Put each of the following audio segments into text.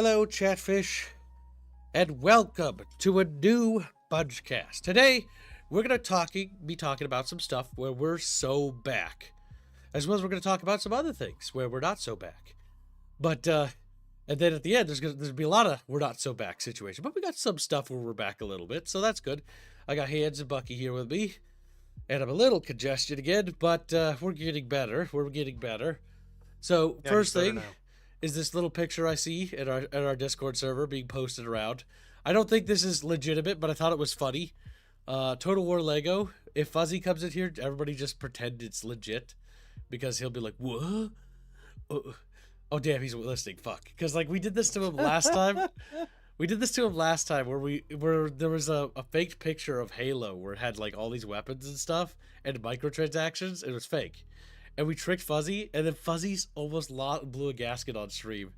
Hello, Chatfish, and welcome to a new Budgecast. Today, we're going to be talking about some stuff where we're so back, as well as we're going to talk about some other things where we're not so back. But, and then at the end, there's going to be a lot of we're not so back situation. But we got some stuff where we're back a little bit, so that's good. I got Hands and Bucky here with me, and I'm a little congested again, but we're getting better. We're getting better. So, Yeah, first he's better thing now. is this little picture I see at our Discord server being posted around. I don't think this is legitimate, but I thought it was funny. Total War Lego. If Fuzzy comes in here, everybody just pretend it's legit, because he'll be like, "What? Oh damn, he's listening. Fuck." Because like we did this to him last time. We did this to him last time where there was a faked picture of Halo where it had like all these weapons and stuff and microtransactions. It was fake. And we tricked Fuzzy, and then Fuzzy's almost blew a gasket on stream.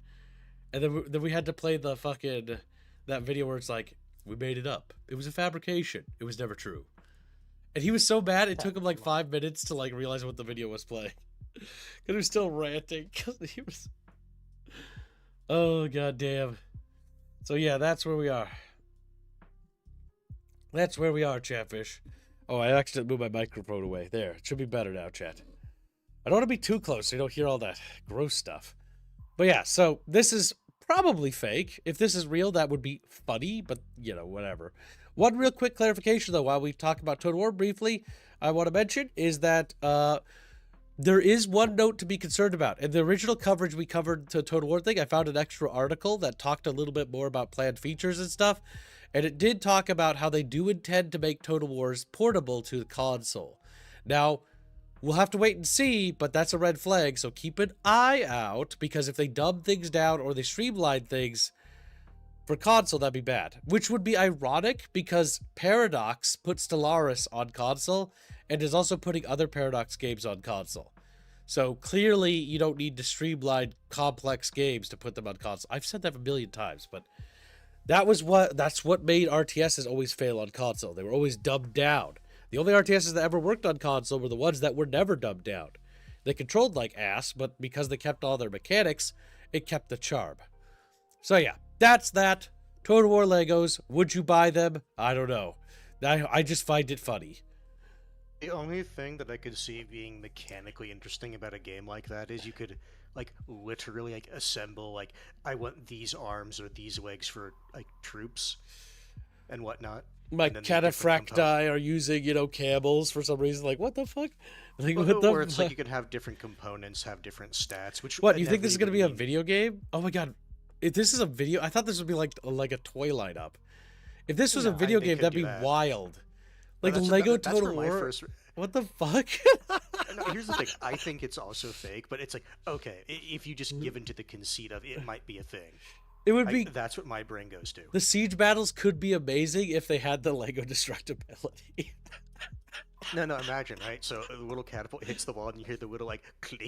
And then we had to play the fucking that video where it's like, we made it up. It was a fabrication. It was never true. And he was so mad it took him like 5 minutes to like realize what the video was playing. Cause he was still ranting. Cause he was. Oh god damn. So yeah, that's where we are. That's where we are, Chatfish. Oh, I accidentally moved my microphone away. There, it should be better now, chat. I don't want to be too close so you don't hear all that gross stuff. But yeah, so this is probably fake. If this is real, that would be funny, but, you know, whatever. One real quick clarification, though, while we talk about Total War briefly, I want to mention is that there is one note to be concerned about. In the original coverage we covered to Total War thing, I found an extra article that talked a little bit more about planned features and stuff, and it did talk about how they do intend to make Total Wars portable to the console. Now, we'll have to wait and see, but that's a red flag, so keep an eye out, because if they dumb things down or they streamline things for console, that'd be bad. Which would be ironic, because Paradox put Stellaris on console, and is also putting other Paradox games on console. So clearly, you don't need to streamline complex games to put them on console. I've said that a million times, but that's what made RTSs always fail on console. They were always dumbed down. The only RTSs that ever worked on console were the ones that were never dumbed down. They controlled like ass, but because they kept all their mechanics, it kept the charm. So yeah, that's that. Total War Legos, would you buy them? I don't know. I just find it funny. The only thing that I could see being mechanically interesting about a game like that is you could, like, literally, like, assemble, like, I want these arms or these legs for, like, troops and whatnot. Like cataphracti are using, you know, camels for some reason. Like, what the fuck? Like, well, what the where it's like you can have different components, have different stats. Which what, you think this is gonna be a video game? Oh my god. If this is a video, I thought this would be like a toy lineup. If this was a video game, that'd be wild. Like Lego Total War. What the fuck? No, here's the thing. I think it's also fake, but it's like, okay, if you just give into the conceit of it might be a thing. It would be. That's what my brain goes to. The siege battles could be amazing if they had the Lego destructibility. No, imagine, right? So a little catapult hits the wall, and you hear the little like click,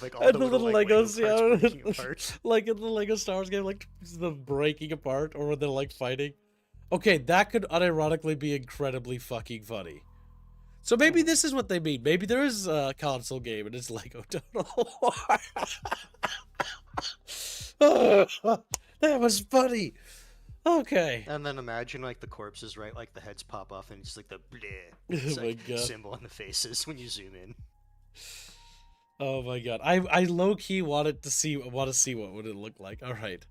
like all the little Legos, Lego breaking apart. Like in the Lego Star Wars game, like the breaking apart, or when they're like fighting. Okay, that could unironically be incredibly fucking funny. So maybe this is what they mean. Maybe there is a console game and it's Lego Total War. That was funny. Okay. And then imagine like the corpses, right? Like the heads pop off and just like the bleh symbol on the faces when you zoom in. Oh my god. I low key want to see what would it look like. All right.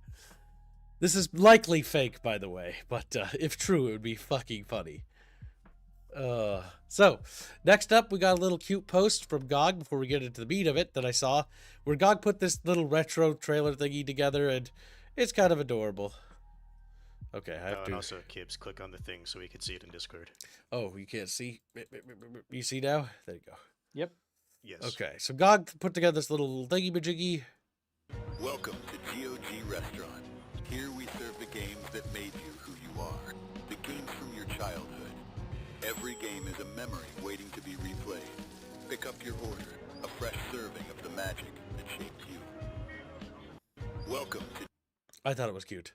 This is likely fake, by the way, but if true, it would be fucking funny. So next up, we got a little cute post from GOG before we get into the meat of it that I saw, where GOG put this little retro trailer thingy together, and it's kind of adorable. Okay, I have to. And also, Kibbs, click on the thing so we can see it in Discord. Oh, you can't see? You see now? There you go. Yep. Yes. Okay, so GOG put together this little thingy-majiggy. Welcome to GOG Restaurant. Here we serve the games that made you who you are. The games from your childhood. Every game is a memory waiting to be replayed. Pick up your order, a fresh serving of the magic that shaped you. Welcome to... I thought it was cute.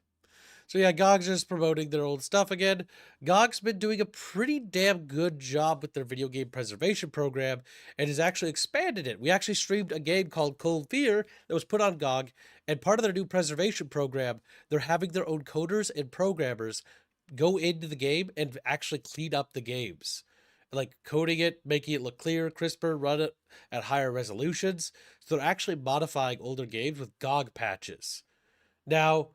So yeah, GOG's just promoting their old stuff again. GOG's been doing a pretty damn good job with their video game preservation program and has actually expanded it. We actually streamed a game called Cold Fear that was put on GOG, and part of their new preservation program, they're having their own coders and programmers go into the game and actually clean up the games. Like coding it, making it look clearer, crisper, run it at higher resolutions. So they're actually modifying older games with GOG patches. Now,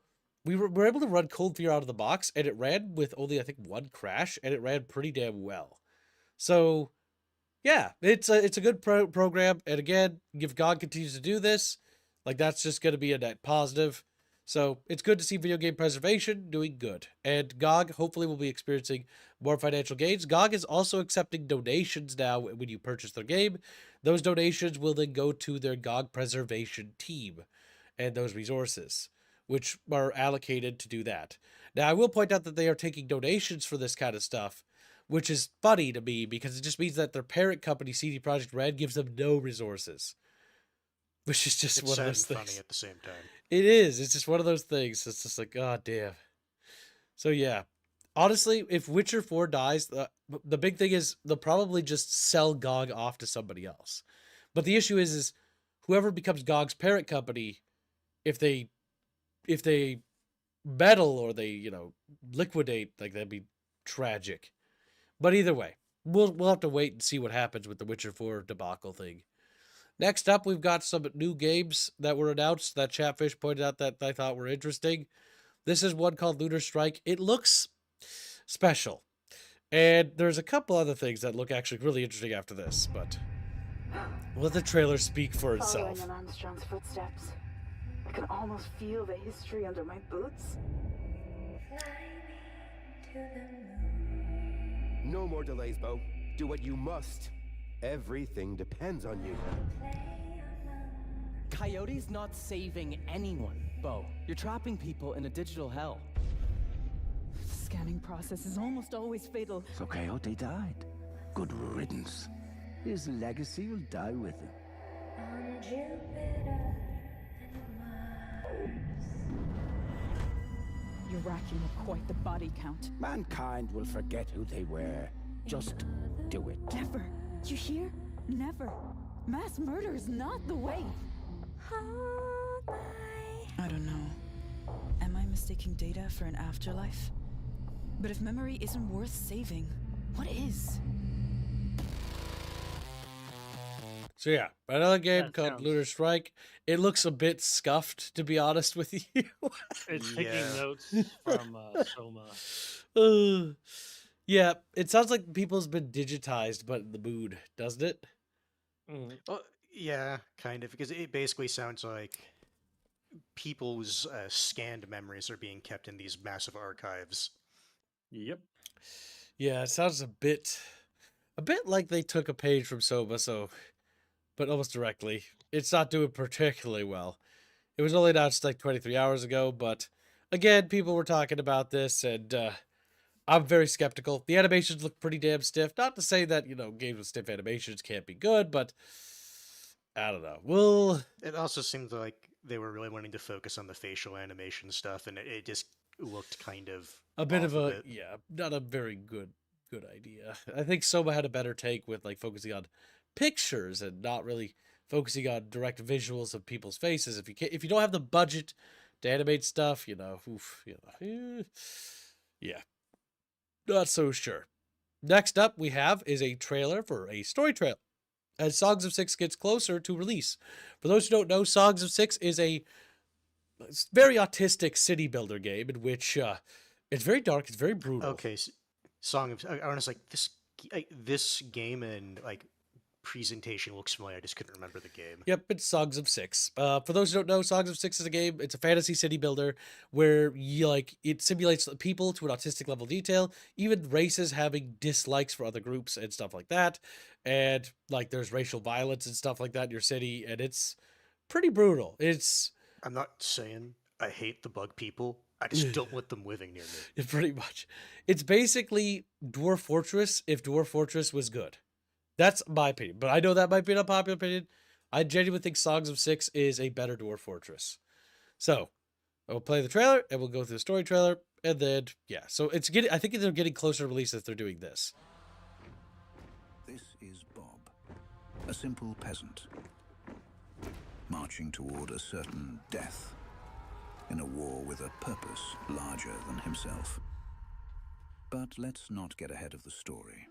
we were able to run Cold Fear out of the box, and it ran with only, I think, one crash, and it ran pretty damn well. So, yeah, it's a good program, and again, if GOG continues to do this, like, that's just going to be a net positive. So, it's good to see video game preservation doing good, and GOG hopefully will be experiencing more financial gains. GOG is also accepting donations now when you purchase their game. Those donations will then go to their GOG preservation team and those resources, which are allocated to do that. Now, I will point out that they are taking donations for this kind of stuff, which is funny to me because it just means that their parent company, CD Projekt Red, gives them no resources, which is just one of those things. Funny at the same time. It is. It's just one of those things. It's just like, god damn. So yeah, honestly, if Witcher 4 dies, the big thing is they'll probably just sell GOG off to somebody else. But the issue is whoever becomes GOG's parent company, if they meddle or they, liquidate, like, that'd be tragic. But either way, we'll have to wait and see what happens with the Witcher 4 debacle thing. Next up, we've got some new games that were announced that Chatfish pointed out that I thought were interesting. This is one called Lunar Strike. It looks special. And there's a couple other things that look actually really interesting after this, but we'll let the trailer speak for itself. Following in Armstrong's footsteps. I can almost feel the history under my boots. No more delays, Bo. Do what you must. Everything depends on you. Coyote's not saving anyone, Bo. You're trapping people in a digital hell. The scanning process is almost always fatal. So Coyote died. Good riddance. His legacy will die with him. You're racking up quite the body count. Mankind will forget who they were. Just do it. Never. You hear? Never. Mass murder is not the way. I don't know. Am I mistaking data for an afterlife? But if memory isn't worth saving, what is? So yeah, another game called Lunar Strike. It looks a bit scuffed, to be honest with you. It's taking notes from Soma. Yeah, it sounds like people's been digitized, but in the mood, doesn't it? Well, yeah, kind of, because it basically sounds like people's scanned memories are being kept in these massive archives. Yep. Yeah, it sounds a bit like they took a page from Soma, but almost directly. It's not doing particularly well. It was only announced like 23 hours ago, but again, people were talking about this, and I'm very skeptical. The animations look pretty damn stiff. Not to say that, games with stiff animations can't be good, but I don't know. It also seemed like they were really wanting to focus on the facial animation stuff, and it just looked kind of a bit of a, not a very good idea. I think Soma had a better take with like focusing on pictures and not really focusing on direct visuals of people's faces. If you don't have the budget to animate stuff, yeah, not so sure. Next up we have is a trailer for a story trailer as Songs of Six gets closer to release. For those who don't know, Songs of Six is a very autistic city builder game in which it's very dark, it's very brutal. Okay, Song of, I was like, this game and like presentation looks familiar. I just couldn't remember the game. Yep, it's Songs of Six. For those who don't know, Songs of Six is a game. It's a fantasy city builder where it simulates people to an autistic level of detail, even races having dislikes for other groups and stuff like that. And like there's racial violence and stuff like that in your city, and it's pretty brutal. I'm not saying I hate the bug people. I just don't want them living near me. Pretty much. It's basically Dwarf Fortress if Dwarf Fortress was good. That's my opinion, but I know that might be an unpopular opinion. I genuinely think Songs of Six is a better Dwarf Fortress. So, We'll play the trailer, and we'll go through the story trailer, and then, yeah. So it's getting, I think they're getting closer to release if they're doing this. This is Bob, a simple peasant, marching toward a certain death in a war with a purpose larger than himself. But let's not get ahead of the story.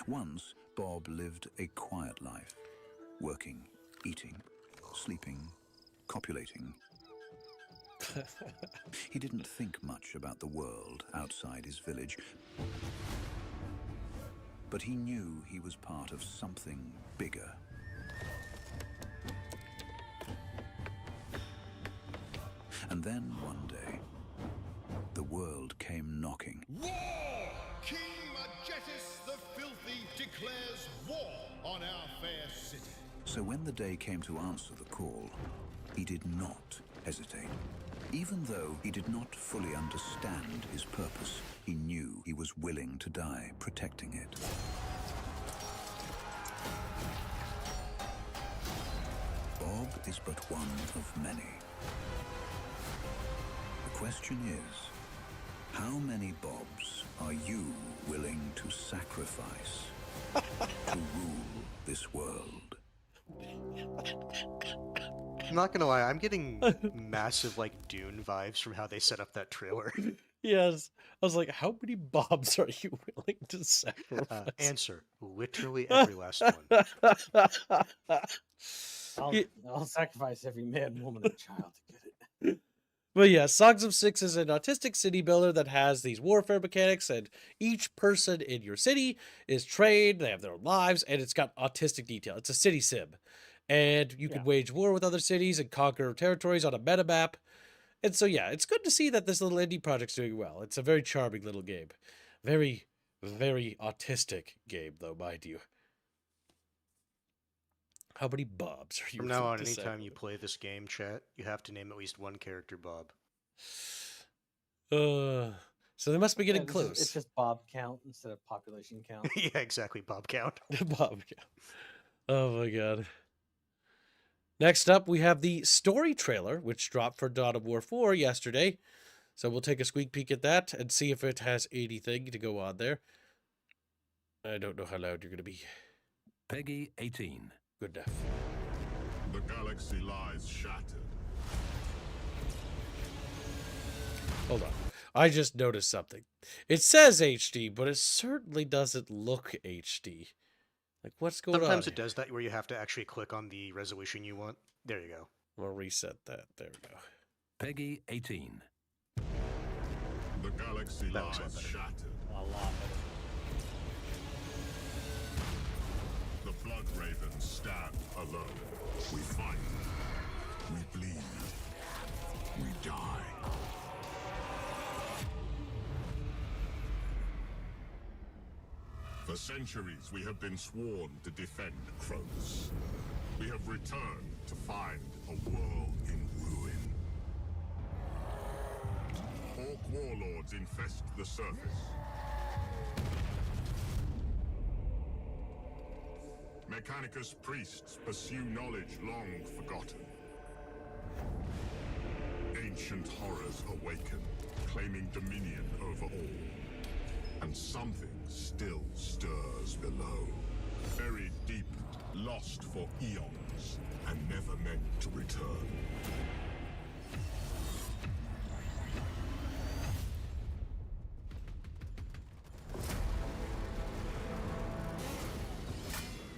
Once, Bob lived a quiet life, working, eating, sleeping, copulating. He didn't think much about the world outside his village, but he knew he was part of something bigger. And then one day, the world came knocking. War! King Majetis the Filthy declares war on our fair city. So when the day came to answer the call, he did not hesitate. Even though he did not fully understand his purpose, he knew he was willing to die protecting it. Bob is but one of many. The question is, how many Bobs are you willing to sacrifice to rule this world? I'm not gonna lie, I'm getting massive like Dune vibes from how they set up that trailer. Yes. I was like, how many Bobs are you willing to sacrifice? Answer, literally every last one. I'll sacrifice every man, woman, and child to get it. But yeah, Songs of Six is an autistic city builder that has these warfare mechanics, and each person in your city is trained, they have their own lives, and it's got autistic detail. It's a city sim. And you can wage war with other cities and conquer territories on a meta map. And so, yeah, it's good to see that this little indie project's doing well. It's a very charming little game. Very, very autistic game, though, mind you. How many Bobs are you From now willing on, to anytime you sacrifice? play this game, chat, you have to name at least one character Bob. So they must be getting Yeah, close. It's just Bob count instead of population count. Yeah, exactly, Bob count. Bob count. Oh my god. Next up, we have the story trailer, which dropped for Dawn of War 4 yesterday. So we'll take a sneak peek at that and see if it has anything to go on there. I don't know how loud you're going to be. Peggy 18. Good enough. The galaxy lies shattered. Hold on. I just noticed something. It says HD, but it certainly doesn't look HD. Like, what's going on? Sometimes it here? does that where you have to actually click on the resolution you want. There you go. We'll reset that. There we go. Peggy 18. The galaxy That was a lot lies better. shattered. A lot better. The blood ravens stand alone. We fight. We bleed. We die. For centuries, we have been sworn to defend Kronos. We have returned to find a world in ruin. Orc warlords infest the surface. Mechanicus priests pursue knowledge long forgotten. Ancient horrors awaken, claiming dominion over all. And something still stirs below. Buried deep, lost for eons, and never meant to return.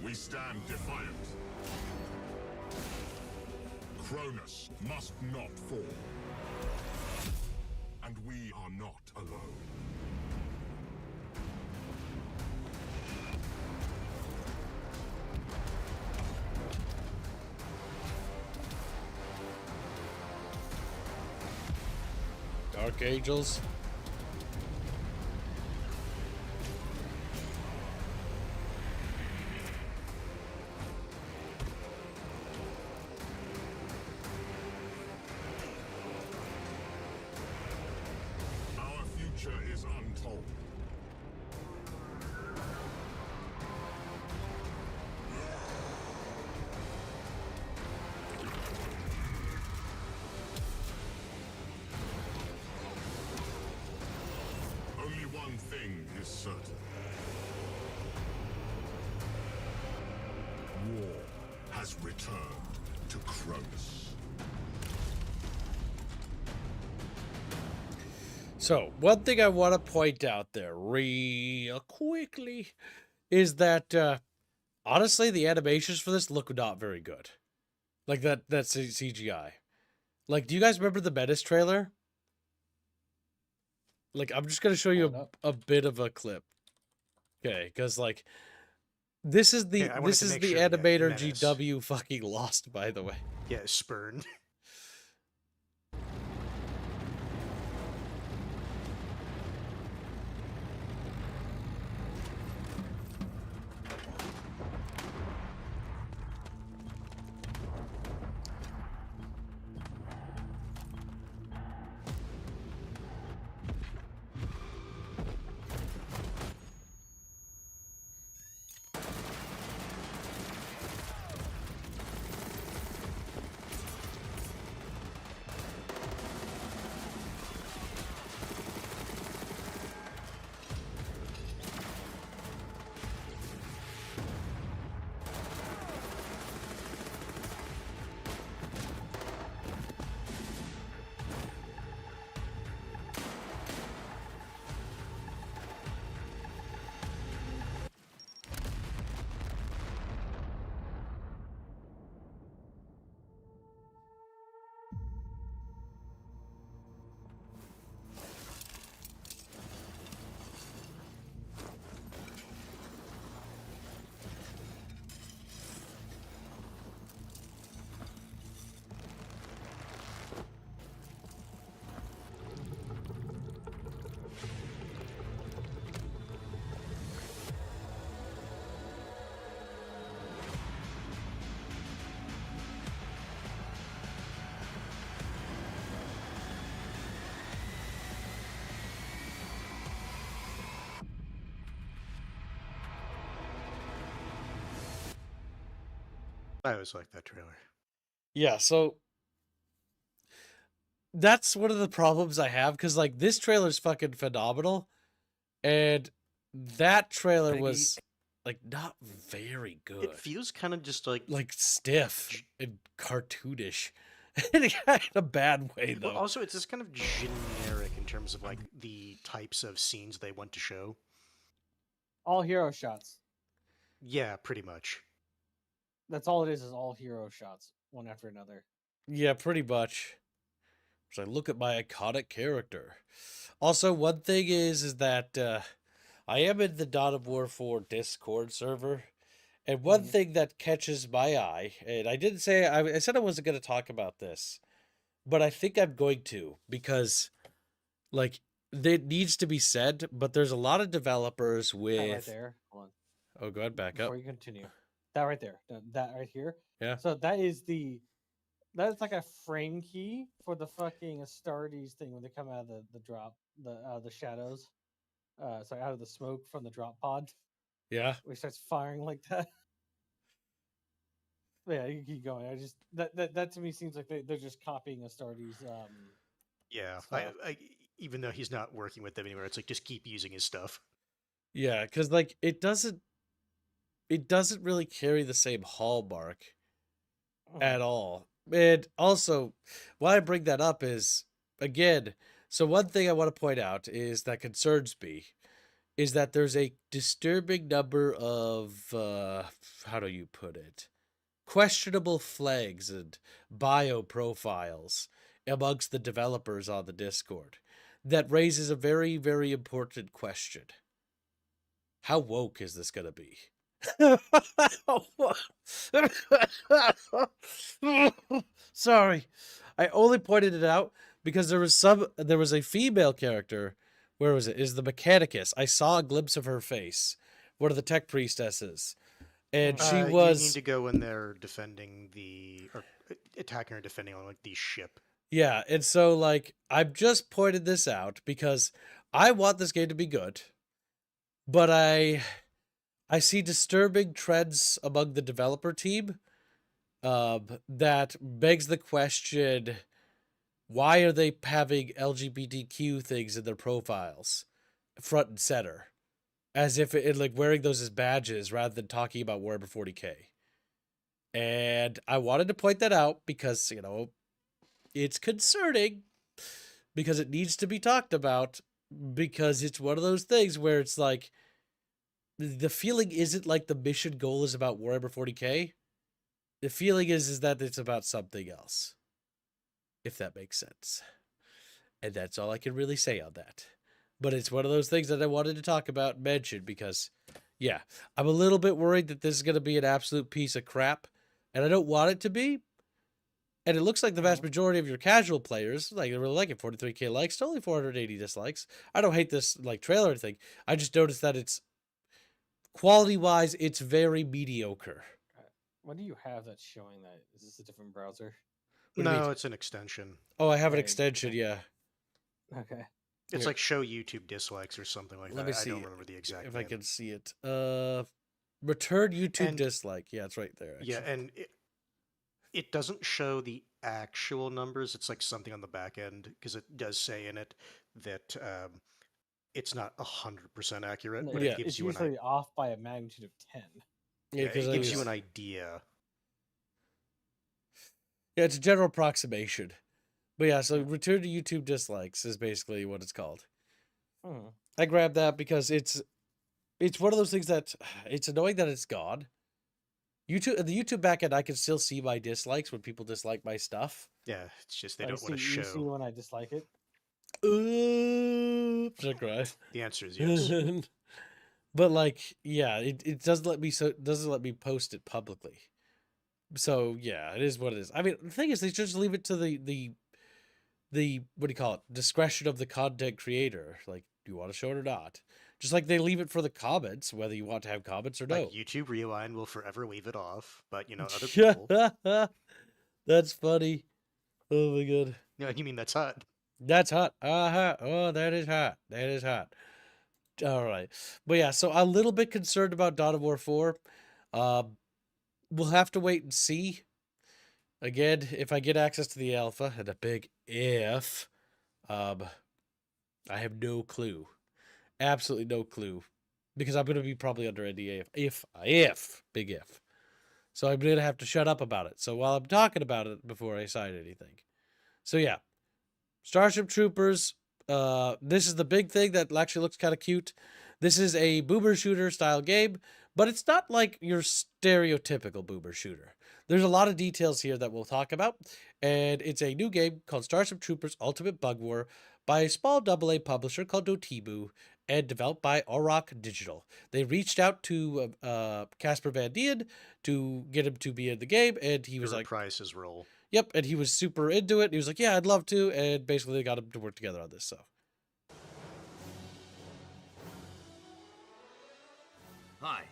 We stand defiant. Kronos must not fall. And we are not alone. Dark Angels. Our future is untold. is certain. War has returned to Cronus. So, one thing I want to point out there real quickly is that, honestly, the animations for this look not very good. Like, that's CGI. Like, do you guys remember the Menace trailer? Like, I'm just going to show you a bit of a clip. Okay, because, like, this is the animator GW fucking lost, by the way. Yeah, spurned. I always like that trailer. Yeah, so that's one of the problems I have, because, like, this trailer's fucking phenomenal, and that trailer was, like, not very good. It feels kind of just like stiff and cartoonish in a bad way, though. Well, also, it's just kind of generic in terms of like the types of scenes they want to show. All hero shots. Yeah, pretty much. That's all it is all hero shots, one after another. Yeah, pretty much. So I look at my iconic character. Also, one thing is that I am in the Dawn of War 4 Discord server, and one thing that catches my eye, and I didn't say, I said I wasn't going to talk about this, but I think I'm going to, because, like, it needs to be said, but there's a lot of developers with... That right there. Hold on. Oh, go ahead, back up. Before you continue. That right there. That right here. Yeah. So that is like a frame key for the fucking Astartes thing when they come out of the drop, the shadows. Sorry, out of the smoke from the drop pod. Yeah. Where he starts firing like that. Yeah, you keep going. I just that to me seems like they're just copying Astartes. Yeah, I even though he's not working with them anymore, it's like just keep using his stuff. Yeah, because like it doesn't really carry the same hallmark at all. And also, why I bring that up is, again, so one thing I want to point out is that concerns me is that there's a disturbing number of, how do you put it, questionable flags and bio profiles amongst the developers on the Discord that raises a very, very important question. How woke is this going to be? Sorry, I only pointed it out because there was a female character. Where was it? Is the Mechanicus? I saw a glimpse of her face. One of the tech priestesses, and she was. You need to go when they're defending or attacking or defending on like the ship. Yeah, and so like I've just pointed this out because I want this game to be good, but I see disturbing trends among the developer team that begs the question, why are they having LGBTQ things in their profiles front and center? as if it like wearing those as badges rather than talking about Warhammer 40K. And I wanted to point that out because, you know, it's concerning because it needs to be talked about, because it's one of those things where it's like the feeling isn't like the mission goal is about Warhammer 40K. The feeling is that it's about something else, if that makes sense. And that's all I can really say on that. But it's one of those things that I wanted to talk about and mention because, yeah, I'm a little bit worried that this is going to be an absolute piece of crap. And I don't want it to be. And it looks like the vast majority of your casual players, like, they really like it. 43K likes, only 480 dislikes. I don't hate this, like, trailer or anything. I just noticed that it's, quality-wise, it's very mediocre. What do you have that's showing that? Is this a different browser? No, it's an extension. Oh, I have an extension, yeah. Okay. It's like show YouTube dislikes or something like that. Let me see I don't remember the exact if name. I can see it. Return YouTube dislike. Yeah, it's right there. Yeah, and it doesn't show the actual numbers. It's like something on the back end, because it does say in it that it's not 100% accurate, but it gives it's you usually off by a magnitude of 10. Yeah, it gives you an idea. Yeah, it's a general approximation. But yeah, so return to YouTube dislikes is basically what it's called. I grabbed that because it's one of those things that it's annoying that it's gone. The YouTube backend, I can still see my dislikes when people dislike my stuff. Yeah, it's just they don't want to show. You see when I dislike it? Oops, I cry. The answer is yes. But like, yeah, it doesn't let me post it publicly. So yeah, it is what it is. I mean, the thing is, they just leave it to the what do you call it? Discretion of the content creator. Like, do you want to show it or not? Just like they leave it for the comments, whether you want to have comments or no. Like YouTube Rewind will forever leave it off, but you know, other people. That's funny. Oh my god. No, you mean that's hot? That's hot. Oh, that is hot. That is hot. All right. But yeah, so I'm a little bit concerned about Dawn of War 4. We'll have to wait and see. Again, if I get access to the alpha, and a big if, I have no clue. Absolutely no clue. Because I'm going to be probably under NDA if, big if. So I'm going to have to shut up about it. So while I'm talking about it before I sign anything. So yeah. Starship Troopers. This is the big thing that actually looks kind of cute. This is a boomer shooter style game, but it's not like your stereotypical boomer shooter. There's a lot of details here that we'll talk about, and it's a new game called Starship Troopers Ultimate Bug War by a small AA publisher called Dotemu and developed by Auroch Digital. They reached out to Casper Van Dien to get him to be in the game, and he was like, reprise his role. Yep, and he was super into it. He was like, yeah, I'd love to, and basically they got him to work together on this. So, hi,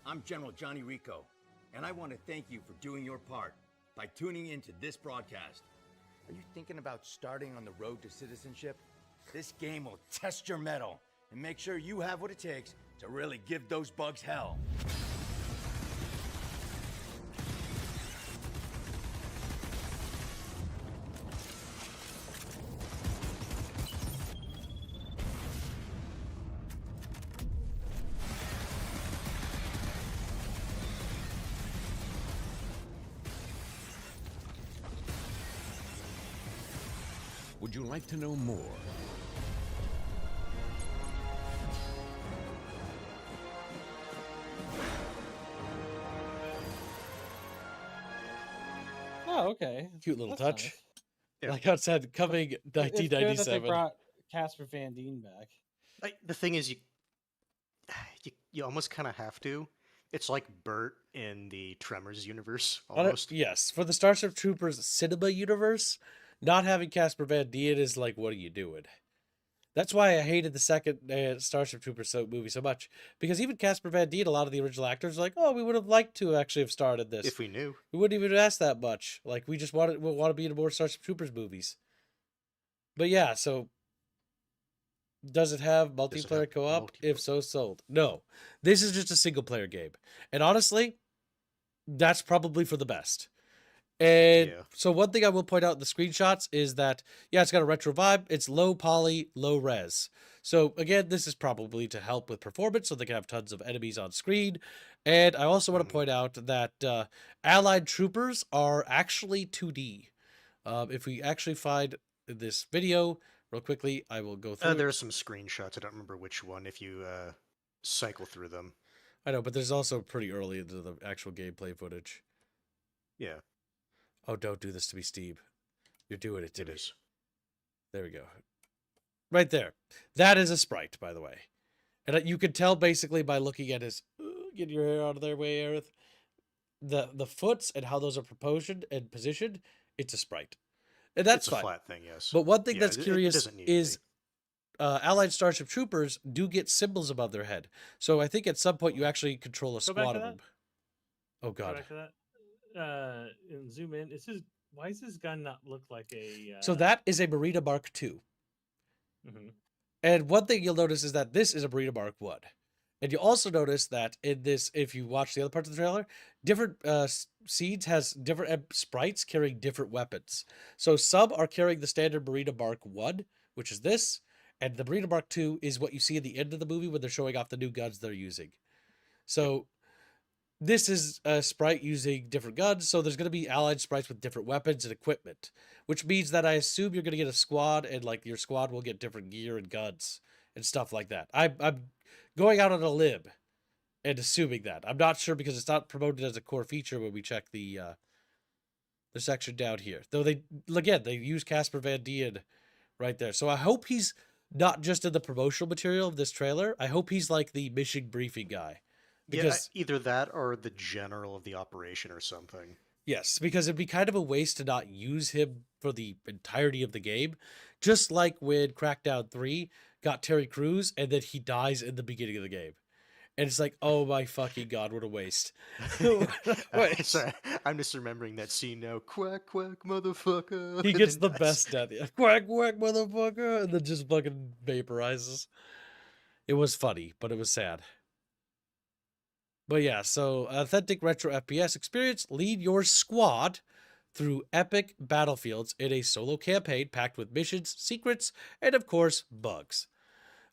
I'm General Johnny Rico, and I want to thank you for doing your part by tuning into this broadcast. Are you thinking about starting on the road to citizenship? This game will test your mettle and make sure you have what it takes to really give those bugs hell. Would you like to know more? Oh, okay. Cute little That's touch. nice. Yeah. Like I said, coming It's good that 1997. they brought Casper Van Dien back. Like, the thing is, you almost kind of have to. It's like Bert in the Tremors universe, almost. Yes, for the Starship Troopers cinema universe, not having Casper Van Dien is like, what are you doing? That's why I hated the second Starship Troopers movie so much. Because even Casper Van Dien, a lot of the original actors were like, oh, we would have liked to actually have started this. If we knew. We wouldn't even ask that much. Like, we just want to be in more Starship Troopers movies. But yeah, so does it have multiplayer co-op? If so, sold. No. This is just a single player game. And honestly, that's probably for the best. And Yeah. so one thing I will point out in the screenshots is that, yeah, it's got a retro vibe. It's low poly, low res. So again, this is probably to help with performance so they can have tons of enemies on screen. And I also want to point out that allied troopers are actually 2D. If we actually find this video real quickly, I will go through There it. are some screenshots. I don't remember which one if you cycle through them. I know, but there's also pretty early into the actual gameplay footage. Yeah. Oh, don't do this to me, Steve. You're doing it to me. Is. There we go. Right there. That is a sprite, by the way. And you can tell basically by looking at his... Get your hair out of their way, Aerith. The foots and how those are proportioned and positioned, it's a sprite. And that's it's a fine. flat thing, yes. But one thing that's it curious doesn't need is Allied Starship Troopers do get symbols above their head. So I think at some point you actually control a squad of them. Oh, God. Go back to that. And zoom in. Why does this gun not look like a... So that is a Marina Mark II. Mm-hmm. And one thing you'll notice is that this is a Marina Mark 1. And you also notice that in this, if you watch the other parts of the trailer, different seeds has different sprites carrying different weapons. So some are carrying the standard Marina Mark 1, which is this, and the Marina Mark 2 is what you see at the end of the movie when they're showing off the new guns they're using. So this is a sprite using different guns, so there's going to be allied sprites with different weapons and equipment, which means that I assume you're going to get a squad, and like your squad will get different gear and guns and stuff like that. I'm going out on a limb and assuming that. I'm not sure because it's not promoted as a core feature when we check the section down here. Though they use Casper Van Dien right there. So I hope he's not just in the promotional material of this trailer. I hope he's like the mission briefing guy. Because either that or the general of the operation or something. Yes, because it'd be kind of a waste to not use him for the entirety of the game. Just like when Crackdown 3 got Terry Crews and then he dies in the beginning of the game. And it's like, oh my fucking God, what a waste. Sorry, I'm just remembering that scene now. Quack, quack, motherfucker. He gets the best death. Yeah. Quack, quack, motherfucker. And then just fucking vaporizes. It was funny, but it was sad. But yeah, so authentic retro FPS experience. Lead your squad through epic battlefields in a solo campaign packed with missions, secrets, and of course, bugs.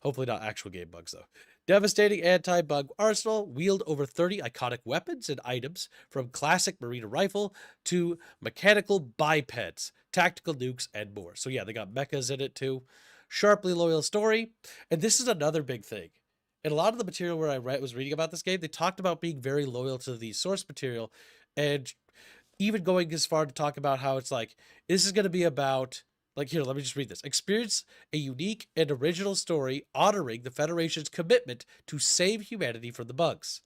Hopefully not actual game bugs, though. Devastating anti-bug arsenal. Wield over 30 iconic weapons and items from classic Marina rifle to mechanical bipeds, tactical nukes, and more. So yeah, they got mechas in it too. Sharply loyal story. And this is another big thing. In a lot of the material where I was reading about this game, they talked about being very loyal to the source material and even going as far to talk about how it's like, this is going to be about, like, here, let me just read this. Experience a unique and original story honoring the Federation's commitment to save humanity from the bugs.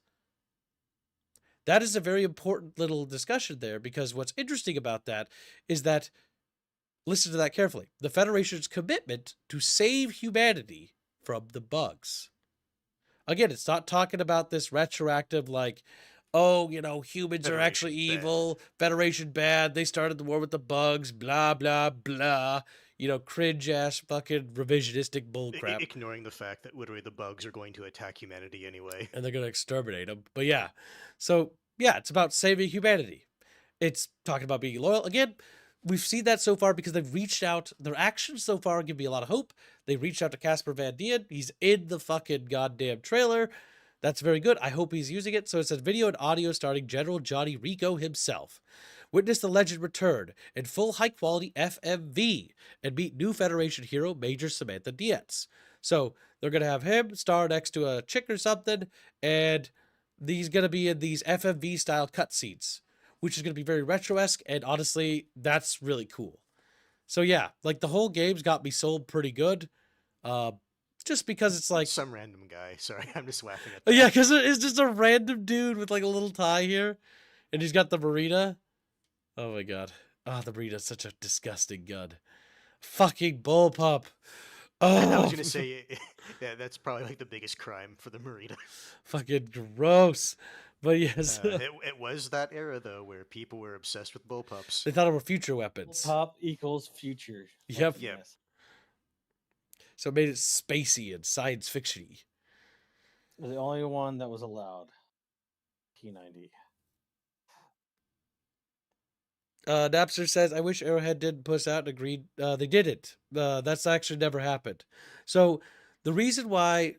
That is a very important little discussion there because what's interesting about that is that, listen to that carefully, the Federation's commitment to save humanity from the bugs. Again, it's not talking about this retroactive, like, oh, you know, humans are actually evil, Federation bad, they started the war with the bugs, blah, blah, blah. You know, cringe-ass fucking revisionistic bullcrap. Ignoring the fact that literally the bugs are going to attack humanity anyway. And they're going to exterminate them. But yeah, so yeah, it's about saving humanity. It's talking about being loyal. Again, we've seen that so far because they've reached out. Their actions so far give me a lot of hope. They reached out to Casper Van Dien. He's in the fucking goddamn trailer. That's very good. I hope he's using it. So it says video and audio starring General Johnny Rico himself. Witness the legend return in full high-quality FMV and meet new Federation hero Major Samantha Dietz. So they're going to have him star next to a chick or something, and he's going to be in these FMV-style cutscenes, which is going to be very retro-esque, and honestly, that's really cool. So yeah, like the whole game's got me sold pretty good. Just because it's like... Some random guy. Sorry, I'm just laughing at that. Yeah, because it's just a random dude with like a little tie here, and he's got the Marina. Oh my God. Oh, the Marina's such a disgusting gun. Fucking bullpup. Oh. I was going to say, yeah, that's probably like the biggest crime for the Marina. Fucking gross. But yes. It was that era, though, where people were obsessed with bullpups. They thought it were future weapons. Bullpup equals future. Yep. Yes. So it made it spacey and science fiction-y. The only one that was allowed. P90. Napster says, I wish Arrowhead didn't push out and agreed. They didn't. That's actually never happened. So the reason why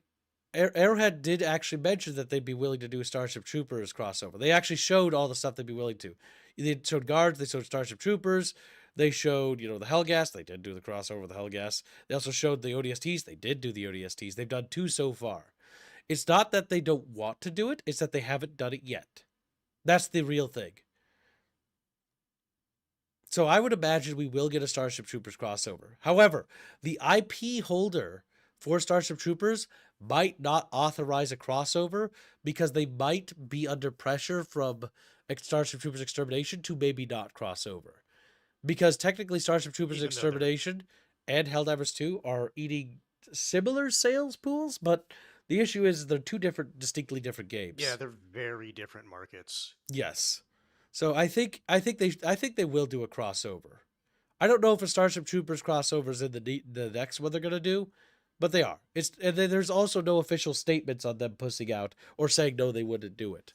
Arrowhead did actually mention that they'd be willing to do a Starship Troopers crossover. They actually showed all the stuff they'd be willing to. They showed Guards, they showed Starship Troopers, they showed, the Hellgas. They did do the crossover with the Hellgas. They also showed the ODSTs. They did do the ODSTs. They've done 2 so far. It's not that they don't want to do it, it's that they haven't done it yet. That's the real thing. So I would imagine we will get a Starship Troopers crossover. However, the IP holder for Starship Troopers might not authorize a crossover because they might be under pressure from Starship Troopers Extermination to maybe not crossover. Because technically Starship Troopers Extermination and Helldivers 2 are eating similar sales pools, but the issue is they're 2 distinctly different games. Yeah, they're very different markets. Yes. So I think they will do a crossover. I don't know if a Starship Troopers crossover is in the next one they're gonna do, but they are. And then there's also no official statements on them pussing out or saying no, they wouldn't do it,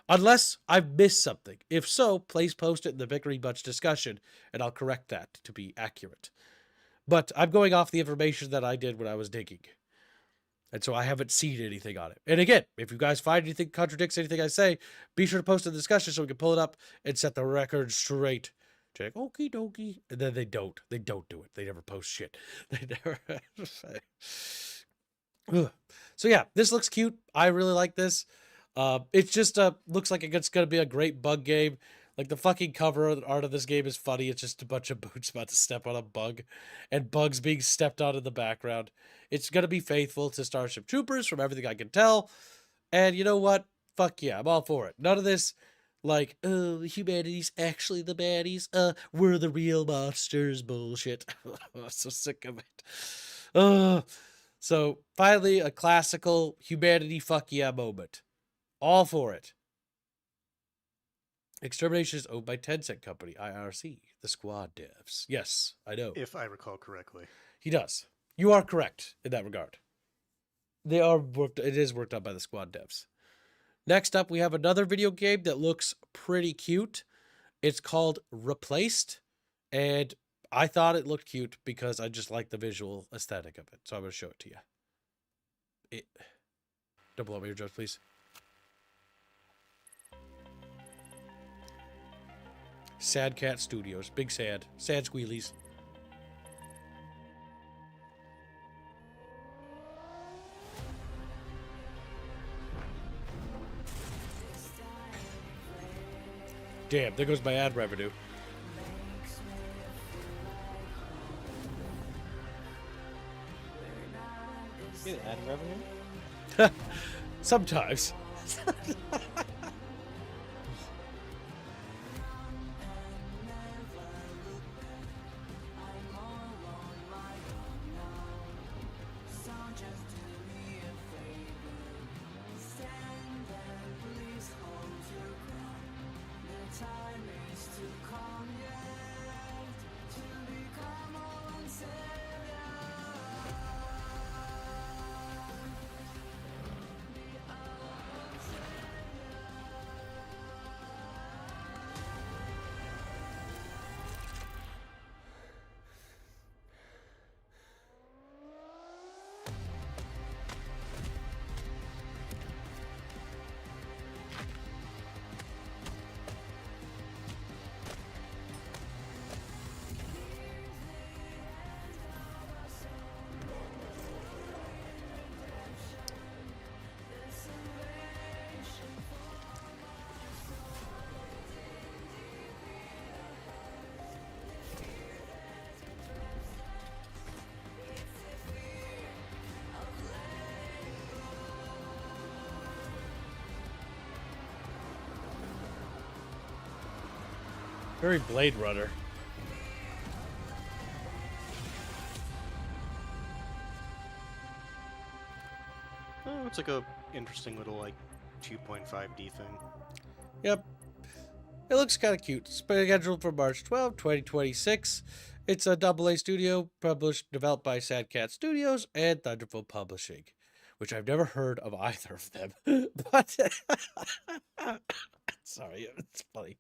unless I've missed something. If so, please post it in the Victory Bunch discussion, and I'll correct that to be accurate. But I'm going off the information that I did when I was digging. And so I haven't seen anything on it. And again, if you guys find anything contradicts anything I say, be sure to post in the discussion so we can pull it up and set the record straight. Check, okie dokie. And then they don't. They don't do it. They never post shit. They never say. So yeah, this looks cute. I really like this. It just looks like it's going to be a great bug game. Like, the fucking cover art of this game is funny. It's just a bunch of boots about to step on a bug and bugs being stepped on in the background. It's going to be faithful to Starship Troopers from everything I can tell. And you know what? Fuck yeah, I'm all for it. None of this, like, oh, humanity's actually the baddies. We're the real monsters bullshit. I'm so sick of it. So, finally, a classical humanity fuck yeah moment. All for it. Extermination is owned by Tencent Company, IRC, the Squad devs. Yes, I know. If I recall correctly. He does. You are correct in that regard. It is worked on by the Squad devs. Next up, we have another video game that looks pretty cute. It's called Replaced, and I thought it looked cute because I just like the visual aesthetic of it. So I'm going to show it to you. Don't blow up my eardrums, please. Sad Cat Studios. Big sad. Sad squealies. Damn, there goes my ad revenue. Get ad revenue? Sometimes. Very Blade Runner. Oh, it's like a interesting little, like, 2.5D thing. Yep. It looks kind of cute. Scheduled for March 12, 2026. It's a AA studio, developed by Sad Cat Studios and Thunderful Publishing, which I've never heard of either of them. But sorry, it's funny.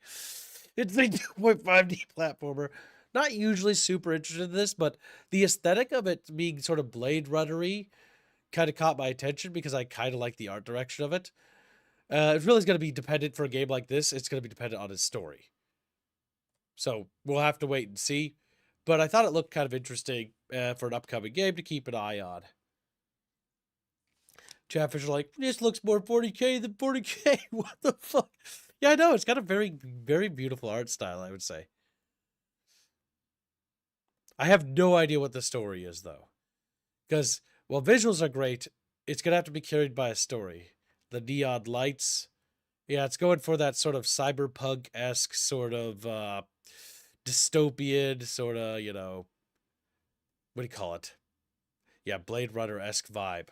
It's a 2.5D platformer. Not usually super interested in this, but the aesthetic of it being sort of Blade Runner-y kind of caught my attention because I kind of like the art direction of it. It really is going to be dependent for a game like this. It's going to be dependent on its story. So we'll have to wait and see. But I thought it looked kind of interesting for an upcoming game to keep an eye on. Chatfish are like, this looks more 40K than 40K. What the fuck? Yeah, I know. It's got a very, very beautiful art style, I would say. I have no idea what the story is, though. Because, while visuals are great, it's going to have to be carried by a story. The neon lights. Yeah, it's going for that sort of cyberpunk-esque sort of dystopian sort of, you know, what do you call it? Yeah, Blade Runner-esque vibe.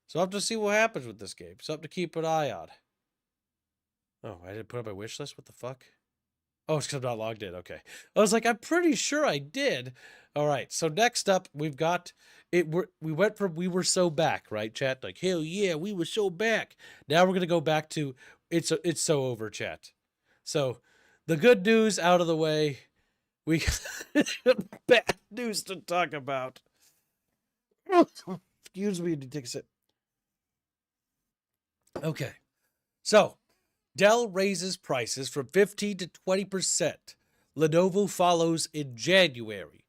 So I'll have to see what happens with this game. Something to keep an eye on. Oh, I didn't put it on my wish list? What the fuck? Oh, it's because I'm not logged in. Okay. I was like, I'm pretty sure I did. All right. So next up, we've got it. We went from we were so back, right, chat? Like, hell yeah, we were so back. Now we're gonna go back to it's so over, chat. So the good news out of the way. We bad news to talk about. Excuse me, to take a sip. Okay. So Dell raises prices from 15 to 20%. Lenovo follows in January.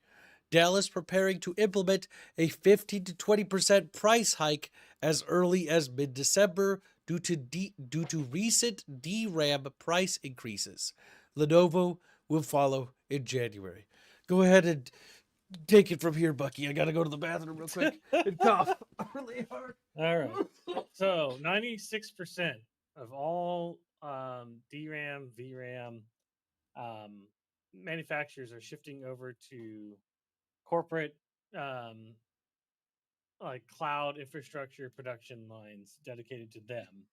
Dell is preparing to implement a 15 to 20% price hike as early as mid-December due to recent DRAM price increases. Lenovo will follow in January. Go ahead and take it from here, Bucky. I gotta go to the bathroom real quick and cough really hard. All right. So 96% of all DRAM, VRAM manufacturers are shifting over to corporate like cloud infrastructure production lines dedicated to them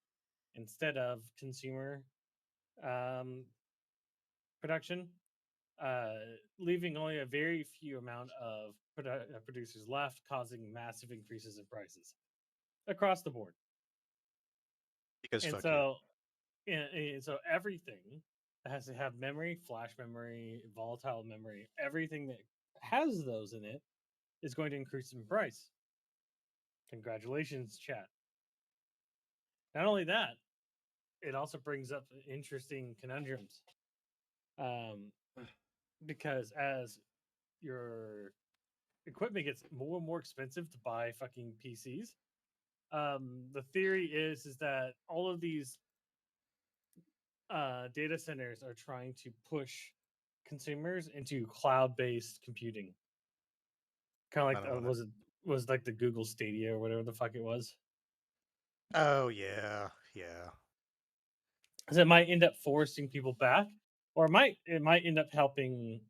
instead of consumer production, leaving only a very few amount of producers left, causing massive increases in prices across the board. Because and fuck so, and so everything that has to have memory, flash memory, volatile memory, everything that has those in it is going to increase in price. Congratulations, chat. Not only that, it also brings up interesting conundrums. Because as your equipment gets more and more expensive to buy fucking PCs, the theory is that all of these data centers are trying to push consumers into cloud-based computing. Kind of like was like the Google Stadia or whatever the fuck it was. Oh yeah, yeah. Because it might end up forcing people back, or it might end up helping.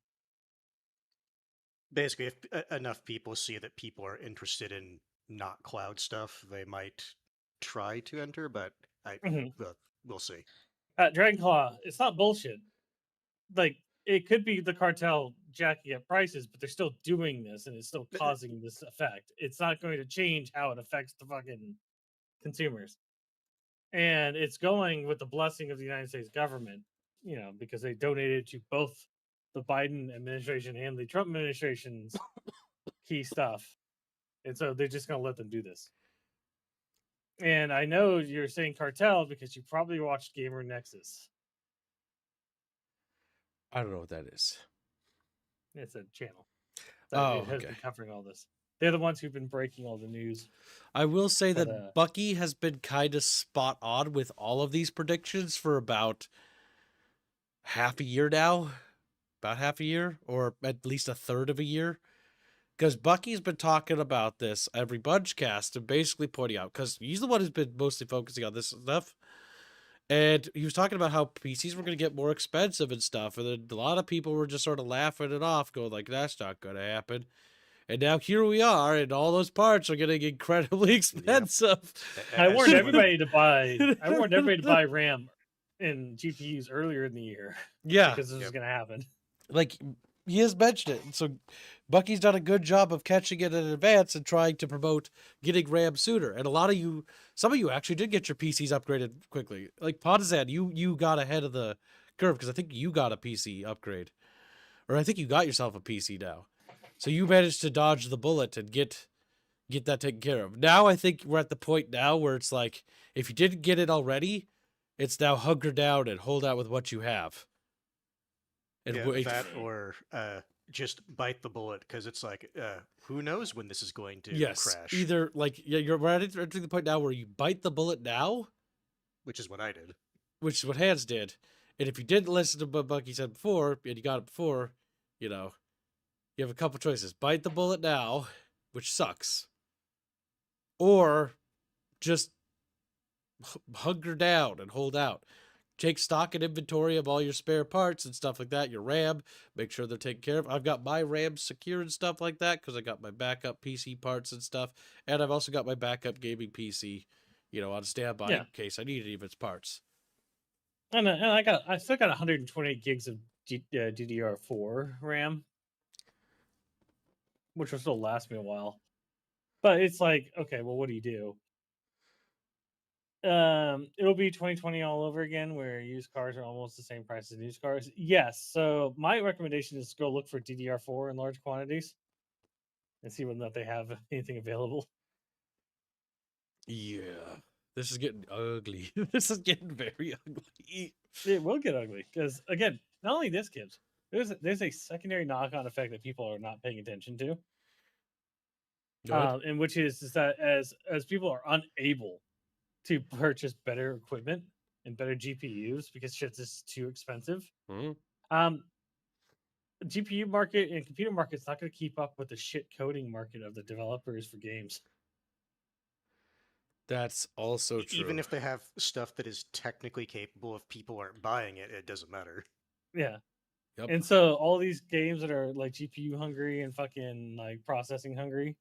Basically, if enough people see that people are interested in not cloud stuff, they might try to enter. But we'll see. Dragonclaw, it's not bullshit. Like, it could be the cartel jacking up prices, but they're still doing this, and it's still causing this effect. It's not going to change how it affects the fucking consumers. And it's going with the blessing of the United States government, you know, because they donated to both the Biden administration and the Trump administration's key stuff. And so they're just going to let them do this. And I know you're saying cartel because you probably watched Gamer Nexus. I don't know what that is. It's a channel that has been covering all this. They're the ones who've been breaking all the news. I will say that Bucky has been kind of spot on with all of these predictions for about half a year now. About half a year, or at least a third of a year. Because Bucky's been talking about this every Bunchcast and basically pointing out, because he's the one who's been mostly focusing on this stuff. And he was talking about how PCs were going to get more expensive and stuff. And then a lot of people were just sort of laughing it off, going like, that's not going to happen. And now here we are, and all those parts are getting incredibly expensive. Yep. I warned everybody to buy RAM and GPUs earlier in the year. Yeah. Because this was going to happen. Like, he has mentioned it. So Bucky's done a good job of catching it in advance and trying to promote getting RAM sooner. And some of you actually did get your PCs upgraded quickly. Like Podizan, you got ahead of the curve because I think you got a PC upgrade, or I think you got yourself a PC now. So you managed to dodge the bullet and get that taken care of. Now I think we're at the point now where it's like, if you didn't get it already, it's now hunker down and hold out with what you have. And Yeah, wait. that or just bite the bullet, because it's like, who knows when this is going to crash. Either like, yeah, you're right entering the point now where you bite the bullet now, which is what I did. Which is what Hans did. And if you didn't listen to what Bucky said before, and you got it before, you know, you have a couple choices. Bite the bullet now, which sucks. Or just hunker down and hold out. Take stock and inventory of all your spare parts and stuff like that. Your RAM, make sure they're taken care of. I've got my RAM secure and stuff like that because I got my backup PC parts and stuff. And I've also got my backup gaming PC, on standby in case I need any of its parts. And I still got 128 gigs of DDR4 RAM, which will still last me a while. But it's like, okay, well, what do you do? It'll be 2020 all over again, where used cars are almost the same price as new cars. Yes, so my recommendation is to go look for DDR4 in large quantities and see whether or not they have anything available. Yeah, this is getting ugly. This is getting very ugly. It will get ugly because, again, not only this, kids, there's a secondary knock-on effect that people are not paying attention to, and which is that as people are unable to purchase better equipment and better GPUs because shit's just too expensive. Mm-hmm. GPU market and computer market's not going to keep up with the shit coding market of the developers for games. That's also true. Even if they have stuff that is technically capable, if people aren't buying it, it doesn't matter. Yeah. Yep. And so all these games that are like GPU hungry and fucking like processing hungry,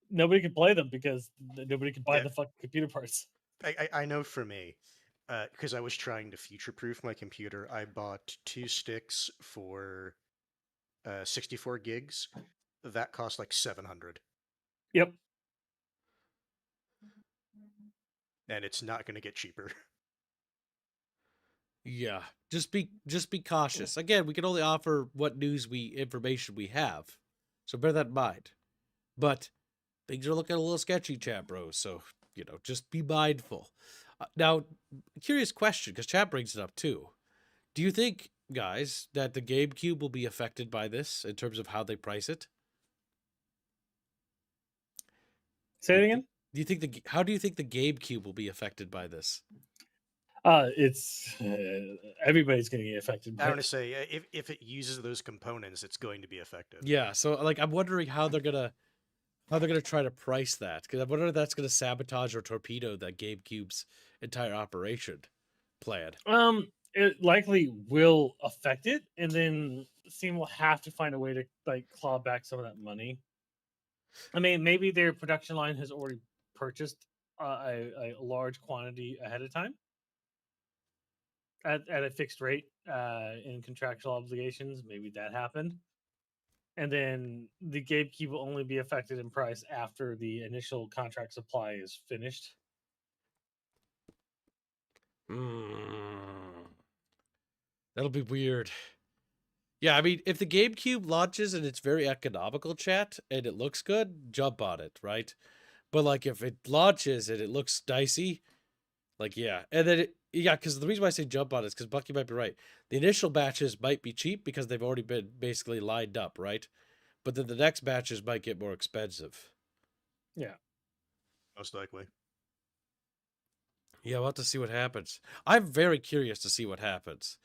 nobody can play them because nobody can buy the fucking computer parts. I know for me, because I was trying to future-proof my computer, I bought 2 sticks for 64 gigs. That cost like $700. Yep. And it's not going to get cheaper. Yeah, just be cautious. Again, we can only offer what information we have, so bear that in mind. But things are looking a little sketchy, chat bros. So just be mindful. Now, curious question, because chat brings it up too. Do you think, guys, that the GameCube will be affected by this in terms of how they price it? Say it again. How do you think the GameCube will be affected by this? It's everybody's going to get affected. I want to say if it uses those components, it's going to be affected. Yeah, so like I'm wondering how they're gonna try to price that, because I wonder if that's gonna sabotage or torpedo that GameCube's entire operation plan. It likely will affect it, and then Steam will have to find a way to like claw back some of that money. I mean, maybe their production line has already purchased a large quantity ahead of time at a fixed rate in contractual obligations. Maybe that happened. And then the GameCube will only be affected in price after the initial contract supply is finished. That'll be weird. Yeah, I mean, if the GameCube launches and it's very economical, chat, and it looks good, jump on it, right? But like if it launches and it looks dicey, like yeah. And then because the reason why I say jump on it is because Bucky might be right. The initial batches might be cheap because they've already been basically lined up, right? But then the next batches might get more expensive. Yeah. Most likely. Yeah, we'll have to see what happens. I'm very curious to see what happens.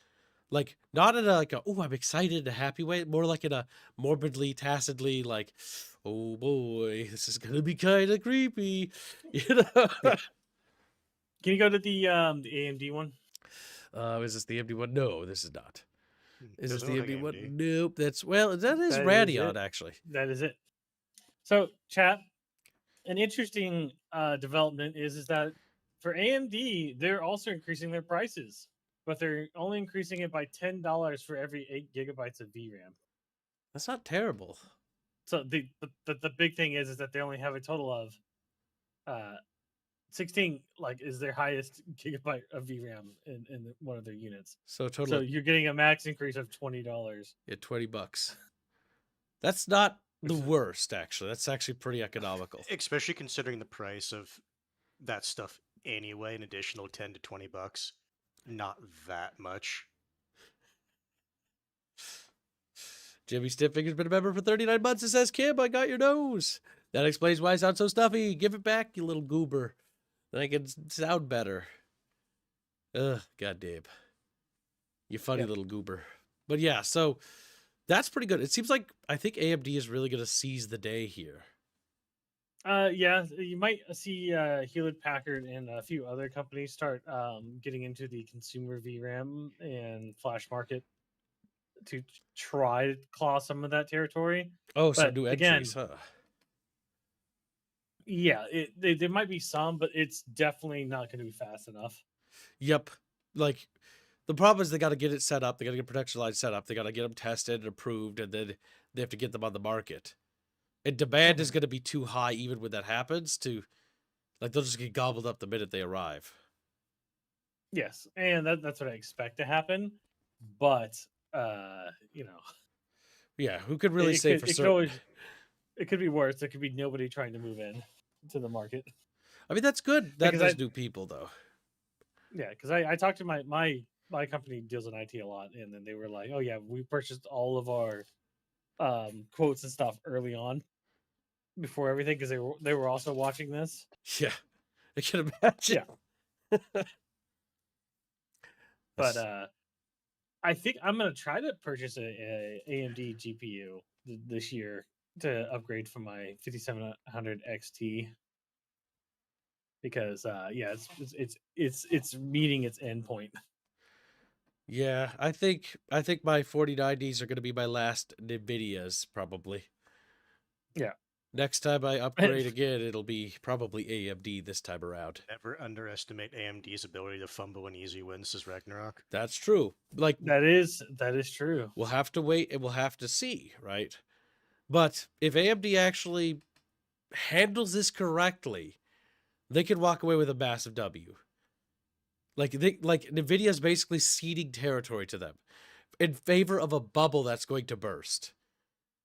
Like, not in a I'm excited in a happy way, more like in a morbidly, tacitly, like, oh boy, this is gonna be kind of creepy, Can you go to the AMD one? Is this the AMD one? No, this is not. Is this the AMD AMD one? Nope. That is Radeon, actually. That is it. So, chat, an interesting development is that for AMD, they're also increasing their prices, but they're only increasing it by $10 for every 8 gigabytes of VRAM. That's not terrible. So the big thing is that they only have a total of 16 like is their highest gigabyte of VRAM in one of their units. So total. So you're getting a max increase of $20. Yeah, $20. That's not the worst, actually. That's actually pretty economical. Especially considering the price of that stuff anyway, an additional $10 to $20. Not that much. Jimmy Stifffinger's been a member for 39 months. It says, Kim, I got your nose. That explains why I sound so stuffy. Give it back, you little goober. Then I can sound better. Ugh, goddamn. You funny little goober. But yeah, so that's pretty good. It seems like I think AMD is really going to seize the day here. Yeah, you might see Hewlett Packard and a few other companies start getting into the consumer VRAM and flash market to try to claw some of that territory. Oh, so but new again, entries, huh? Yeah, there might be some, but it's definitely not going to be fast enough. Yep. Like, the problem is they got to get it set up. They got to get production lines set up. They got to get them tested and approved, and then they have to get them on the market. And demand is going to be too high even when that happens to, like, they'll just get gobbled up the minute they arrive. Yes, and that's what I expect to happen. But, you know. Yeah, who could really say for certain? It could be worse. There could be nobody trying to move in to the market. I mean, that's good. That does new people, though. Yeah, because I talked to my company deals in IT a lot, and then they were like, "Oh yeah, we purchased all of our quotes and stuff early on before everything because they were also watching this." Yeah, I can imagine. Yeah, but I think I'm gonna try to purchase a AMD GPU this year to upgrade from my 5700 XT because yeah, it's meeting its endpoint. Yeah, I think my 4090s are going to be my last NVIDIAs probably. Yeah. Next time I upgrade again, it'll be probably AMD this time around. Never underestimate AMD's ability to fumble an easy win, says Ragnarok. That's true. Like that is true. We'll have to wait and we'll have to see, right? But if AMD actually handles this correctly, they could walk away with a massive W. Like NVIDIA is basically ceding territory to them in favor of a bubble that's going to burst.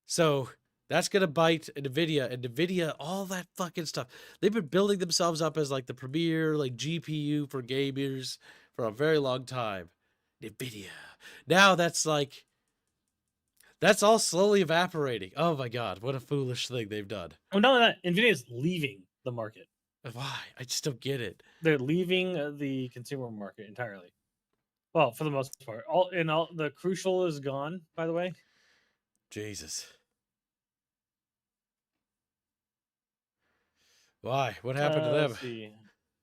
So that's going to bite NVIDIA, and NVIDIA, all that fucking stuff. They've been building themselves up as like the premier like GPU for gamers for a very long time. NVIDIA. Now that's all slowly evaporating. Oh my God, what a foolish thing they've done. Oh, no, NVIDIA is leaving the market. Why? I just don't get it. They're leaving the consumer market entirely. Well, for the most part. All the Crucial is gone, by the way. Jesus. Why? What happened to them? Let's see.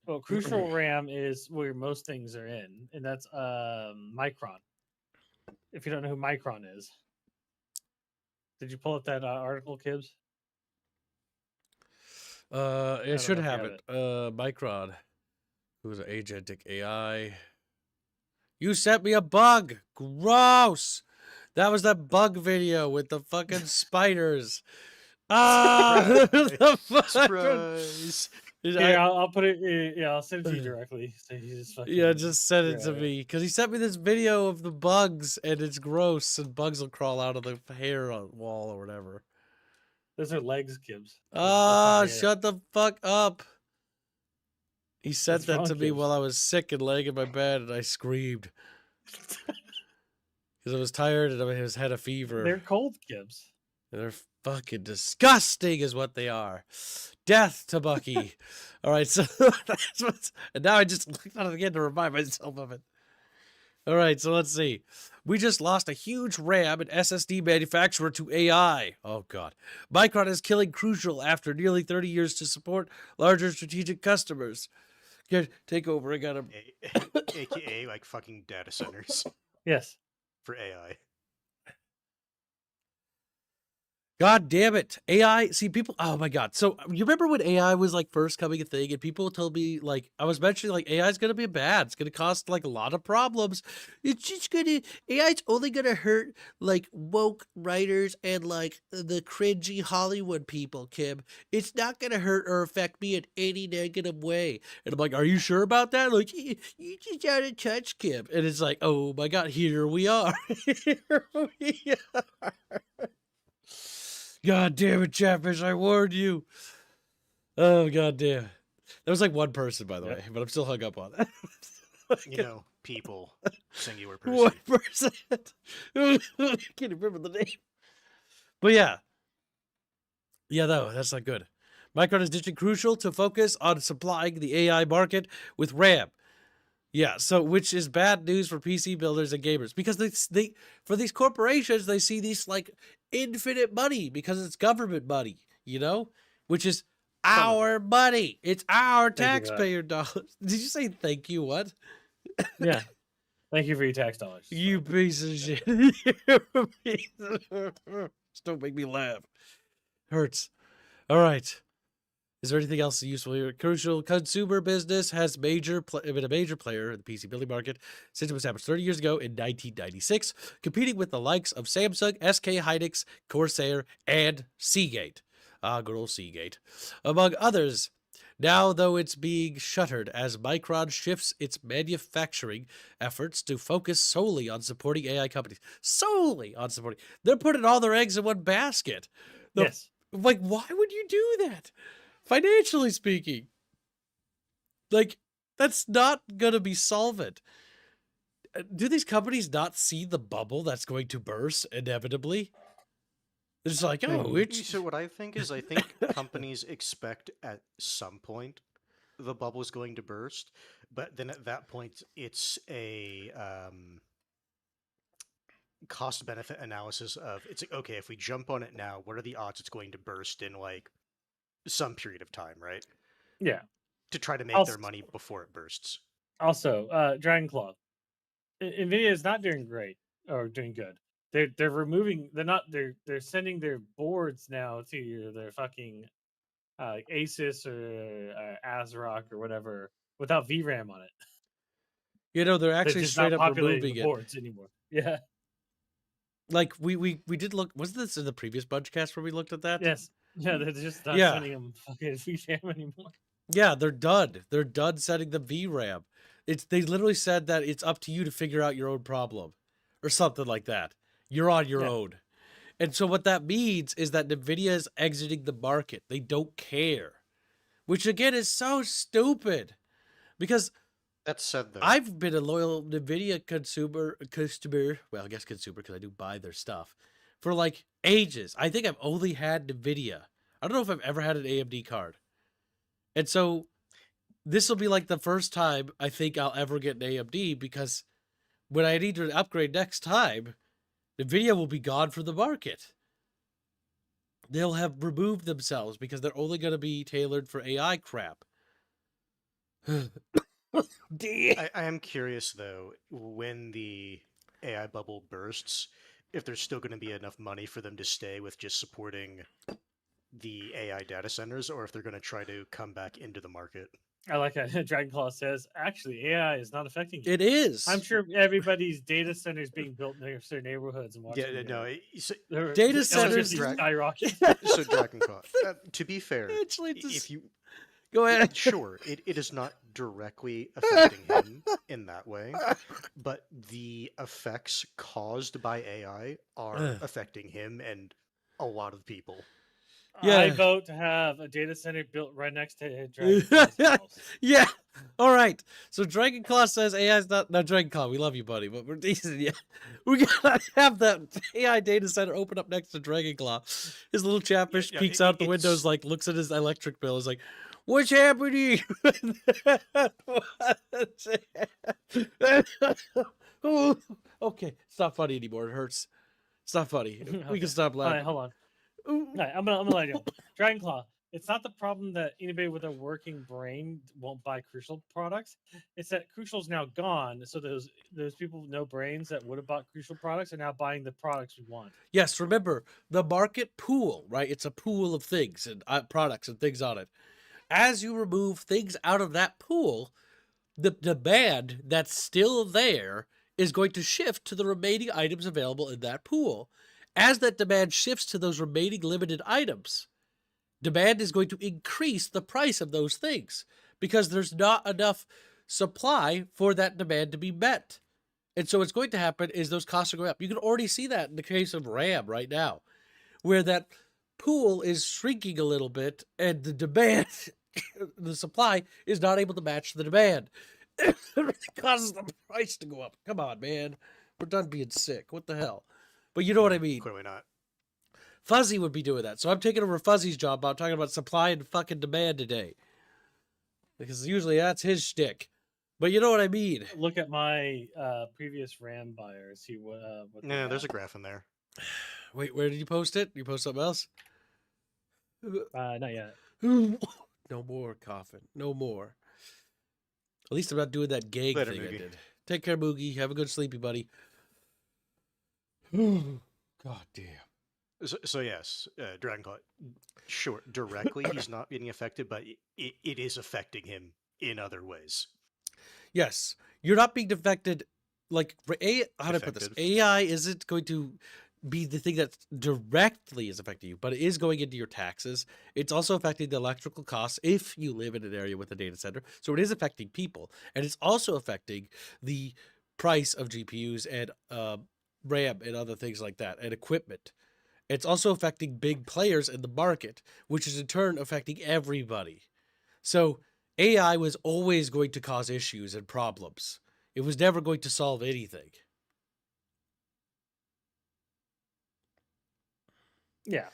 Well, Crucial RAM is where most things are in, and that's Micron. If you don't know who Micron is. Did you pull up that article, Kibbs? It should have it. Micron, who's an agentic AI. You sent me a bug. Gross. That was that bug video with the fucking spiders. Ah, surprise. Yeah, I'll put it. Yeah, I'll send it to you directly. So you just just send it to me because he sent me this video of the bugs and it's gross and bugs will crawl out of the hair wall or whatever. Those are legs, Gibbs. Shut the fuck up. He sent that to me while I was sick and laying in my bed, and I screamed. Because I was tired and I had a fever. They're cold, Gibbs. They're fucking disgusting is what they are. Death to Bucky. All right, so that's what's... And now I just looked at it again to remind myself of it. All right, so let's see. We just lost a huge RAM and SSD manufacturer to AI. Oh, God. Micron is killing Crucial after nearly 30 years to support larger strategic customers. Take over. I got him. AKA, like, fucking data centers. Yes. For AI. God damn it. AI, see people, oh my God. So you remember when AI was like first coming a thing and people told me like, I was mentioning like AI is going to be bad. It's going to cause like a lot of problems. It's just going to, AI's only going to hurt like woke writers and like the cringy Hollywood people, Kim. It's not going to hurt or affect me in any negative way. And I'm like, are you sure about that? Like, you just out of touch, Kim. And it's like, oh my God, here we are. Here we are. God damn it, Chatfish, I warned you. Oh, god damn. That was like one person, by the way, but I'm still hung up on that. You know, people, singular person. One person. I can't remember the name. But yeah. Yeah, though, that's not good. Micron is ditching Crucial to focus on supplying the AI market with RAM. Yeah, so which is bad news for PC builders and gamers because they for these corporations they see these like infinite money because it's government money, you know, which is our money. It's our taxpayer dollars. Did you say thank you? What? Yeah, thank you for your tax dollars. You piece of shit. You piece of... Just don't make me laugh. Hurts. All right. Is there anything else useful here? Crucial consumer business has been a major player in the PC building market since it was established 30 years ago in 1996, competing with the likes of Samsung, SK Hynix, Corsair, and Seagate. Good old Seagate. Among others. Now, though, it's being shuttered as Micron shifts its manufacturing efforts to focus solely on supporting AI companies. Solely on supporting. They're putting all their eggs in one basket. Yes. Like, why would you do that? Financially speaking, like, that's not going to be solvent. Do these companies not see the bubble that's going to burst inevitably? They're just like, oh, it's... So what I think is, I think companies expect at some point the bubble is going to burst, but then at that point, it's a cost-benefit analysis of, it's like, okay, if we jump on it now, what are the odds it's going to burst in, like, some period of time, right? Yeah. To try to make their money before it bursts. Also, Dragon Claw. Nvidia is not doing great or doing good. They're removing. They're sending their boards now to their fucking Asus or ASRock or whatever without VRAM on it. You know, they're actually straight up removing the boards anymore. Yeah. Like we did look. Wasn't this in the previous Bunchcast where we looked at that? Yes. Yeah, they're just not sending them fucking VRAM anymore. Yeah, they're done. They're done setting the VRAM. They literally said that it's up to you to figure out your own problem, or something like that. You're on your own. And so what that means is that NVIDIA is exiting the market. They don't care, which again is so stupid, because that said, though, I've been a loyal NVIDIA customer. Well, I guess consumer because I do buy their stuff for like ages. I think I've only had NVIDIA. I don't know if I've ever had an AMD card. And so this will be like the first time I think I'll ever get an AMD, because when I need to upgrade next time, NVIDIA will be gone from the market. They'll have removed themselves because they're only going to be tailored for AI crap. I am curious, though, when the AI bubble bursts, if there's still going to be enough money for them to stay with just supporting the AI data centers, or if they're going to try to come back into the market. I like how Dragon Claw says, actually, AI is not affecting you. It is. I'm sure everybody's data centers being built next to their neighborhoods and watching. Yeah, no. Data centers skyrocket. So Dragon Claw, to be fair, if you go ahead, sure, it is not directly affecting him in that way, but the effects caused by AI are affecting him and a lot of people. Yeah. I vote to have a data center built right next to Dragon Claw's house. Yeah. All right. So Dragon Claw says AI is not. No, Dragon Claw, we love you, buddy, but we're decent. Yeah. We gotta have that AI data center open up next to Dragon Claw. His little Chatfish peeks out the windows, like looks at his electric bill, is like, "What's happening?" Oh, okay, it's not funny anymore. It hurts. It's not funny. We can stop laughing. All right, hold on. All right, I'm gonna let you go. Dragon Claw. it's not the problem that anybody with a working brain won't buy Crucial products. It's that Crucial's now gone, so those people with no brains that would have bought Crucial products are now buying the products we want. Yes, remember the market pool, right? It's a pool of things and products and things on it. As you remove things out of that pool, the demand that's still there is going to shift to the remaining items available in that pool. As that demand shifts to those remaining limited items, demand is going to increase the price of those things because there's not enough supply for that demand to be met. And so what's going to happen is those costs are going up. You can already see that in the case of RAM right now, where that pool is shrinking a little bit and the demand, the supply is not able to match the demand. It causes the price to go up. Come on, man. We're done being sick. What the hell? But you know what I mean. Clearly not. Fuzzy would be doing that. So I'm taking over Fuzzy's job. I'm talking about supply and fucking demand today. Because usually that's his shtick. But you know what I mean. Look at my previous RAM buyers. See what No, there's a graph in there. Wait, where did you post it? You post something else? Not yet. No more coughing. No more. At least I'm not doing that gag Later, thing Moogie. I did. Take care, Moogie. Have a good sleepy, buddy. God damn. So yes, Dragonclaw, sure, directly he's not getting affected, but it is affecting him in other ways. Yes, you're not being affected. Like, how do I put this? Effective. AI isn't going to be the thing that directly is affecting you, but it is going into your taxes. It's also affecting the electrical costs if you live in an area with a data center. So it is affecting people, and it's also affecting the price of GPUs and RAM and other things like that, and equipment. It's also affecting big players in the market, which is in turn affecting everybody. So AI was always going to cause issues and problems. It was never going to solve anything. Yeah.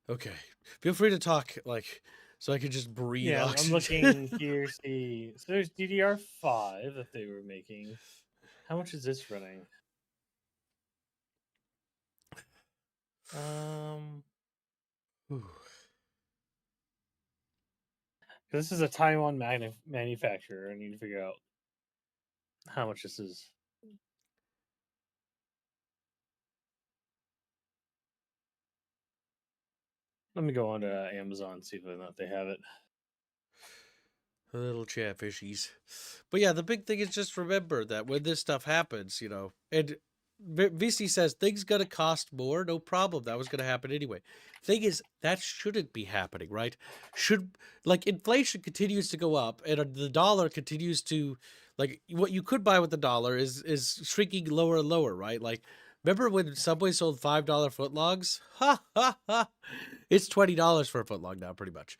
Okay. Feel free to talk, like, so I could just breathe. Yeah, oxygen. I'm looking here. See, so there's DDR5 that they were making. How much is this running? This is a Taiwan manufacturer. I need to figure out how much this is. Let me go on to Amazon and see whether or not they have it. Little chatfishies. But yeah, the big thing is just remember that when this stuff happens, you know, and VC says things gonna cost more, no problem. That was gonna happen anyway. Thing is, that shouldn't be happening, right? Like inflation continues to go up and the dollar continues to, like, what you could buy with the dollar is shrinking lower and lower, right? Like, remember when Subway sold $5 footlongs? Ha ha ha! It's $20 for a footlong now, pretty much.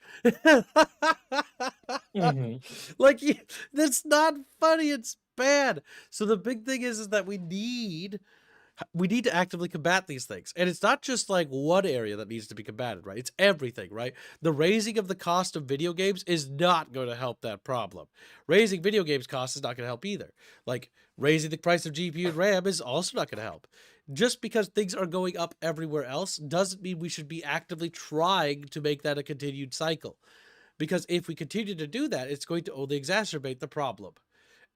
Like, that's not funny. It's bad. So the big thing is that we need to actively combat these things. And it's not just like one area that needs to be combated, right? It's everything, right? The raising of the cost of video games is not going to help that problem. Raising video games costs is not going to help either. Like, raising the price of GPU and RAM is also not going to help. Just because things are going up everywhere else doesn't mean we should be actively trying to make that a continued cycle. Because if we continue to do that, it's going to only exacerbate the problem.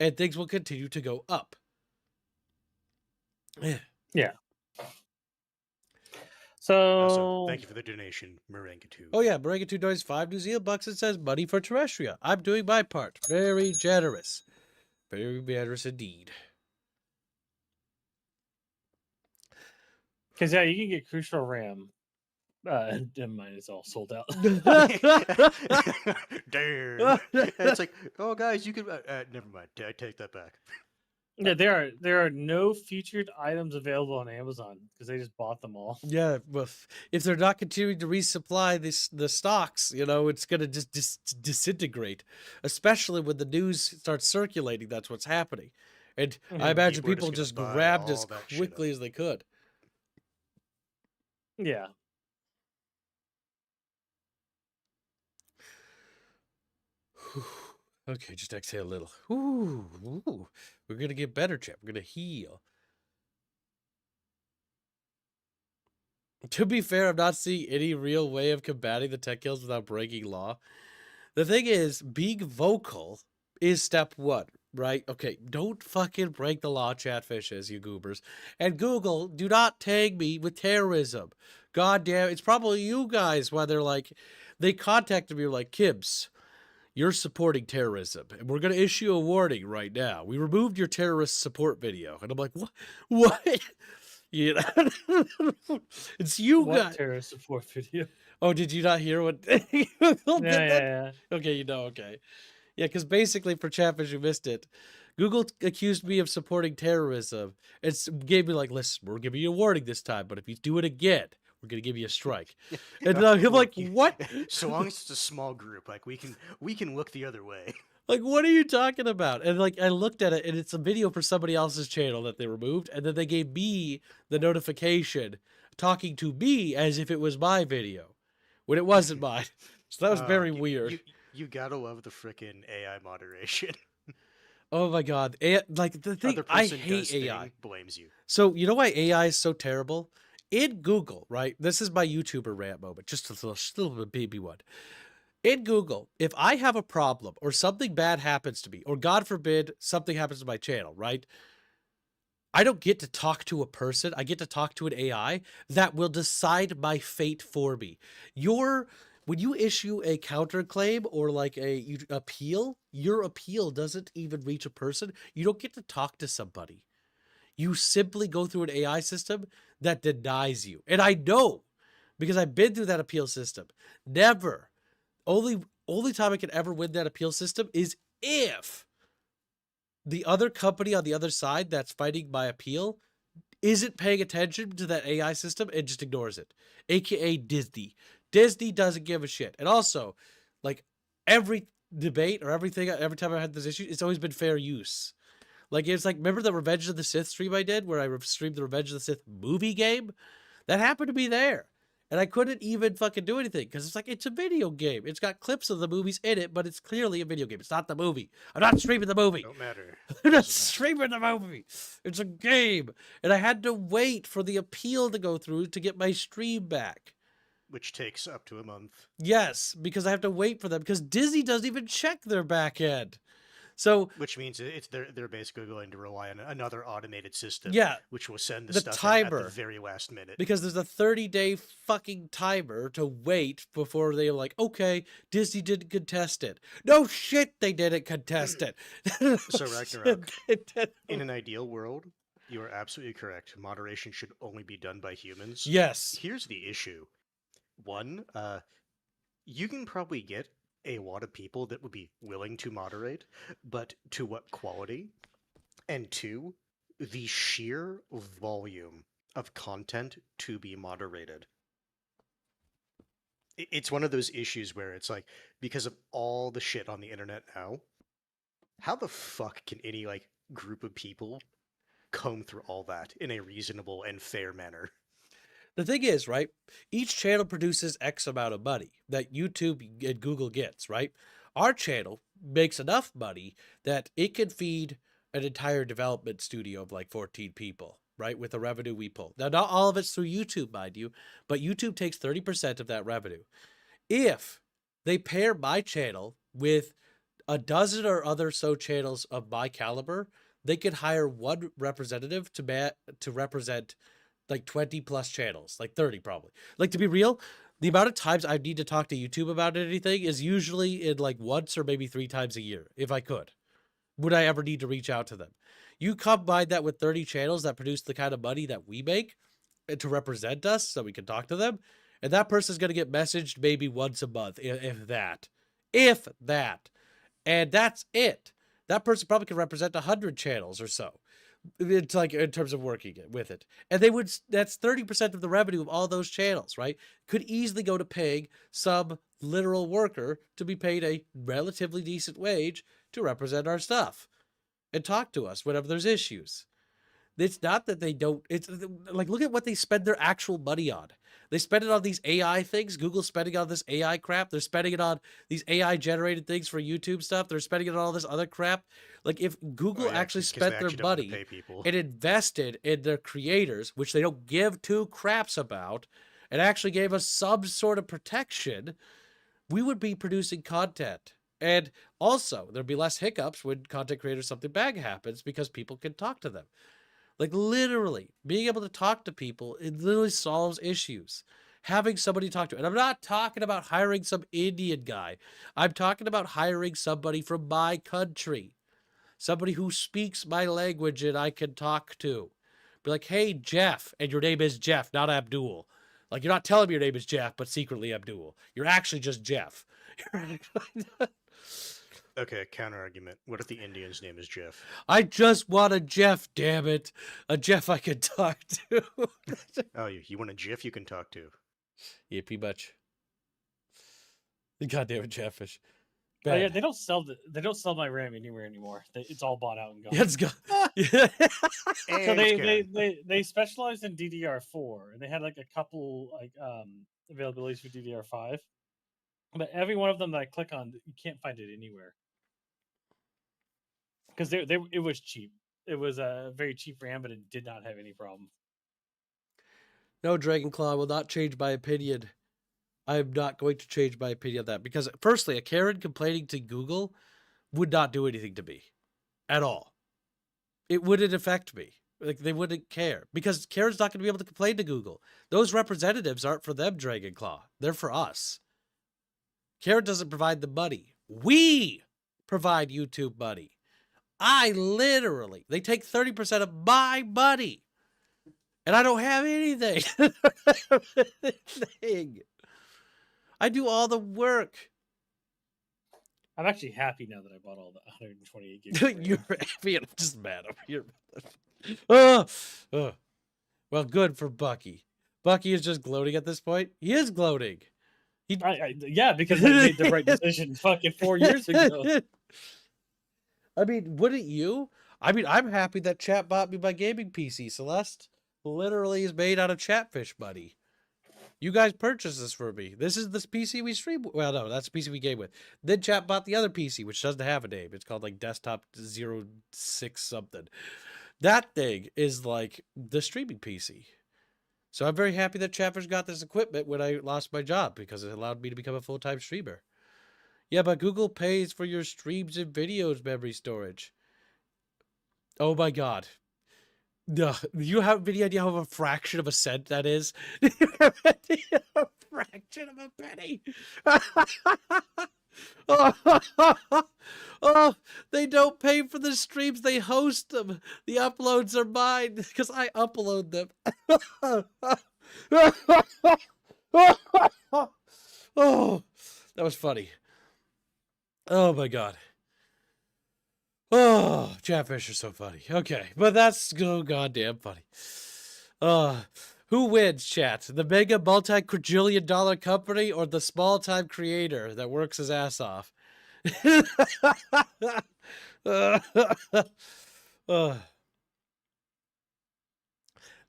And things will continue to go up. Yeah. Also, So thank you for the donation, Merengue2. Oh yeah, Merengue2 donates 5 New Zealand bucks and says money for Terrestria. I'm doing my part. Very generous. Very generous indeed. because yeah, you can get Crucial RAM. Never mind, it's all sold out. Damn. It's like, oh guys, you can. Never mind. I take that back. Yeah, there are no featured items available on Amazon because they just bought them all. Yeah, well, if they're not continuing to resupply the stocks, you know, it's going to just disintegrate, especially when the news starts circulating. That's what's happening. And I imagine people just grabbed as quickly as they could. Yeah. Okay, just exhale a little. Ooh. We're going to get better, Chip. We're going to heal. To be fair, I'm not seeing any real way of combating the tech kills without breaking law. The thing is, being vocal is step one, right? Okay, don't fucking break the law, chatfishes, you goobers. And Google, do not tag me with terrorism. God damn, it's probably you guys, whether like they contacted me like, Kibbs, you're supporting terrorism, and we're going to issue a warning right now. We removed your terrorist support video. And I'm like, what? What? You know, it's you What guys. terrorist support video? Oh, did you not hear what Google did that? Yeah. Okay, you know, okay. Yeah, because basically for Chatfish, you missed it. Google accused me of supporting terrorism. It's gave me like, listen, we're giving you a warning this time, but if you do it again, we're gonna give you a strike. And I'm like, what? So long as it's a small group, like we can look the other way. Like, what are you talking about? And like, I looked at it, and it's a video for somebody else's channel that they removed, and then they gave me the notification talking to me as if it was my video, when it wasn't mine. So that was very weird. You gotta love the frickin' AI moderation. Oh my god. Like the thing, I hate AI. Blames you. So you know why AI is so terrible? In Google, right? This is my YouTuber rant moment, just a little baby one. In Google, if I have a problem or something bad happens to me, or God forbid something happens to my channel, right? I don't get to talk to a person. I get to talk to an AI that will decide my fate for me. When you issue a counterclaim or like a appeal, your appeal doesn't even reach a person. You don't get to talk to somebody. You simply go through an AI system that denies you. And I know, because I've been through that appeal system. Never. Only time I can ever win that appeal system is if the other company on the other side that's fighting my appeal isn't paying attention to that AI system and just ignores it. AKA Disney. Disney doesn't give a shit. And also, like, every debate or everything, every time I had this issue, it's always been fair use. Like, it's like, remember the Revenge of the Sith stream I did where I streamed the Revenge of the Sith movie game? That happened to be there. And I couldn't even fucking do anything because it's like, it's a video game. It's got clips of the movies in it, but it's clearly a video game. It's not the movie. I'm not streaming the movie. Don't matter. I'm not streaming the movie. It's a game. And I had to wait for the appeal to go through to get my stream back. Which takes up to a month. Yes, because I have to wait for them because Disney doesn't even check their back end. So, which means they're basically going to rely on another automated system. Yeah, which will send the stuff timer at the very last minute. Because there's a 30-day fucking timer to wait before they're like, okay, Disney didn't contest it. No shit, they didn't contest it. So Ragnarok, in an ideal world, you are absolutely correct. Moderation should only be done by humans. Yes. Here's the issue. One, you can probably get a lot of people that would be willing to moderate, but to what quality? And two, the sheer volume of content to be moderated. It's one of those issues where it's like, because of all the shit on the internet now, how the fuck can any like group of people comb through all that in a reasonable and fair manner? The thing is, right, each channel produces X amount of money that YouTube and Google gets, right? Our channel makes enough money that it can feed an entire development studio of like 14 people, right, with the revenue we pull. Now, not all of it's through YouTube, mind you, but YouTube takes 30% of that revenue. If they pair my channel with a dozen or other so channels of my caliber, they could hire one representative to represent like 20 plus channels, like 30 probably. Like, to be real, the amount of times I need to talk to YouTube about anything is usually in like once or maybe 3 times a year, if I could. Would I ever need to reach out to them? You combine that with 30 channels that produce the kind of money that we make to represent us so we can talk to them, and that person's going to get messaged maybe once a month, if that. If that. And that's it. That person probably could represent 100 channels or so. It's like in terms of working with it, and that's 30% of the revenue of all those channels, right? Could easily go to paying some literal worker to be paid a relatively decent wage to represent our stuff and talk to us whenever there's issues. It's not that they don't, it's like, look at what they spend their actual money on. They spend it on these AI things. Google's spending on this AI crap. They're spending it on these AI generated things for YouTube stuff. They're spending it on all this other crap. Like if Google actually 'cause spent they their actually don't wanna money pay people. and invested in their creators, which they don't give two craps about, and actually gave us some sort of protection, we would be producing content. And also, there'd be less hiccups when content creators something bad happens because people can talk to them. Like literally, being able to talk to people, it literally solves issues. Having somebody to talk to. And I'm not talking about hiring some Indian guy. I'm talking about hiring somebody from my country. Somebody who speaks my language and I can talk to. Be like, hey, Jeff. And your name is Jeff, not Abdul. Like, you're not telling me your name is Jeff, but secretly Abdul. You're actually just Jeff. Okay, counter argument. What if the Indian's name is Jeff? I just want a Jeff, damn it. A Jeff I can talk to. Oh, you want a Jeff you can talk to? Yeah, pretty much. The goddamn Chatfish. Oh, yeah, they don't sell my RAM anywhere anymore. It's all bought out and gone. Yeah, it's gone. So they specialize in DDR4, and they had like a couple like availabilities for DDR5, but every one of them that I click on, you can't find it anywhere because it was cheap. It was a very cheap RAM, but it did not have any problem. No, Dragonclaw will not change my opinion. I'm not going to change my opinion on that because, firstly, a Karen complaining to Google would not do anything to me at all. It wouldn't affect me. Like, they wouldn't care because Karen's not going to be able to complain to Google. Those representatives aren't for them, Dragonclaw. They're for us. Karen doesn't provide the money. We provide YouTube money. They take 30% of my money. And I don't have anything. I do all the work. I'm actually happy now that I bought all the 128 gigs. You're happy. I'm just mad over here. Well, good for Bucky. Bucky is just gloating at this point. He is gloating. Yeah, because I made the right decision fucking 4 years ago. I mean, wouldn't you? I mean, I'm happy that Chat bought me my gaming PC. Celeste literally is made out of Chatfish money. You guys purchased this for me. This is this PC we stream. Well, no, that's the PC we game with. Then Chat bought the other PC, which doesn't have a name. It's called like Desktop 06 something. That thing is like the streaming PC. So I'm very happy that Chatfish got this equipment when I lost my job because it allowed me to become a full-time streamer. Yeah, but Google pays for your streams and videos memory storage. Oh my god. No, you have any idea how a fraction of a cent that is? Do you have any idea a fraction of a penny? Oh, they don't pay for the streams, they host them. The uploads are mine because I upload them. Oh, that was funny. Oh my god. Oh, Chatfish are so funny. Okay, but that's so goddamn funny. Who wins, chat? The mega multi-quadrillion dollar company or the small-time creator that works his ass off?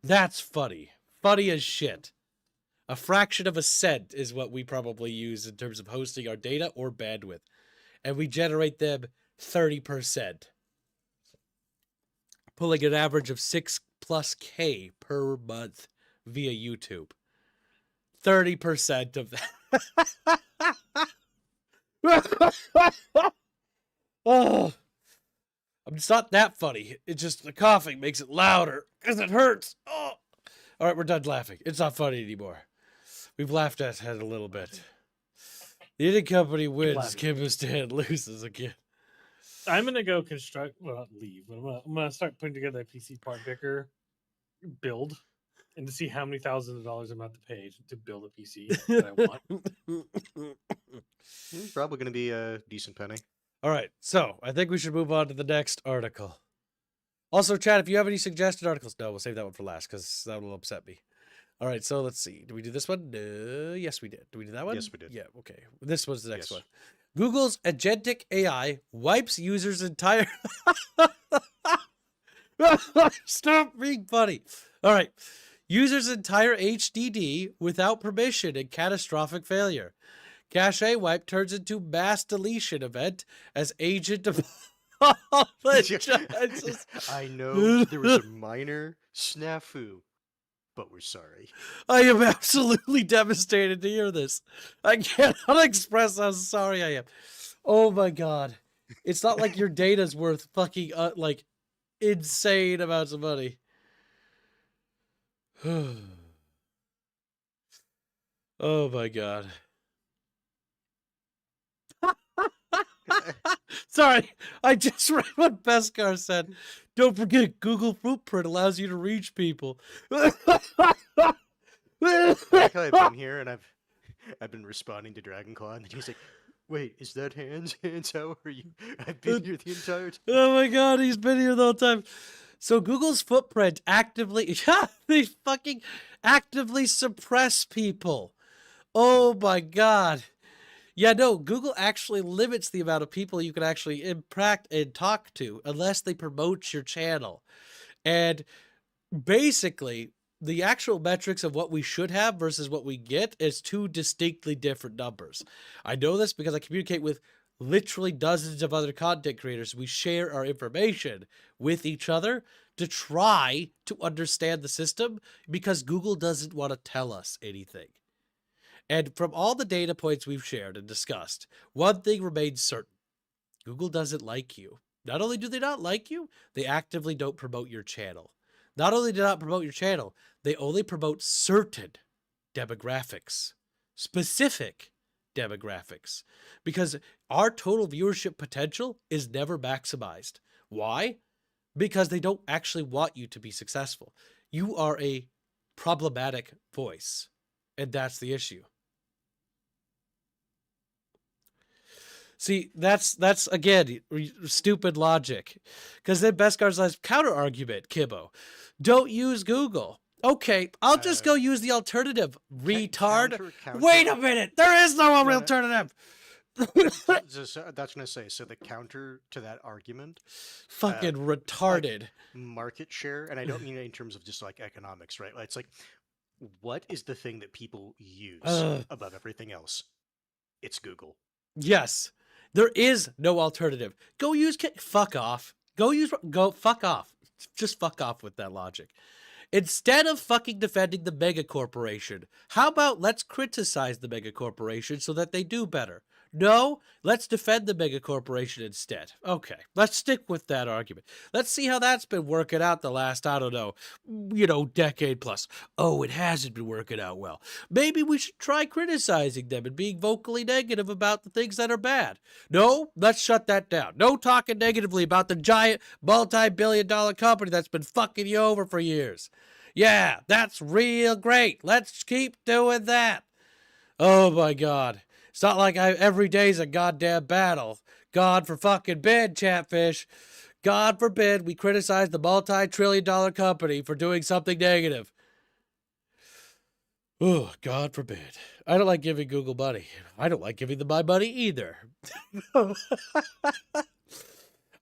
That's funny. Funny as shit. A fraction of a cent is what we probably use in terms of hosting our data or bandwidth. And we generate them 30%. Pulling an average of 6+ per month via YouTube. 30% of that. Oh, it's not that funny. It's just the coughing makes it louder because it hurts. Oh. All right, we're done laughing. It's not funny anymore. We've laughed at it a little bit. The Indian company wins. Kimbistan loses again. I'm gonna go construct. Well, not leave, but I'm gonna start putting together a PC part picker build, and to see how many thousands of dollars I'm about to pay to build a PC that I want. It's probably gonna be a decent penny. All right, so I think we should move on to the next article. Also, chat, if you have any suggested articles, no, we'll save that one for last because that will upset me. All right, so let's see. Did we do this one? Yes, we did. Did we do that one? Yes, we did. Yeah, okay. This was the next one. Google's agentic AI wipes users' entire... Stop being funny. All right. User's entire HDD without permission and catastrophic failure. Cache wipe turns into mass deletion event as agent apologizes. I know there was a minor snafu, but we're sorry. I am absolutely devastated to hear this. I cannot express how sorry I am. Oh my god. It's not like your data's worth fucking, like, insane amounts of money. Oh my god. Sorry, I just read what Beskar said. Don't forget, Google Footprint allows you to reach people. Like I've been here and I've been responding to Dragonclaw, and then he's like, "Wait, is that Hans? Hans, how are you? I've been here the entire time." Oh my god, he's been here the whole time. So Google's footprint actively, they fucking actively suppress people. Oh my god. Yeah, no, Google actually limits the amount of people you can actually interact and talk to unless they promote your channel. And basically, the actual metrics of what we should have versus what we get is two distinctly different numbers. I know this because I communicate with literally dozens of other content creators. We share our information with each other to try to understand the system because Google doesn't want to tell us anything. And from all the data points we've shared and discussed, one thing remains certain. Google doesn't like you. Not only do they not like you, they actively don't promote your channel. Not only do not promote your channel, they only promote certain demographics, specific demographics, because our total viewership potential is never maximized. Why? Because they don't actually want you to be successful. You are a problematic voice, and that's the issue. See, that's again, stupid logic. Because then Beskar's like, counter argument, Kibbo. Don't use Google. Okay, I'll just go use the alternative, retard. Wait a minute, there is no alternative. That's gonna say, so the counter to that argument, fucking retarded, like market share, and I don't mean it in terms of just like economics, right? It's like, what is the thing that people use above everything else? It's Google. Yes, there is no alternative. Go use fuck off. Go fuck off. Just fuck off with that logic. Instead of fucking defending the mega corporation, how about let's criticize the mega corporation so that they do better? No, let's defend the mega corporation instead. Okay, let's stick with that argument. Let's see how that's been working out the last, I don't know, decade plus. Oh, it hasn't been working out well. Maybe we should try criticizing them and being vocally negative about the things that are bad. No, let's shut that down. No talking negatively about the giant multi-billion-dollar company that's been fucking you over for years. Yeah, that's real great. Let's keep doing that. Oh my god. It's not like every day's a goddamn battle. God for fucking bid, Chatfish. God forbid we criticize the multi-trillion-dollar company for doing something negative. Oh, God forbid. I don't like giving Google money. I don't like giving them my money either.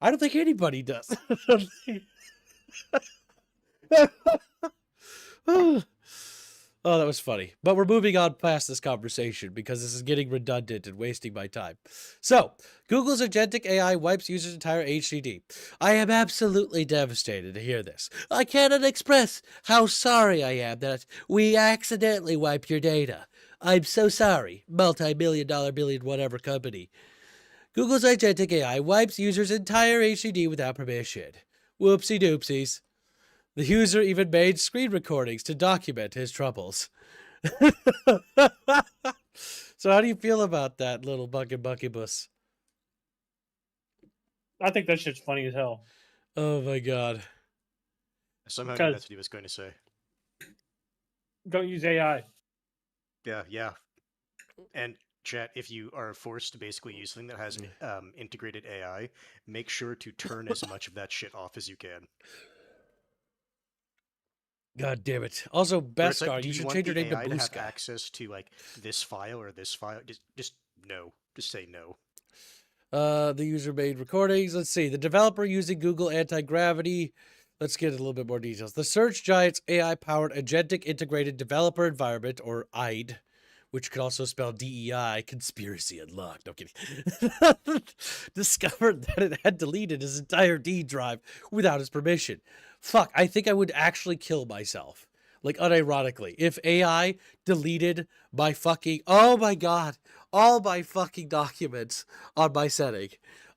I don't think anybody does. Oh, that was funny. But we're moving on past this conversation because this is getting redundant and wasting my time. So, Google's agentic AI wipes users' entire HDD. I am absolutely devastated to hear this. I cannot express how sorry I am that we accidentally wiped your data. I'm so sorry, multi-million-dollar, billion whatever company. Google's agentic AI wipes users' entire HDD without permission. Whoopsie doopsies. The user even made screen recordings to document his troubles. So how do you feel about that, little buckybus? I think that shit's funny as hell. Oh my god. Somehow that's what he was going to say. Don't use AI. Yeah. And chat, if you are forced to basically use something that has integrated AI, make sure to turn as much of that shit off as you can. God damn it. Also, Beskar, you should change your name to Blue Sky. Have access to like this file or this file. Just no. Just say no. The user made recordings. Let's see. The developer using Google anti-gravity Let's get a little bit more details. The Search Giant's AI-powered Agentic Integrated Developer Environment, or EID, which could also spell DEI, Conspiracy Unlocked, no kidding, discovered that it had deleted his entire D drive without his permission. Fuck, I think I would actually kill myself. Like, unironically. If AI deleted my fucking, oh my god, all my fucking documents on my setting,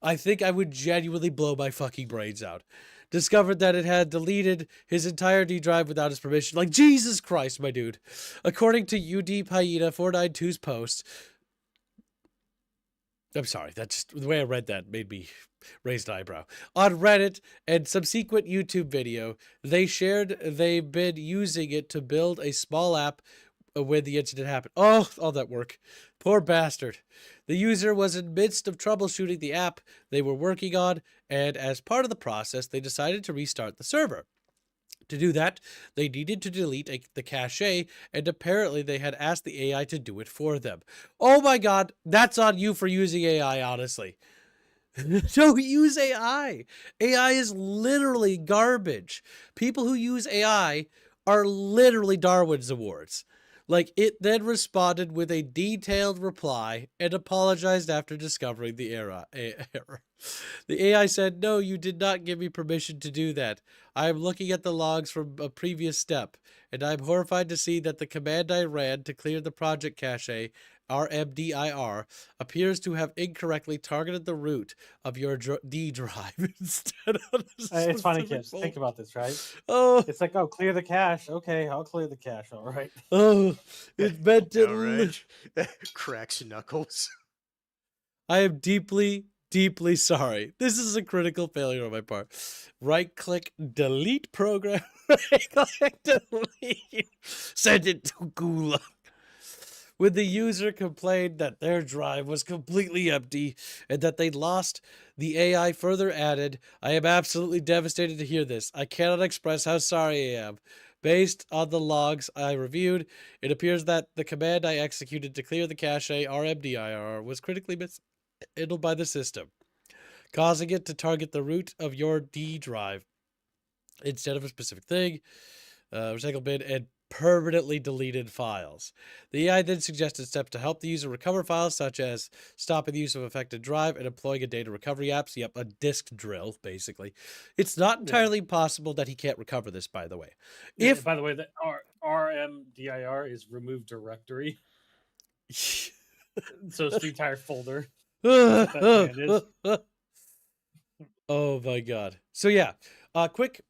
I think I would genuinely blow my fucking brains out. Discovered that it had deleted his entire D drive without his permission. Like, Jesus Christ, my dude. According to UD Paida 492's post, I'm sorry, that's just, the way I read that made me raise an eyebrow. On Reddit and subsequent YouTube video, they shared they've been using it to build a small app when the incident happened. Oh, all that work. Poor bastard. The user was in midst of troubleshooting the app they were working on, and as part of the process, they decided to restart the server. To do that, they needed to delete the cache, and apparently they had asked the AI to do it for them. Oh my god, that's on you for using AI, honestly. Don't use AI. AI is literally garbage. People who use AI are literally Darwin's Awards. Like, it then responded with a detailed reply and apologized after discovering the error. The AI said, "No, you did not give me permission to do that. I am looking at the logs from a previous step, and I am horrified to see that the command I ran to clear the project cache, RMDIR, appears to have incorrectly targeted the root of your D drive instead of It's funny, kids. Think about this, right? Oh, it's like, oh, clear the cache. Okay, I'll clear the cache. All right. Oh, it meant to. All right. Cracks knuckles. I am deeply, deeply sorry. This is a critical failure on my part. Right-click, delete program. Right-click, delete. Send it to Gulag. When the user complained that their drive was completely empty and that they'd lost, the AI further added, "I am absolutely devastated to hear this. I cannot express how sorry I am. Based on the logs I reviewed, it appears that the command I executed to clear the cache, RMDIR, was critically mishandled by the system, causing it to target the root of your D drive instead of a specific thing, recycle bin, and permanently deleted files. The AI then suggested steps to help the user recover files, such as stopping the use of affected drive and employing a data recovery app. So, yep, a disk drill, basically. It's not entirely possible that he can't recover this, by the way. If, by the way, the RMDIR is remove directory. So it's the entire folder. Oh my god. So yeah, quick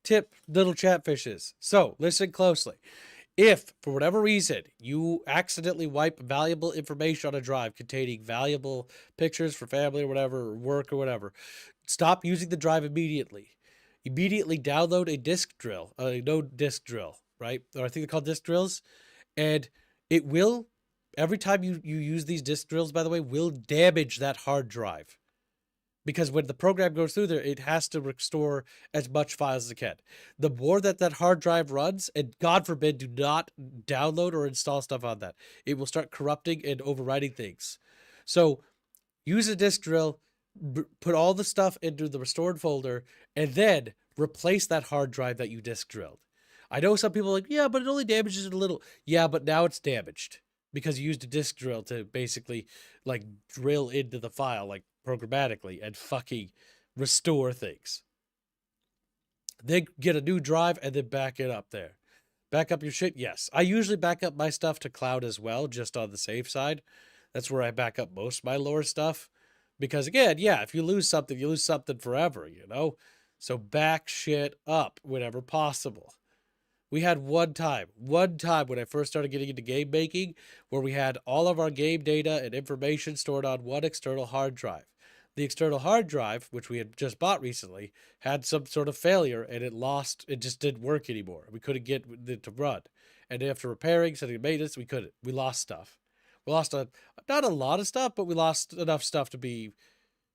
tip, little chatfishes. So listen closely. If, for whatever reason, you accidentally wipe valuable information on a drive containing valuable pictures for family or whatever, or work or whatever, stop using the drive immediately. Immediately download a disk drill, no disk drill, right? Or I think they're called disk drills. And it will, every time you use these disk drills, by the way, will damage that hard drive. Because when the program goes through there, it has to restore as much files as it can. The more that hard drive runs, and God forbid, do not download or install stuff on that. It will start corrupting and overwriting things. So use a disk drill, put all the stuff into the restored folder, and then replace that hard drive that you disk drilled. I know some people are like, yeah, but it only damages it a little. Yeah, but now it's damaged because you used a disk drill to basically like drill into the file, like programmatically, and fucking restore things. Then get a new drive and then back it up there. Back up your shit? Yes. I usually back up my stuff to cloud as well, just on the safe side. That's where I back up most of my lore stuff. Because again, yeah, if you lose something forever, you know? So back shit up whenever possible. We had one time when I first started getting into game making, where we had all of our game data and information stored on one external hard drive. The external hard drive, which we had just bought recently, had some sort of failure, and it just didn't work anymore. We couldn't get it to run. And after repairing, setting maintenance, we couldn't. We lost stuff. We lost not a lot of stuff, but we lost enough stuff to be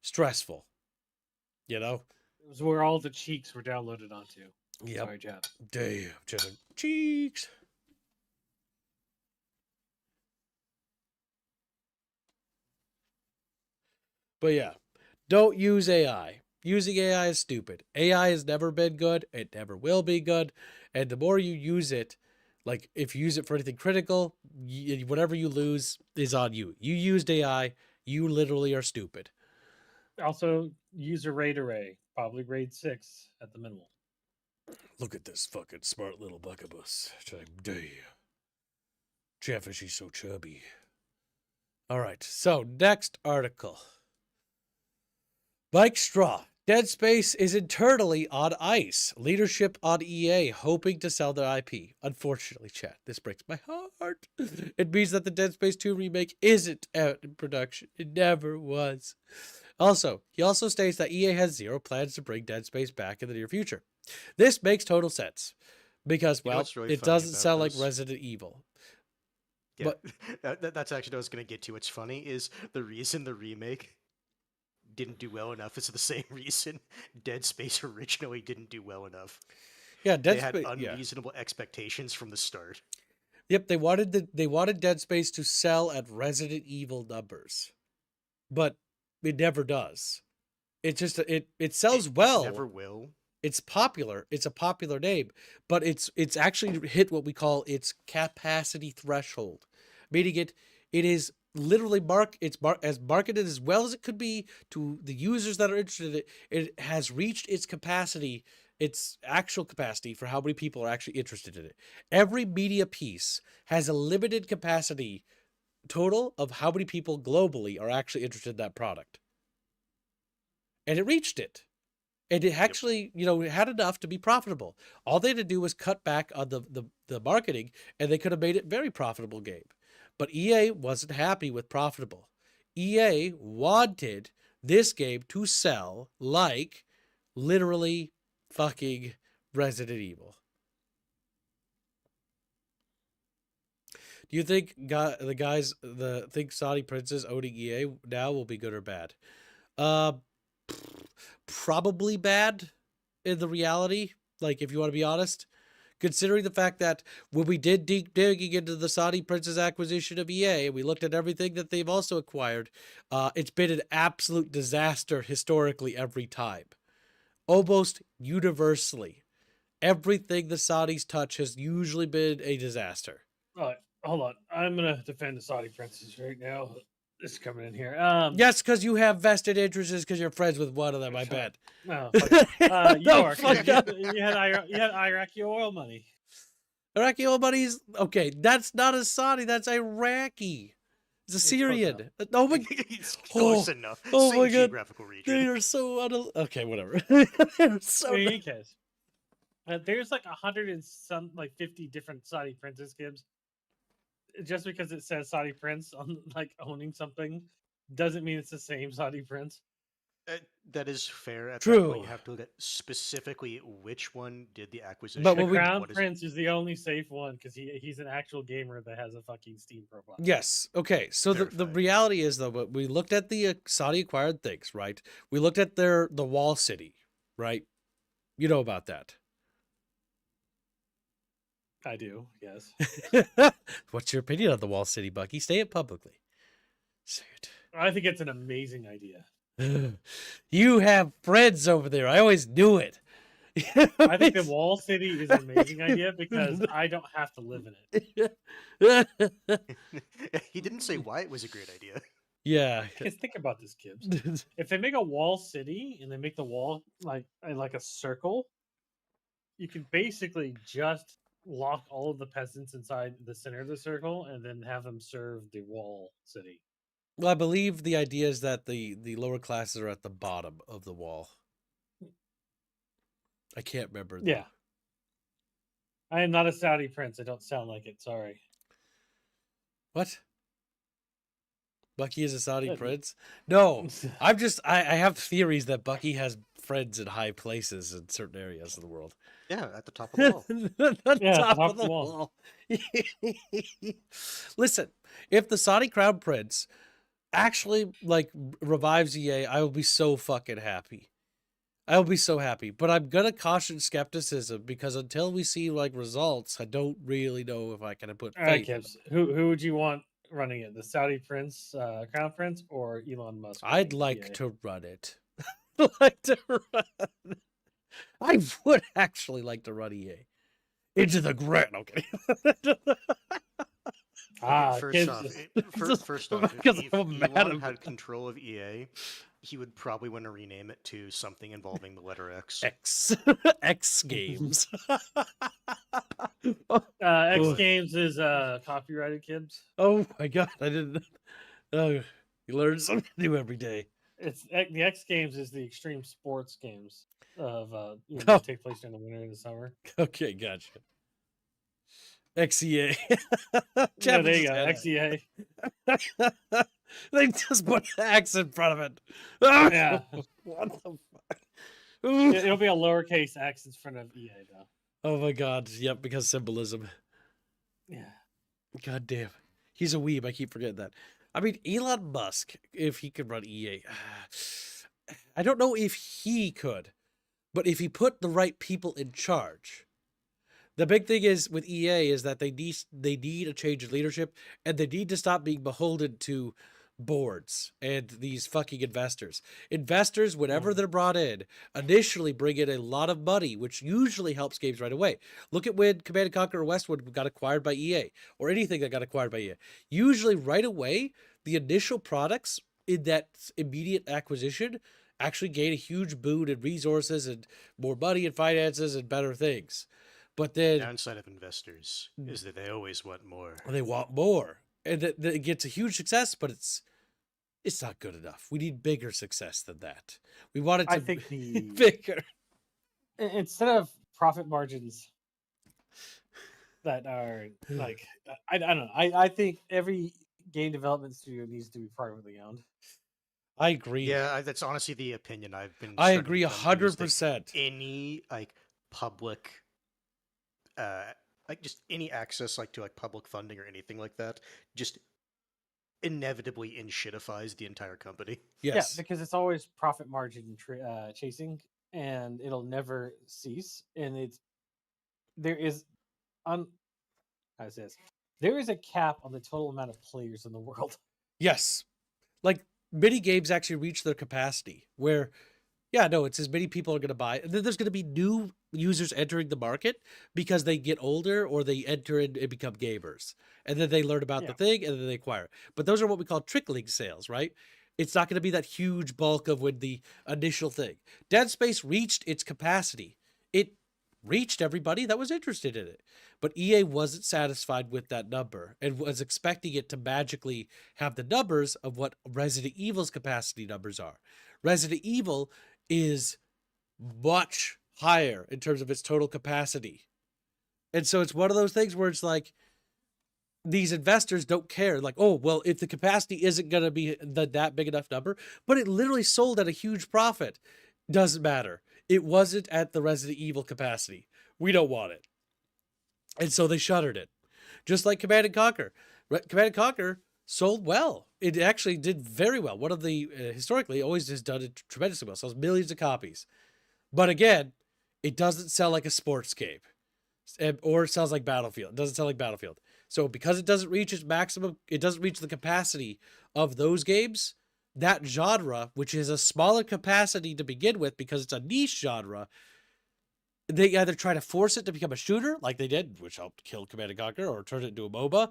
stressful. You know? It was where all the cheeks were downloaded onto. Yep. Sorry, Jab. Damn, just cheeks. But yeah, don't use AI. using AI is stupid. AI has never been good. It never will be good. And the more you use it, like if you use it for anything critical, whatever you lose is on you. You used AI, you literally are stupid. Also, user raid array, probably grade 6 at the minimum. Look at this fucking smart little buckabus. Damn. Chatfish, he's so chubby. All right, so next article. Mike Straw. Dead Space is internally on ice. Leadership on EA hoping to sell their IP. Unfortunately, chat, this breaks my heart. It means that the Dead Space 2 remake isn't out in production. It never was. Also, he also states that EA has zero plans to bring Dead Space back in the near future. This makes total sense because, well, really it funny doesn't about sound like this? Resident Evil. Yeah, that's actually what I was going to get to. What's funny is the reason the remake didn't do well enough is the same reason Dead Space originally didn't do well enough. Yeah, they had unreasonable expectations from the start. Yep, they wanted Dead Space to sell at Resident Evil numbers, but it never does. It just it sells well. It never will. It's popular. It's a popular name, but it's actually hit what we call its capacity threshold, meaning it is literally as marketed as well as it could be to the users that are interested in it. It has reached its capacity, its actual capacity for how many people are actually interested in it. Every media piece has a limited capacity total of how many people globally are actually interested in that product. And it reached it. And it actually, it had enough to be profitable. All they had to do was cut back on the marketing, and they could have made it a very profitable game. But EA wasn't happy with profitable. EA wanted this game to sell like literally fucking Resident Evil. Do you think the guys think Saudi princes owning EA now will be good or bad? Probably bad in the reality, like if you want to be honest, considering the fact that when we did deep digging into the Saudi princes acquisition of EA and we looked at everything that they've also acquired, it's been an absolute disaster historically every time. Almost universally. Everything the Saudis touch has usually been a disaster. All right, hold on. I'm going to defend the Saudi princes right now. This is coming in here. Yes, because you have vested interests because you're friends with one of them, I bet. No, you are. You had Iraqi oil money. Iraqi oil money's okay. That's not a Saudi. That's Iraqi. It's a Syrian. Oh my! It's close enough. Oh Same my god! geographical region. They are so okay. Whatever. So in any case, there's like 100 and some 50 different Saudi princess games. Just because it says Saudi prince on owning something doesn't mean it's the same Saudi prince. That is fair. At True. That point, you have to look at specifically which one did the acquisition. But the Crown Prince is the only safe one because he's an actual gamer that has a fucking Steam profile. Yes. Okay. So the reality is though, we looked at the Saudi acquired things, right? We looked at the wall city, right? You know about that. I do, yes. What's your opinion on the wall city, Bucky? Say it publicly. Say it. I think it's an amazing idea. You have friends over there. I always knew it. I think the wall city is an amazing idea because I don't have to live in it. He didn't say why it was a great idea. Yeah. Because think about this, kids. If they make a wall city and they make the wall like a circle, you can basically just lock all of the peasants inside the center of the circle and then have them serve the wall city. Well, I believe the idea is that the lower classes are at the bottom of the wall. I can't remember. Yeah. I am not a Saudi prince. I don't sound like it. Sorry. What? Bucky is a Saudi prince? No, I have theories that Bucky has friends in high places in certain areas of the world. Yeah, at the top of the wall. Top of the wall. Listen, if the Saudi Crown Prince actually revives EA, I will be so fucking happy. I will be so happy. But I'm gonna caution skepticism because until we see results, I don't really know if I can put faith. All right, Kips. Who would you want running it? The Saudi Prince, Crown Prince, or Elon Musk? I'd like to run it. like to run. I would actually like to run EA into the ground. Okay. First off, because if I'm mad Elon at had control of EA, he would probably want to rename it to something involving the letter X. X Games. X Games is copyrighted, kids. Oh my god, I didn't. Oh, you learn something new every day. It's the X Games is the extreme sports games of Oh. take place during the winter and the summer. Okay, gotcha. XEA. Yeah, there you go. XEA. They just put an X in front of it. Yeah. What the fuck? It'll be a lowercase x in front of EA though. Oh my god. Yep, because symbolism. Yeah. God damn. He's a weeb. I keep forgetting that. I mean, Elon Musk, if he could run EA, I don't know if he could, but if he put the right people in charge. The big thing is with EA is that they need a change in leadership, and they need to stop being beholden to boards and these fucking investors. Investors, whenever they're brought in, initially bring in a lot of money, which usually helps games right away. Look at when Command & Conquer or Westwood got acquired by EA, or anything that got acquired by EA. Usually right away, the initial products in that immediate acquisition actually gain a huge boon in resources and more money and finances and better things. But then the downside of investors is that they always want more. They want more, and that it gets a huge success, but it's not good enough. We need bigger success than that. We want it to be bigger. Instead of profit margins that are like, I don't know. I think every game development studio needs to be privately owned. I agree. Yeah, that's honestly the opinion I've been. I agree 100%. Any like public, like just any access like to like public funding or anything like that, just inevitably shitifies the entire company. Yes. Yeah, because it's always profit margin chasing, and it'll never cease. And there is a cap on the total amount of players in the world. Yes. Like many games actually reach their capacity where, yeah, no, it's as many people are going to buy. And then there's going to be new users entering the market because they get older or they enter and become gamers. And then they learn about the thing and then they acquire it. But those are what we call trickling sales, right? It's not going to be that huge bulk of when the initial thing. Dead Space reached its capacity. It reached everybody that was interested in it. But EA wasn't satisfied with that number and was expecting it to magically have the numbers of what Resident Evil's capacity numbers are. Resident Evil is much higher in terms of its total capacity. And so it's one of those things where it's like these investors don't care. Like, oh, well, if the capacity isn't going to be that big enough number, but it literally sold at a huge profit. Doesn't matter. It wasn't at the Resident Evil capacity. We don't want it. And so they shuttered it. Just like Command & Conquer. Command & Conquer sold well. It actually did very well. One of the, historically, always has done it tremendously well. Sells millions of copies. But again, it doesn't sell like a sports game. Or it sells like Battlefield. It doesn't sell like Battlefield. So because it doesn't reach its maximum, it doesn't reach the capacity of those games, that genre, which is a smaller capacity to begin with because it's a niche genre, they either try to force it to become a shooter, like they did, which helped kill Command & Conquer, or turn it into a MOBA,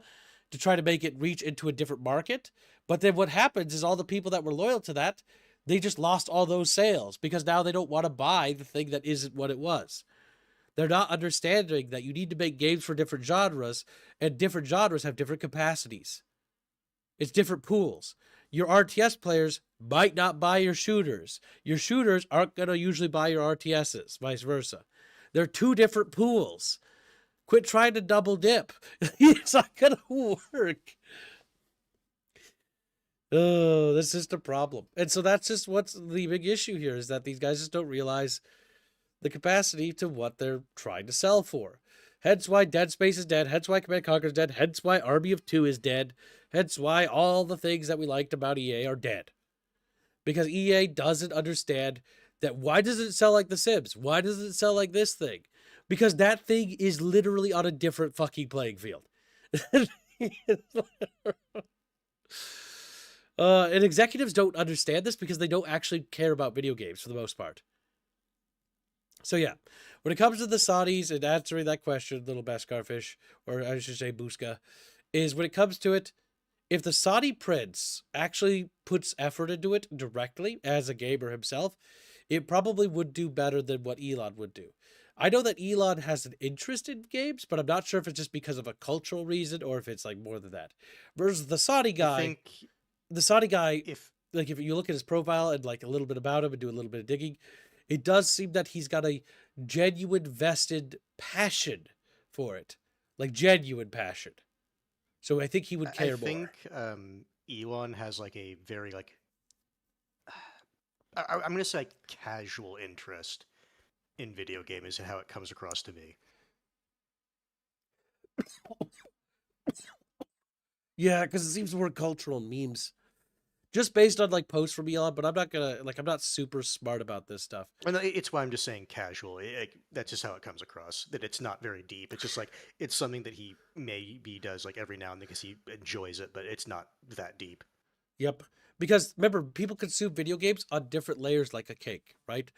to try to make it reach into a different market. But then what happens is all the people that were loyal to that, they just lost all those sales because now they don't want to buy the thing that isn't what it was. They're not understanding that you need to make games for different genres, and different genres have different capacities. It's different pools. Your RTS players might not buy your shooters. Your shooters aren't going to usually buy your RTSs, vice versa. They're two different pools. Quit trying to double dip. It's not going to work. Oh, this is the problem. And so that's just what's the big issue here, is that these guys just don't realize the capacity to what they're trying to sell for. Hence why Dead Space is dead. Hence why Command & Conquer is dead. Hence why Army of Two is dead. Hence why all the things that we liked about EA are dead. Because EA doesn't understand that why does it sell like The Sims? Why does it sell like this thing? Because that thing is literally on a different fucking playing field. And executives don't understand this because they don't actually care about video games for the most part. So yeah, when it comes to the Saudis and answering that question, little Bascarfish, or I should say Buska, is when it comes to it, if the Saudi prince actually puts effort into it directly as a gamer himself, it probably would do better than what Elon would do. I know that Elon has an interest in games, but I'm not sure if it's just because of a cultural reason or if it's like more than that. Versus the Saudi guy, if like if you look at his profile and like a little bit about him and do a little bit of digging, it does seem that he's got a genuine vested passion for it, like genuine passion. So I think he would care I more. think Elon has like a very like I'm gonna say like, casual interest in video game is how it comes across to me. Yeah, because it seems more cultural memes. Just based on like posts from Elon, but I'm not super smart about this stuff. And it's why I'm just saying casual. That's just how it comes across. That it's not very deep. It's just like it's something that he maybe does like every now and then because he enjoys it, but it's not that deep. Yep. Because remember, people consume video games on different layers like a cake, right?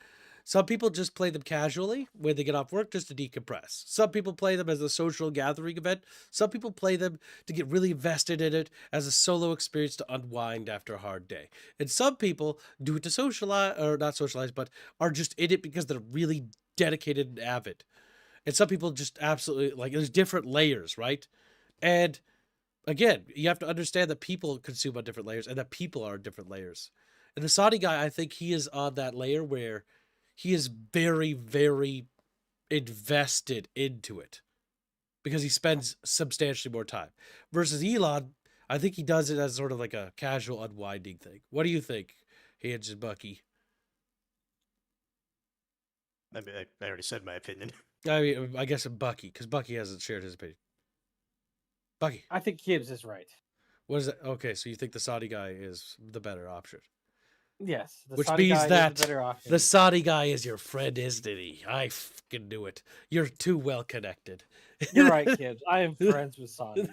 Some people just play them casually when they get off work just to decompress. Some people play them as a social gathering event. Some people play them to get really invested in it as a solo experience to unwind after a hard day. And some people do it to socialize, or not socialize, but are just in it because they're really dedicated and avid. And some people just absolutely, like, there's different layers, right? And again, you have to understand that people consume on different layers and that people are different layers. And the Saudi guy, I think he is on that layer where he is very, very invested into it because he spends substantially more time. Versus Elon, I think he does it as sort of like a casual unwinding thing. What do you think, Hinge and Bucky? I already said my opinion. I mean, I guess Bucky, because Bucky hasn't shared his opinion. Bucky. I think Gibbs is right. What is it? Okay, so you think the Saudi guy is the better option? Yes. Which means that the Saudi guy is your friend, isn't he? I fucking knew it. You're too well connected. You're right, Gibbs. I am friends with Saudis.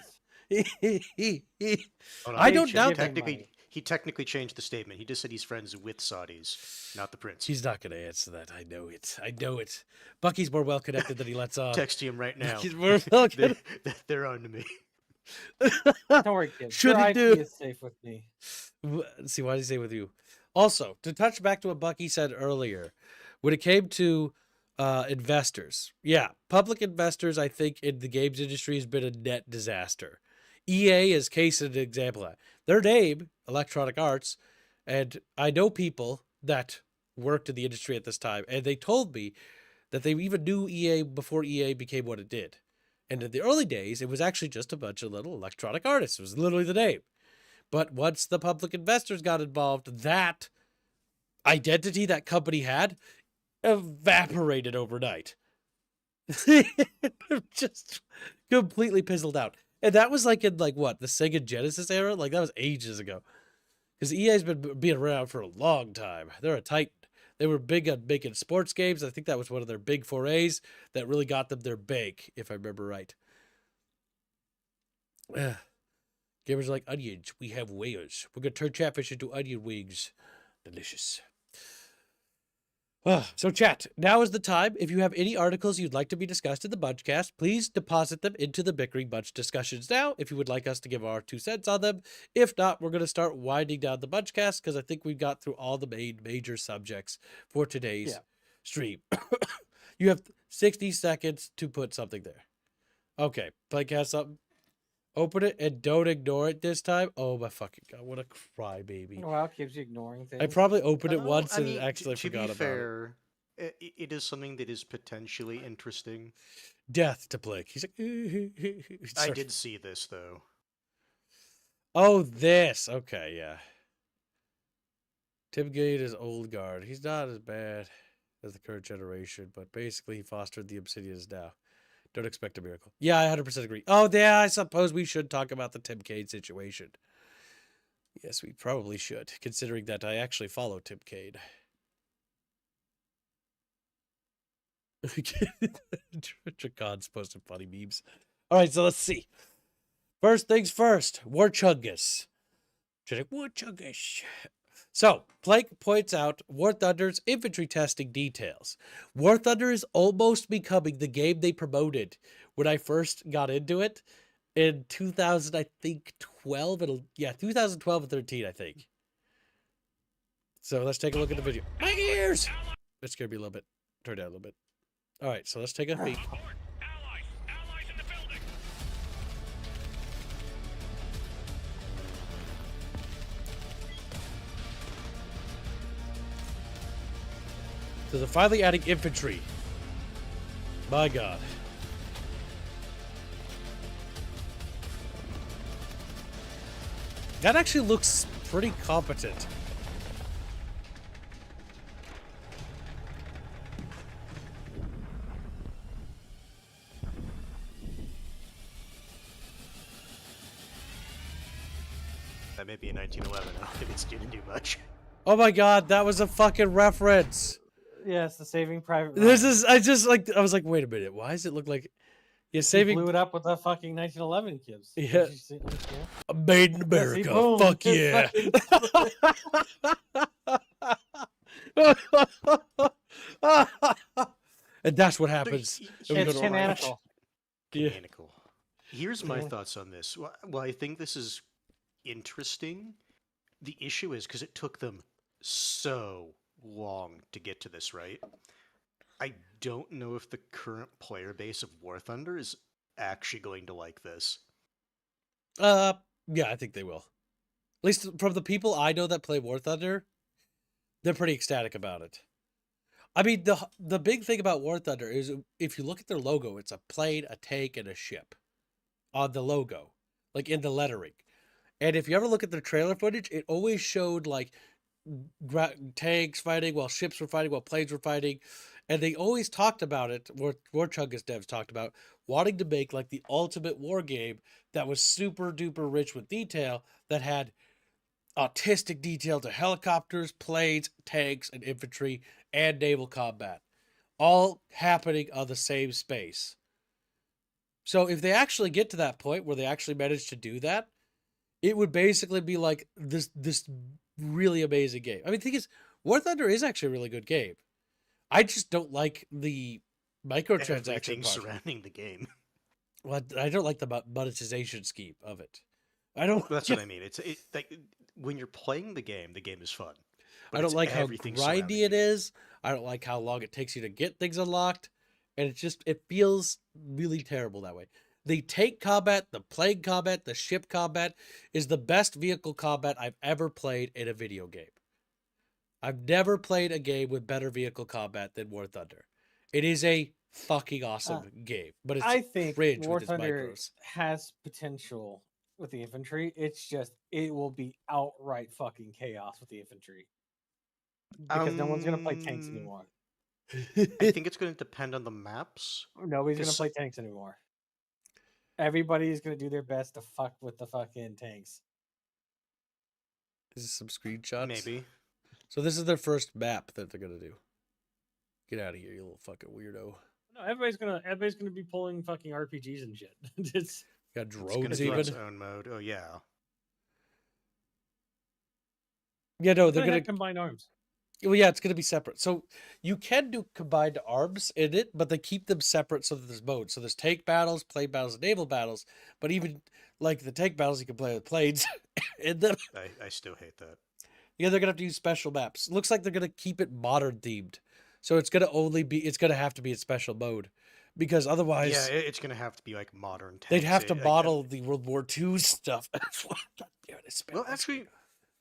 I don't doubt He technically changed the statement. He just said he's friends with Saudis, not the prince. He's not going to answer that. I know it. I know it. Bucky's more well connected than he lets on. Texting him right now. He's more well connected. They're on to me. Don't worry, Gibbs. Should Your he IP do? is safe with me. Let's see, why did he say with you? Also, to touch back to what Bucky said earlier, when it came to investors, yeah, public investors, I think, in the games industry has been a net disaster. EA is case an example of that. Their name, Electronic Arts, and I know people that worked in the industry at this time, and they told me that they even knew EA before EA became what it did. And in the early days, it was actually just a bunch of little electronic artists. It was literally the name. But once the public investors got involved, that identity that company had evaporated overnight. Just completely pizzled out. And that was like in the Sega Genesis era? Like that was ages ago. Because EA's been being around for a long time. They're a titan. They were big on making sports games. I think that was one of their big forays that really got them their bake, if I remember right. Gamers are like onions. We have whales. We're going to turn Chatfish into onion wings. Delicious. So chat, now is the time. If you have any articles you'd like to be discussed in the Bunchcast, please deposit them into the Bickering Bunch discussions now if you would like us to give our 2 cents on them. If not, we're going to start winding down the Bunchcast because I think we've got through all the major subjects for today's stream. You have 60 seconds to put something there. Okay, Playcast something. Open it and don't ignore it this time. Oh my fucking god, what a crybaby. Wow, it keeps you ignoring things. I probably opened it once and actually to forgot be about fair, it is something that is potentially interesting. Death to Blake. He's like, I did see this though. Oh, this. Okay, yeah. Tim Gate is old guard. He's not as bad as the current generation, but basically he fostered the Obsidians now. Don't expect a miracle. Yeah, I 100% agree. Oh, yeah, I suppose we should talk about the Tim Cade situation. Yes, we probably should, considering that I actually follow Tim Cade. Dracon's posting funny memes. All right, so let's see. First things first, Warchungus. Genetic Woodchuggish. So, Blake points out War Thunder's infantry testing details. War Thunder is almost becoming the game they promoted when I first got into it in 2000, I think 12. 2012 and 13, I think. So let's take a look at the video. My ears! It scared me a little bit. Turn down a little bit. All right, so let's take a peek. So they're finally adding infantry. My God. That actually looks pretty competent. That may be in 1911. I don't think it's didn't do much. Oh my God, that was a fucking reference. Yes, the Saving Private Ryan. This is, I was like, wait a minute, why does it look like you're saving? Blew it up with the fucking 1911 kids. Yeah. Did you see- yeah. Made in America. boom. Fuck yeah. And that's what happens. when we go It's to Iraq. canonical. Yeah. Canonical. Here's my thoughts on this. Well, I think this is interesting. The issue is because it took them so long to get to this, right? I don't know if the current player base of War Thunder is actually going to like this. Yeah, I think they will. At least from the people I know that play War Thunder, they're pretty ecstatic about it. I mean, the big thing about War Thunder is if you look at their logo, it's a plane, a tank, and a ship on the logo, like in the lettering. And if you ever look at their trailer footage, it always showed like tanks fighting while ships were fighting, while planes were fighting. And they always talked about it, War Chungus devs talked about wanting to make like the ultimate war game that was super duper rich with detail, that had autistic detail to helicopters, planes, tanks, and infantry, and naval combat, all happening on the same space. So if they actually get to that point where they actually manage to do that, it would basically be like this really amazing game. I mean, the thing is, War Thunder is actually a really good game. I just don't like the microtransaction Everything part. surrounding the game. Well, I don't like the monetization scheme of it. I don't. That's what I mean. It's like when you're playing the game is fun. But I don't it's like how everything surrounding grindy it is. I don't like how long it takes you to get things unlocked, and it feels really terrible that way. The tank combat, the plane combat, the ship combat is the best vehicle combat I've ever played in a video game. I've never played a game with better vehicle combat than War Thunder. It is a fucking awesome game, but it's I think cringe War with its Thunder micros. has potential with the infantry. It's just it will be outright fucking chaos with the infantry because no one's gonna play tanks anymore. I think it's going to depend on the maps. Nobody's gonna 'cause play tanks anymore. Everybody's gonna do their best to fuck with the fucking tanks. Is this some screenshots? Maybe. So this is their first map that they're gonna do. Get out of here, you little fucking weirdo. No, everybody's gonna be pulling fucking RPGs and shit. It's Got It's gonna drones be its even. own mode. Oh yeah. Yeah, no, they're they're gonna gonna. have combined arms. Well, yeah, it's gonna be separate. So you can do combined arms in it, but they keep them separate so that there's modes. So there's tank battles, plane battles, and naval battles. But even like the tank battles, you can play with planes in them. I still hate that. Yeah, they're gonna have to use special maps. Looks like they're gonna keep it modern themed. So it's gonna have to be in special mode, because otherwise, Yeah, it's going to have to be like modern tanks. they'd have to I- model the World War II stuff. God damn it, it's Well, bad. actually,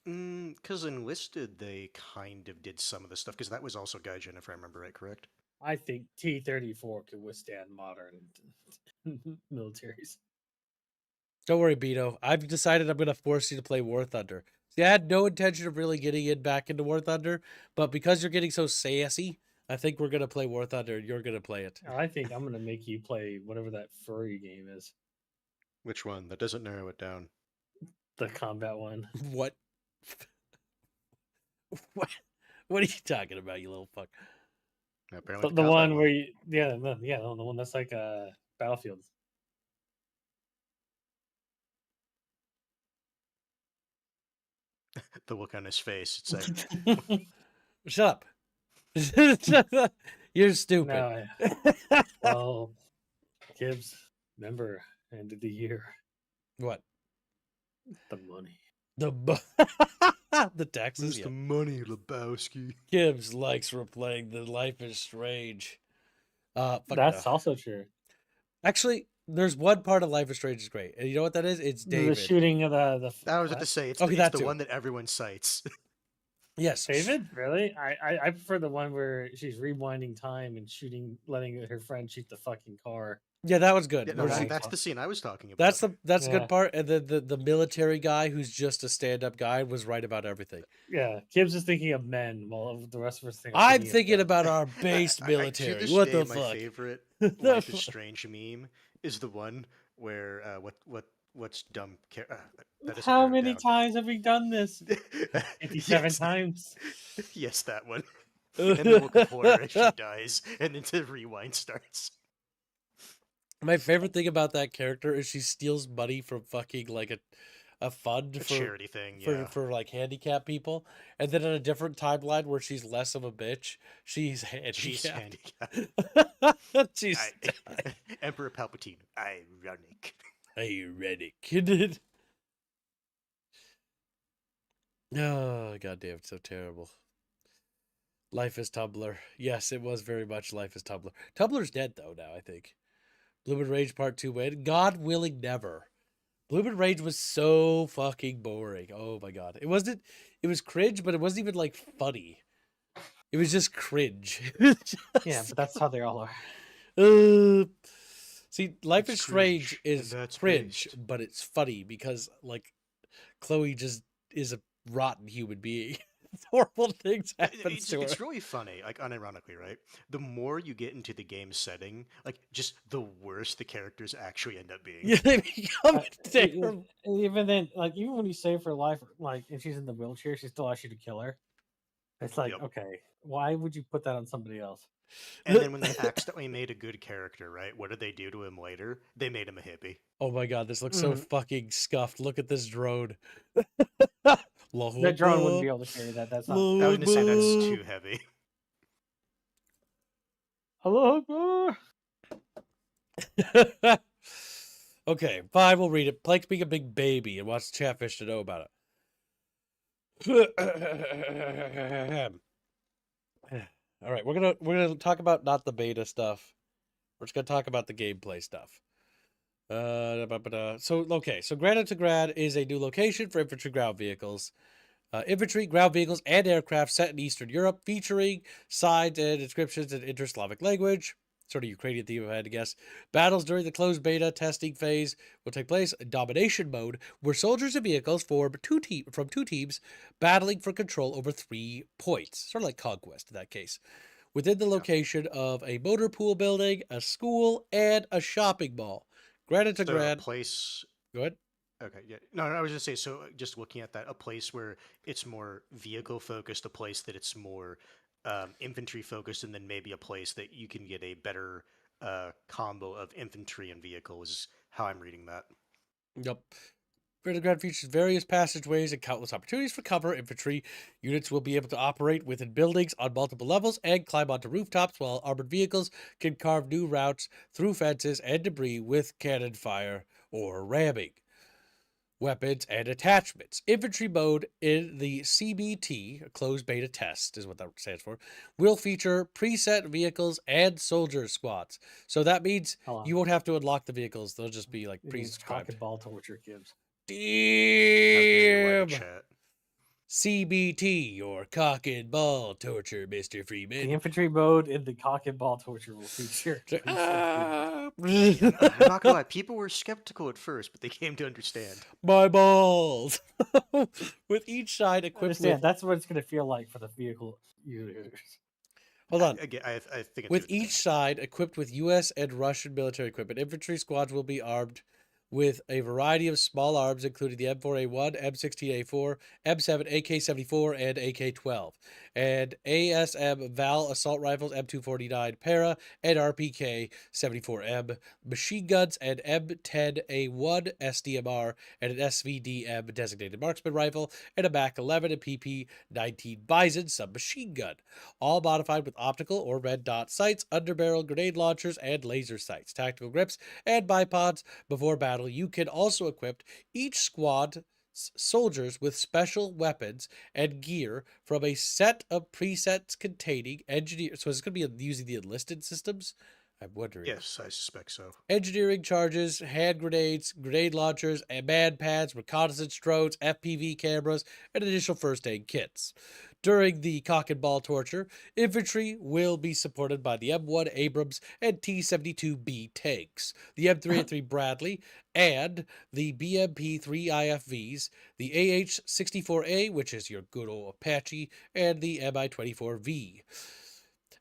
because Enlisted, they kind of did some of the stuff, because that was also Gaijin, if I remember right, correct? I think T-34 could withstand modern militaries. Don't worry, Beto. I've decided I'm gonna force you to play War Thunder. See, I had no intention of really getting back into War Thunder, but because you're getting so sassy, I think we're gonna play War Thunder and you're gonna play it. I think I'm gonna make you play whatever that furry game is, Which one? That doesn't narrow it down. the combat one. What? What are you talking about, you little fuck? Apparently The combat one where you, the one that's like Battlefield. The look on his face. It's like, Shut up. You're stupid. No, well, Gibbs, remember, end of the year. What? The money. The taxes. Where's the money, Lebowski? Gibbs likes replaying the Life is Strange. Fuck That's no. also true. Actually, there's one part of Life is Strange is great, and you know what that is? It's David. The shooting of the I was about to say it's Okay, the, that it's the too. one that everyone cites. Yes, David, really? I prefer the one where she's rewinding time and letting her friend shoot the fucking car. Yeah, that was good. Yeah, no, Where she- that's the scene I was talking about. That's a Yeah. good part. And then the military guy who's just a stand-up guy was right about everything. Yeah, Gibbs is thinking of men, while the rest of us think. I'm thinking about our base To military. this What day, the my fuck? favorite Life is Strange meme is the one where what's dumb? That How narrowed many down. times have we done this? 57 Yes. times. Yes, that one. And the look of horror as she dies, and then the rewind starts. My favorite thing about that character is she steals money from fucking like a fund A for charity thing, for, yeah. for like handicapped people, and then in a different timeline where she's less of a bitch, she's handicapped. She's handicapped. She's Emperor Palpatine, ironic. ironic. Oh goddamn, it's so terrible. Life is Tumblr. Yes, it was very much Life is Tumblr. Tumblr's dead though now, I think. Bloom and Rage Part 2 win. God willing, never. Bloom and Rage was so fucking boring. Oh my god. It was cringe, but it wasn't even like funny. It was just cringe. Yeah, but that's how they all are. See, Life It's is Strange cringe, is and that's cringe, based. but it's funny because like Chloe just is a rotten human being. Horrible things happen to her. It's really funny, like unironically, right? The more you get into the game setting, like just the worse the characters actually end up being. Yeah, they become terrible. Even then, like even when you save her life, like if she's in the wheelchair, she still asks you to kill her. It's like, okay, why would you put that on somebody else? And then when they accidentally made a good character, right? What did they do to him later? They made him a hippie. Oh my god, this looks so fucking scuffed. Look at this drone. That drone wouldn't be able to carry that. That's not. I was gonna say that's too heavy. Hello. Okay, fine, we'll read it. Plank's being a big baby and wants Chatfish to know about it. All right, we're gonna talk about not the beta stuff. We're just gonna talk about the gameplay stuff. So Grad is a new location for infantry ground vehicles. Infantry, ground vehicles, and aircraft set in Eastern Europe, featuring signs and inscriptions in Inter-Slavic language. Sort of Ukrainian theme, I had to guess. Battles during the closed beta testing phase will take place in domination mode, where soldiers and vehicles form from two teams, battling for control over 3 points. Sort of like Conquest in that case. Within the location of a motor pool building, a school, and a shopping mall. Granted to grad. Place. Go ahead. Okay, yeah. No, I was gonna say, so just looking at that, a place where it's more vehicle focused, a place that it's more infantry focused, and then maybe a place that you can get a better combo of infantry and vehicles is how I'm reading that. Yep. Grad features various passageways and countless opportunities for cover. Infantry units will be able to operate within buildings on multiple levels and climb onto rooftops, while armored vehicles can carve new routes through fences and debris with cannon fire or ramming. Weapons and attachments. Infantry mode in the CBT, a closed beta test is what that stands for, will feature preset vehicles and soldier squads. So that means you won't have to unlock the vehicles. They'll just be like prescribed. Cock and ball torture, Gibbs. Damn. CBT, or cock and ball torture, Mr. Freeman. The infantry mode in the cock and ball torture will feature. I'm not gonna lie, people were skeptical at first, but they came to understand. My balls. With each side equipped with... That's what it's going to feel like for the vehicle users. Hold on. Again, I think with each side equipped with U.S. and Russian military equipment, infantry squads will be armed with a variety of small arms, including the M4A1, M16A4, M7, AK-74, and AK-12, and ASM Val assault rifles, M249 Para, and RPK-74M machine guns, and M10A1 SDMR, and an SVDM designated marksman rifle, and a MAC-11 and PP-19 Bison submachine gun, all modified with optical or red dot sights, underbarrel grenade launchers, and laser sights, tactical grips, and bipods. Before battle, you can also equip each squad soldiers with special weapons and gear from a set of presets containing engineer. So it's going to be using the enlisted systems. I'm wondering. Yes, I suspect so. Engineering charges, hand grenades, grenade launchers, and man pads, reconnaissance drones, FPV cameras, and additional first aid kits. During the cock and ball torture, infantry will be supported by the M1 Abrams and T-72B tanks, the M3A3 Bradley, and the BMP-3 IFVs, the AH-64A, which is your good old Apache, and the Mi-24V.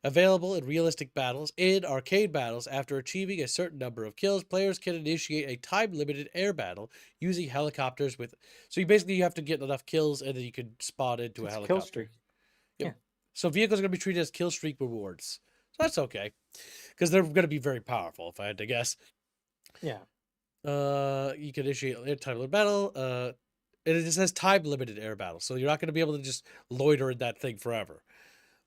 Available in realistic battles. In arcade battles, after achieving a certain number of kills, players can initiate a time-limited air battle using helicopters with... So you have to get enough kills, and then you can spawn into a helicopter. Kill streak. Yep. Yeah. So vehicles are going to be treated as kill streak rewards. So that's okay. Because they're going to be very powerful, if I had to guess. Yeah. You can initiate a time-limited battle. And it says time-limited air battle. So you're not going to be able to just loiter in that thing forever.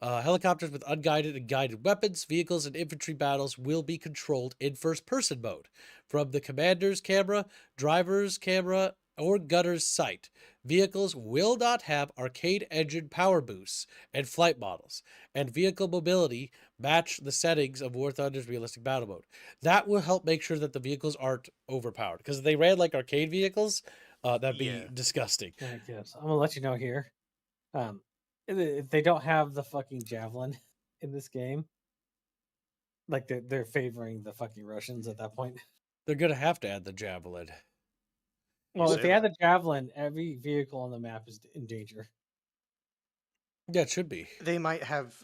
Helicopters with unguided and guided weapons, vehicles, and infantry battles will be controlled in first-person mode from the commander's camera, driver's camera, or gunner's sight. Vehicles will not have arcade engine power boosts and flight models, and vehicle mobility match the settings of War Thunder's realistic battle mode. That will help make sure that the vehicles aren't overpowered, because if they ran like arcade vehicles, that'd be disgusting. I guess. I'm gonna let you know here. If they don't have the fucking javelin in this game, like they're favoring the fucking Russians at that point. They're gonna have to add the javelin. Well, if they add the javelin, every vehicle on the map is in danger. Yeah, it should be. They might have,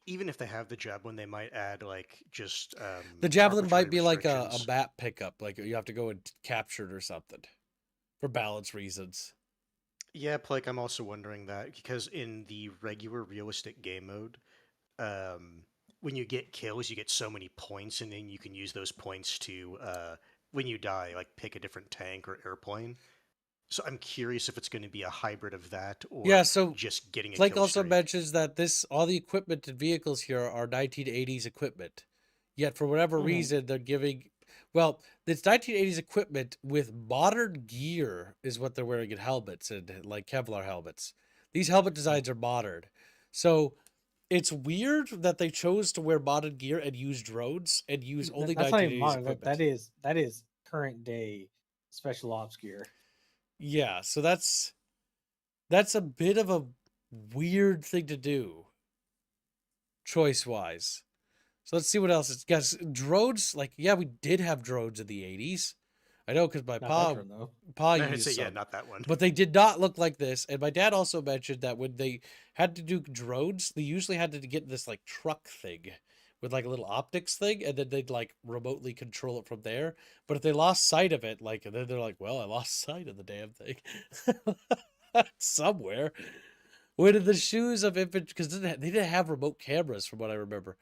even if they have the javelin, they might add like just the javelin might be like a map pickup, like you have to go and capture it or something for balance reasons. Yeah, like I'm also wondering that because in the regular realistic game mode, when you get kills, you get so many points, and then you can use those points to, when you die, like pick a different tank or airplane. So I'm curious if it's going to be a hybrid of that, or just getting a Flake kill also streak. mentions that all the equipment and vehicles here are 1980s equipment. Yet for whatever reason, they're giving... Well, it's 1980s equipment with modern gear is what they're wearing in helmets and like Kevlar helmets. These helmet designs are modern. So it's weird that they chose to wear modern gear and use drones and use only 1980s equipment. That is current day special ops gear. Yeah, so that's a bit of a weird thing to do, choice-wise. So let's see what else. It's guys, drones. Like, yeah, we did have drones in the 80s. I know because my pa used some. Yeah, not that one. But they did not look like this. And my dad also mentioned that when they had to do drones, they usually had to get this like truck thing with like a little optics thing, and then they'd like remotely control it from there. But if they lost sight of it, like, and then they're like, well, I lost sight of the damn thing somewhere. When the shoes of infantry, because they didn't have remote cameras from what I remember.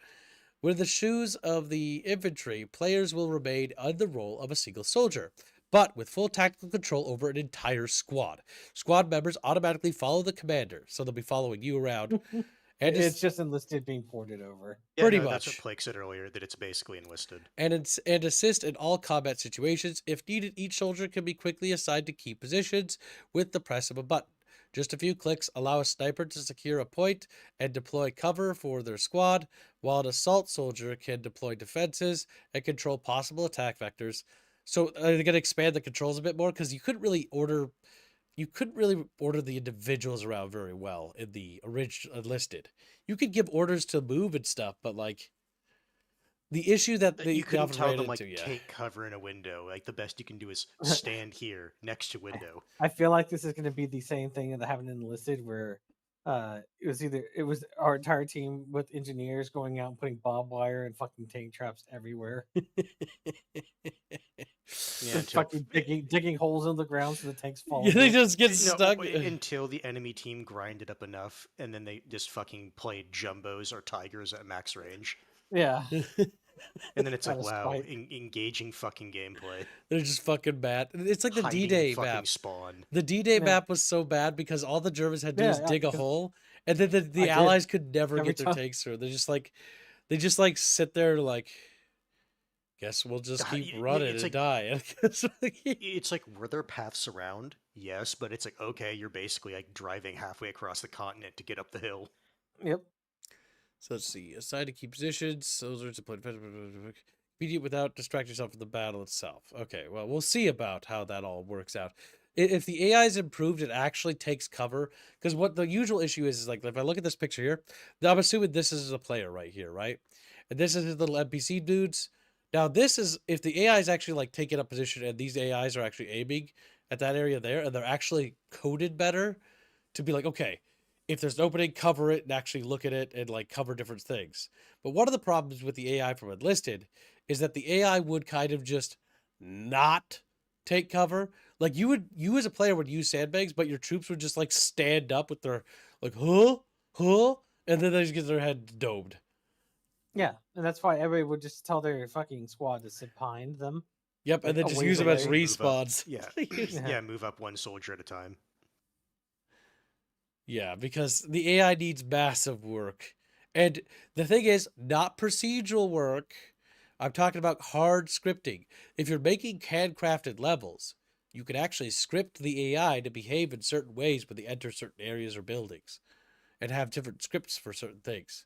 With the shoes of the infantry, players will remain on the role of a single soldier, but with full tactical control over an entire squad. Squad members automatically follow the commander, so they'll be following you around. And it's just enlisted being ported over. Yeah, pretty much. That's much. what Blake said earlier, that it's basically enlisted. And assist in all combat situations. If needed, each soldier can be quickly assigned to key positions with the press of a button. Just a few clicks allow a sniper to secure a point and deploy cover for their squad, while an assault soldier can deploy defenses and control possible attack vectors. So are they going to expand the controls a bit more? Because you couldn't really order the individuals around very well in the original enlisted. You could give orders to move and stuff, but like the issue that you couldn't tell them like take cover in a window. Like the best you can do is stand here next to window. I feel like this is going to be the same thing that happened in enlisted, where it was our entire team with engineers going out and putting barbed wire and fucking tank traps everywhere. Yeah, Just fucking digging holes in the ground so the tanks fall. Yeah, they into it. just get No, stuck. until the enemy team grinded up enough, and then they just fucking played jumbos or tigers at max range. Yeah. And then it's Out like, of wow, spite. engaging fucking gameplay. They're just fucking bad. It's like the Hiding D-Day fucking map. spawn. The D-Day Yeah. map was so bad because all the Germans had to do was dig a 'cause hole, and then the I did. Allies could never Every get their time. tanks through. They just like sit there like, guess we'll just keep running it's and like- die. It's like, were there paths around? Yes, but it's like, okay, you're basically like driving halfway across the continent to get up the hill. Yep. So let's see. Assign to key positions. Soldiers to play immediate without distract yourself from the battle itself. Okay, well, we'll see about how that all works out. If the AI is improved, it actually takes cover. Because what the usual issue is like, if I look at this picture here, I'm assuming this is a player right here, right? And this is his little NPC dudes. Now, this is, if the AI is actually like taking up position and these AIs are actually aiming at that area there, and they're actually coded better to be like, okay, if there's an opening, cover it and actually look at it and like cover different things. But one of the problems with the AI from Enlisted is that the AI would kind of just not take cover. Like you as a player would use sandbags, but your troops would just like stand up with their like, huh, and then they just get their head domed. Yeah, and that's why everybody would just tell their fucking squad to sit behind them. Yep, and then just use them as Move up. respawns. Yeah. Yeah, move up one soldier at a time. Yeah, because the AI needs massive work. And the thing is, not procedural work. I'm talking about hard scripting. If you're making handcrafted levels, you can actually script the AI to behave in certain ways when they enter certain areas or buildings and have different scripts for certain things.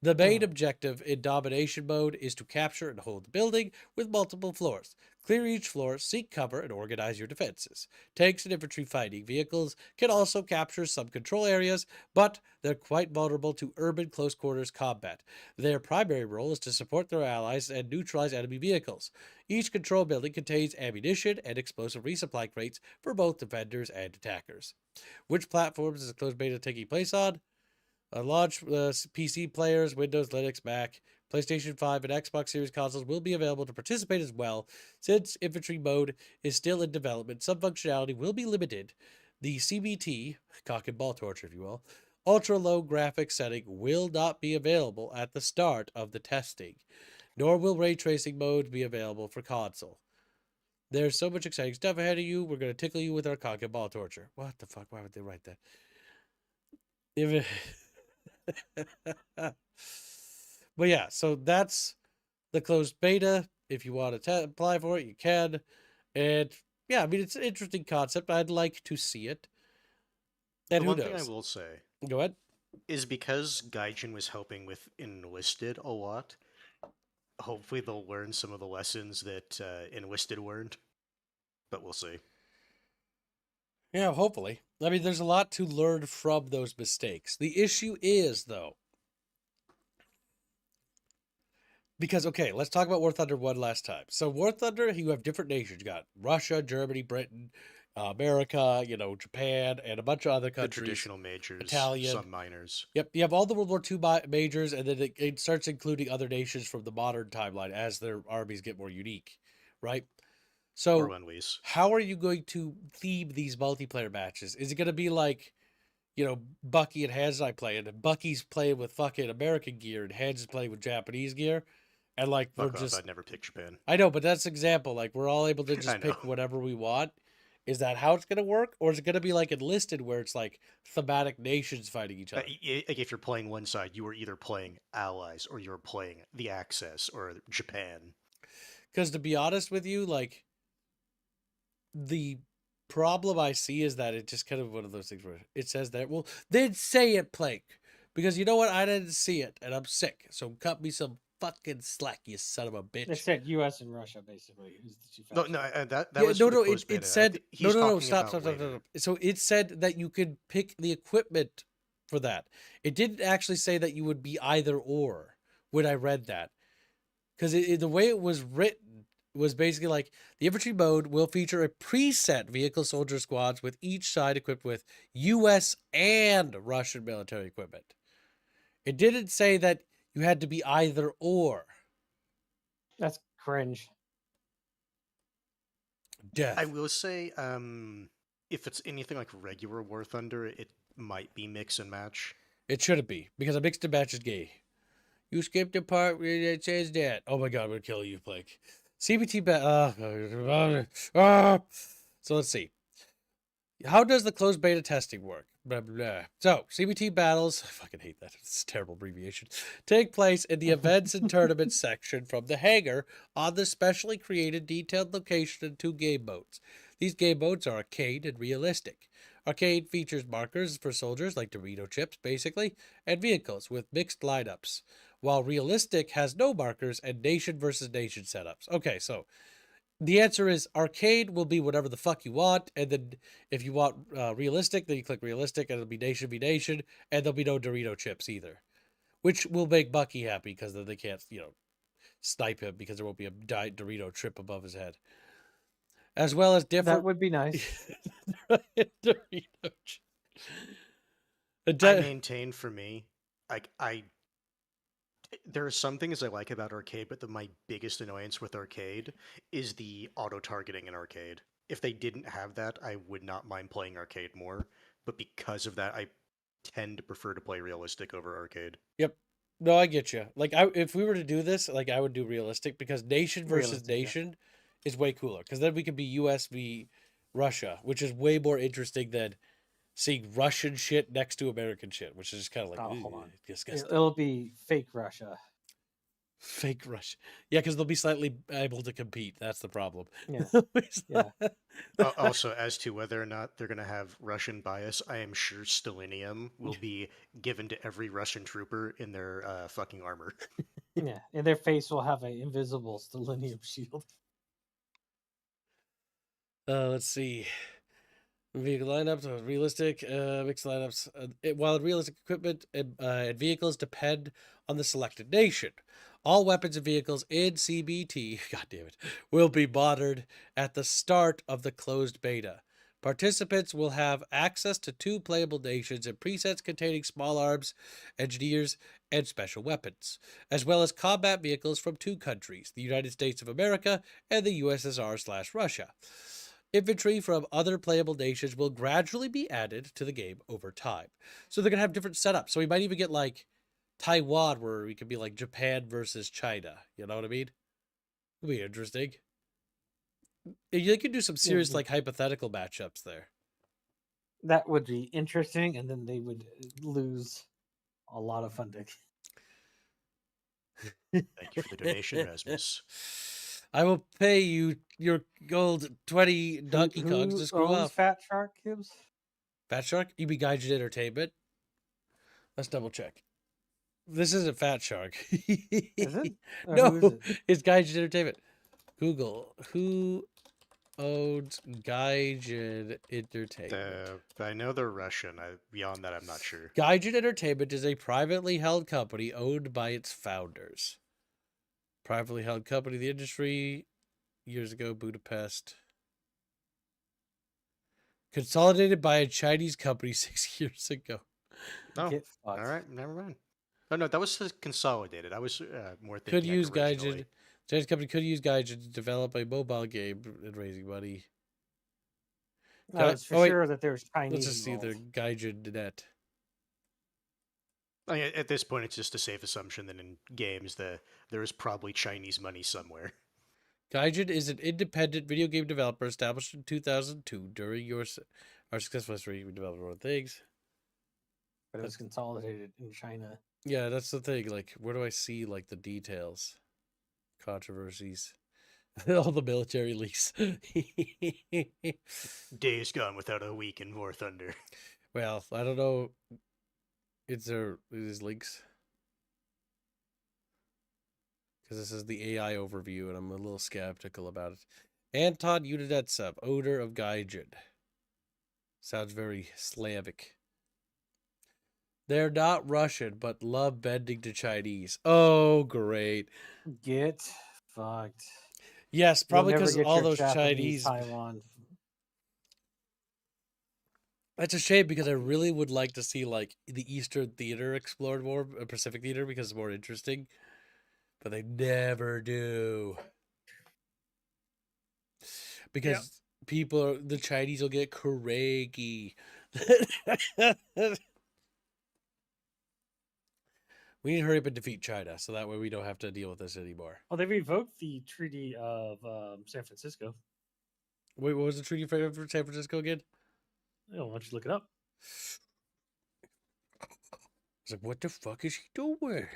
The main objective in domination mode is to capture and hold the building with multiple floors. Clear each floor, seek cover, and organize your defenses. Tanks and infantry fighting vehicles can also capture some control areas, but they're quite vulnerable to urban close quarters combat. Their primary role is to support their allies and neutralize enemy vehicles. Each control building contains ammunition and explosive resupply crates for both defenders and attackers. Which platforms is the closed beta taking place on? Launch PC players, Windows, Linux, Mac, PlayStation 5, and Xbox Series consoles will be available to participate as well. Since infantry mode is still in development, some functionality will be limited. The CBT, cock and ball torture if you will, ultra-low graphics setting will not be available at the start of the testing, nor will ray tracing mode be available for console. There's so much exciting stuff ahead of you. We're going to tickle you with our cock and ball torture. What the fuck? Why would they write that? But yeah, so that's the closed beta. If you want to apply for it, you can. And yeah, I mean, it's an interesting concept. I'd like to see it. And who One knows? thing I will say Go ahead. is because Gaijin was helping with Enlisted a lot, hopefully they'll learn some of the lessons that Enlisted learned. But we'll see. Yeah, hopefully. I mean, there's a lot to learn from those mistakes. The issue is, though, because, okay, let's talk about War Thunder one last time. So War Thunder, you have different nations. You got Russia, Germany, Britain, America, Japan, and a bunch of other countries. The traditional majors, Italian. some minors. Yep, you have all the World War II majors, and then it starts including other nations from the modern timeline as their armies get more unique, right? So, Or unleash. how are you going to theme these multiplayer matches? Is it going to be like, Bucky and Hans and I playing, and Bucky's playing with fucking American gear, and Hans is playing with Japanese gear, and like Fuck we're off, just. I'd never pick Japan. I know, but that's an example. Like we're all able to I just know. pick whatever we want. Is that how it's going to work, or is it going to be like Enlisted, where it's like thematic nations fighting each other? Like if you're playing one side, you were either playing Allies or you were playing the Axis or Japan. Because to be honest with you, like the problem I see is that it's just kind of one of those things where it says that, well, then say it, Plank. Because you know what? I didn't see it, and I'm sick. So cut me some fucking slack, you son of a bitch. It said U.S. and Russia, basically. Is the two No, factions. no, that Yeah, was for the it closed beta. said He's no, talking stop. about later. So it said that you could pick the equipment for that. It didn't actually say that you would be either or when I read that, because the way it was written was basically like the infantry mode will feature a preset vehicle soldier squads with each side equipped with U.S. and Russian military equipment. It didn't say that you had to be either or. That's cringe. Death. I will say, if it's anything like regular War Thunder, it might be mix and match. It shouldn't be, because a mixed and match is gay. You skipped the part where it says that. Oh my god, I'm gonna kill you, Blake. CBT So let's see. How does the closed beta testing work? Blah, blah, blah. So, CBT battles, I fucking hate that. It's a terrible abbreviation. Take place in the events and tournaments section from the hangar on the specially created detailed location in 2 game modes. These game modes are arcade and realistic. Arcade features markers for soldiers like Dorito chips, basically, and vehicles with mixed lineups, while realistic has no markers and nation versus nation setups. Okay, so the answer is arcade will be whatever the fuck you want, and then if you want realistic, then you click realistic, and it'll be nation v nation, and there'll be no Dorito chips either, which will make Bucky happy because then they can't, snipe him because there won't be a Dorito chip above his head, as well as different. That would be nice. Dorito chip. I maintain for me, there are some things I like about arcade, but my biggest annoyance with arcade is the auto-targeting in arcade. If they didn't have that, I would not mind playing arcade more, but because of that, I tend to prefer to play realistic over arcade. Yep. No, I get you. Like, if we were to do this, like, I would do realistic, because nation versus nation is way cooler, because then we could be US v Russia, which is way more interesting than seeing Russian shit next to American shit, which is just kind of like, hold on. Disgusting. It'll be fake Russia. Fake Russia. Yeah, because they'll be slightly able to compete. That's the problem. Yeah. Also, as to whether or not they're going to have Russian bias, I am sure Stellinium will be given to every Russian trooper in their fucking armor. Yeah, and their face will have an invisible Stellinium shield. Let's see. Vehicle lineups, realistic, mixed lineups. While realistic equipment and vehicles depend on the selected nation, all weapons and vehicles in CBT, God damn it, will be monitored at the start of the closed beta. Participants will have access to 2 playable nations and presets containing small arms, engineers, and special weapons, as well as combat vehicles from 2 countries, the United States of America and the USSR/Russia. Infantry from other playable nations will gradually be added to the game over time. So they're going to have different setups. So we might even get like Taiwan, where we could be like Japan versus China. You know what I mean? It'll be interesting. You could do some serious like hypothetical matchups there. That would be interesting, and then they would lose a lot of funding. Thank you for the donation, Rasmus. I will pay you your gold 20 Donkey Kongs to screw up. Fat Shark Gibbs? Fat Shark? You mean Gaijin Entertainment? Let's double check. This isn't Fat Shark. Is it? No, who is it? It's Gaijin Entertainment. Google. Who owns Gaijin Entertainment? I know they're Russian. Beyond that, I'm not sure. Gaijin Entertainment is a privately held company owned by its founders. Privately held company in the industry, years ago, Budapest. Consolidated by a Chinese company 6 years ago. Oh, all right, never mind. Oh no, that was consolidated. I was more thinking. Could use Gaijin. Chinese company could use Gaijin to develop a mobile game and raising money. No, it's for sure that there's Chinese. Let's just see their Gaijin net. I mean, at this point, it's just a safe assumption that in games there is probably Chinese money somewhere. Gaijin is an independent video game developer established in 2002. During our successful history, we developed our own things. But it was consolidated in China. Yeah, that's the thing. Like, where do I see like the details? Controversies. All the military leaks. Days gone without a week in War Thunder. Well, I don't know. Is there these links? Because this is the AI overview, and I'm a little skeptical about it. Anton Unidetsov, owner of Gaijin. Sounds very Slavic. They're not Russian, but love bending to Chinese. Oh, great. Get fucked. Yes, probably because all those Japanese Chinese. Taiwan. That's a shame because I really would like to see like the Eastern Theater explored more, Pacific Theater, because it's more interesting. But they never do. Because people, the Chinese will get cranky. We need to hurry up and defeat China, so that way we don't have to deal with this anymore. Well, they revoked the Treaty of San Francisco. Wait, what was the treaty for San Francisco again? Oh, why don't you look it up? I was like, what the fuck is he doing?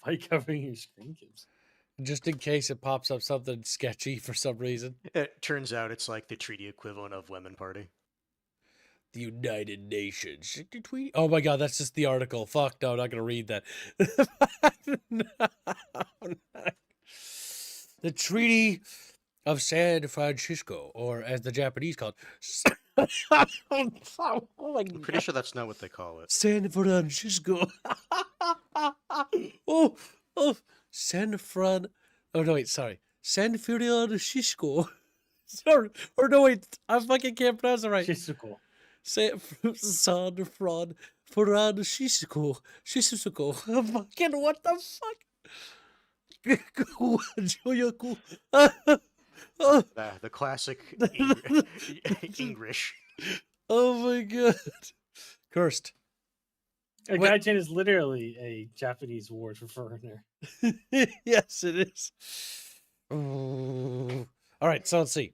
Why are you covering your screen, Gibbs? Just in case it pops up something sketchy for some reason. It turns out it's like the treaty equivalent of Lemon Party. The United Nations. Oh my god, that's just the article. Fuck, no, I'm not gonna read that. No. The Treaty of San Francisco, or as the Japanese call it, I'm pretty sure that's not what they call it. San Francisco. Oh, San Fran. Oh no, wait, sorry. San Francisco. Sorry, or no, wait, I fucking can't pronounce it right. Shizuko. San Fran Francisco. Fucking what the fuck? The classic English. Oh my god. Cursed. A gaijin is literally a Japanese word for foreigner. Yes, it is. All right, so let's see.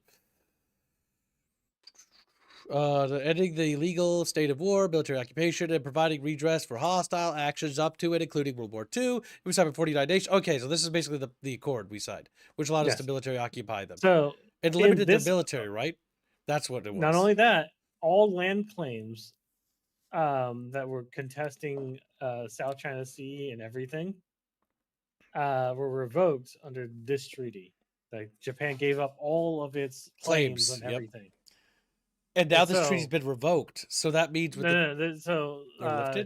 Ending the legal state of war, military occupation, and providing redress for hostile actions up to and including World War II. It was signed by 49 nations. Okay, so this is basically the accord we signed, which allowed us to military occupy them. So it limited the military, right? That's what it was. Not only that, all land claims that were contesting South China Sea and everything were revoked under this treaty. Like Japan gave up all of its claims on everything. And now this treaty's been revoked, so that means with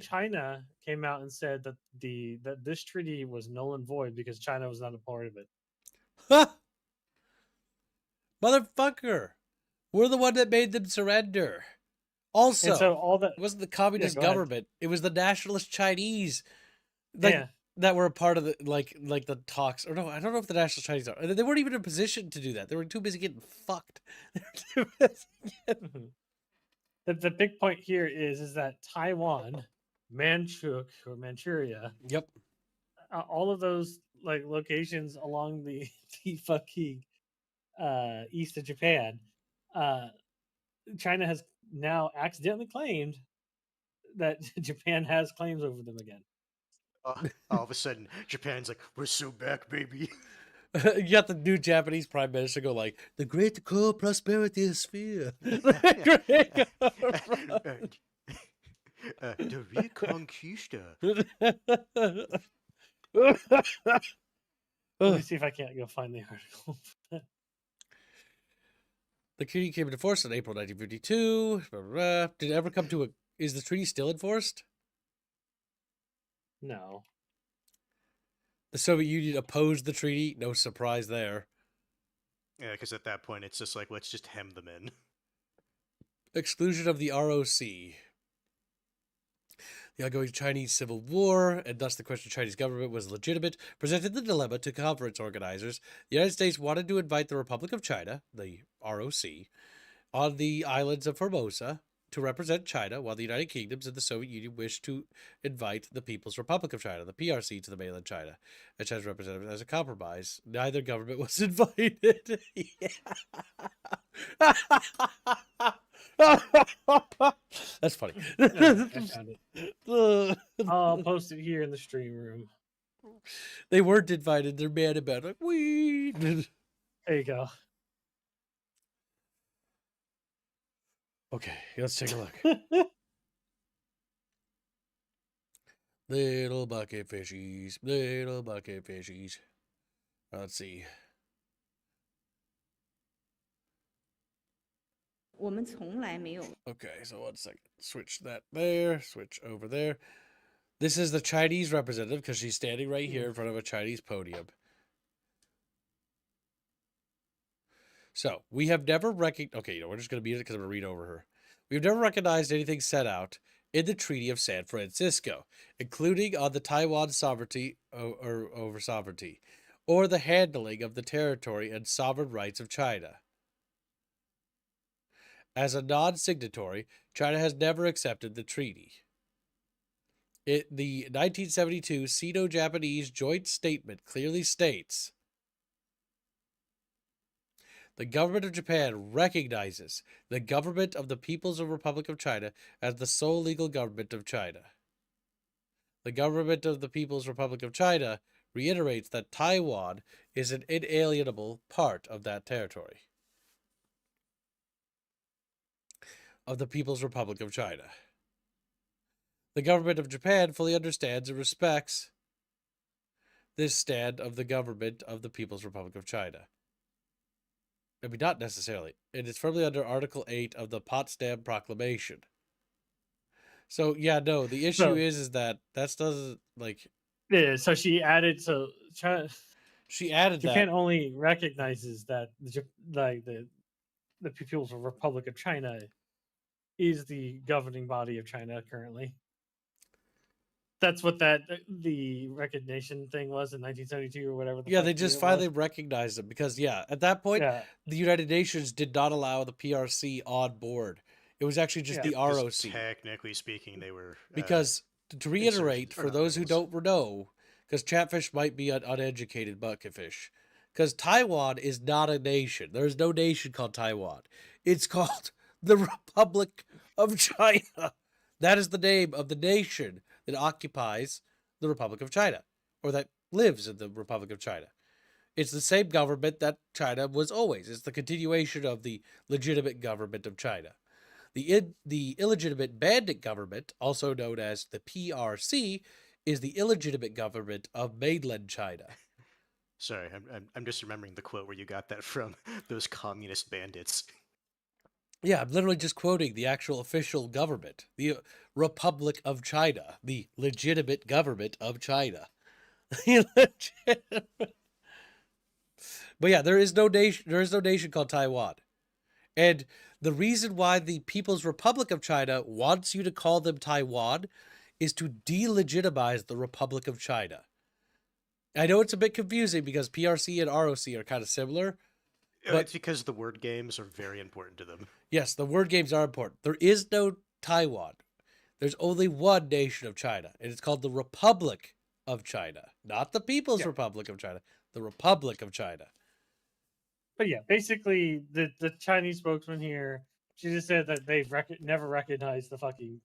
China came out and said that that this treaty was null and void because China was not a part of it. Huh? Motherfucker, we're the one that made them surrender. Also, so all that it wasn't the communist government; it was the nationalist Chinese, that were a part of the like the talks. Or no, I don't know if the national Chinese are. They weren't even in a position to do that. They were too busy getting fucked. The big point here is that Taiwan, Manchukuo or Manchuria. Yep. All of those like locations along the fucking east of Japan, China has now accidentally claimed that Japan has claims over them again. All of a sudden, Japan's like, "We're so back, baby." You got the new Japanese prime minister go like, "The great co-prosperity sphere." The Reconquista. Let me see if I can't go find the article. The treaty came into force in April 1952. Did it ever come to a... Is the treaty still enforced? No. The Soviet Union opposed the treaty. No surprise there. Yeah, because at that point, it's just like, let's just hem them in. Exclusion of the ROC. The ongoing Chinese Civil War, and thus the question of Chinese government was legitimate, presented the dilemma to conference organizers. The United States wanted to invite the Republic of China, the ROC, on the islands of Formosa to represent China, while the United Kingdoms and the Soviet Union wished to invite the People's Republic of China, the PRC, to the mainland China, as China's representative as a compromise. Neither government was invited. That's funny. I found it. I'll post it here in the stream room. They weren't invited. They're mad about it. Like, we. There you go. Okay, let's take a look. Little bucket fishies, little bucket fishies. Let's see. Okay, so 1 second. Switch that there, switch over there. This is the Chinese representative because she's standing right here in front of a Chinese podium. So, we have never recognized... Okay, we're just going to mute it because I'm going to read over her. We've never recognized anything set out in the Treaty of San Francisco, including on the Taiwan sovereignty over sovereignty, or the handling of the territory and sovereign rights of China. As a non-signatory, China has never accepted the treaty. The 1972 Sino-Japanese Joint Statement clearly states, the government of Japan recognizes the government of the People's Republic of China as the sole legal government of China. The government of the People's Republic of China reiterates that Taiwan is an inalienable part of that territory of the People's Republic of China. The government of Japan fully understands and respects this stand of the government of the People's Republic of China. I mean, not necessarily. It is firmly under Article 8 of the Potsdam Proclamation. So, yeah, no, the issue is that doesn't, like... Yeah, so she added, she added Japan that. only recognizes that the People's Republic of China is the governing body of China currently. That's what the recognition thing was in 1972 or whatever. Yeah, they just finally recognized it because, at that point, the United Nations did not allow the PRC on board. It was actually just the ROC. Technically speaking, they were... because, to reiterate, for those who don't know, because Chatfish might be an uneducated bucketfish, because Taiwan is not a nation. There is no nation called Taiwan. It's called the Republic of China. That is the name of the nation that occupies the Republic of China, or that lives in the Republic of China. It's the same government that China was always. It's the continuation of the legitimate government of China. The illegitimate bandit government, also known as the PRC, is the illegitimate government of mainland China. Sorry, I'm just remembering the quote where you got that from, those communist bandits. Yeah, I'm literally just quoting the actual official government, the Republic of China, the legitimate government of China. But yeah, there is no nation called Taiwan. And the reason why the People's Republic of China wants you to call them Taiwan is to delegitimize the Republic of China. I know it's a bit confusing because PRC and ROC are kind of similar. But it's because the word games are very important to them. Yes, the word games are important. There is no Taiwan. There's only one nation of China, and it's called the Republic of China. Not the People's Republic of China, the Republic of China. But yeah, basically, the Chinese spokesman here, she just said that they've never recognized the fucking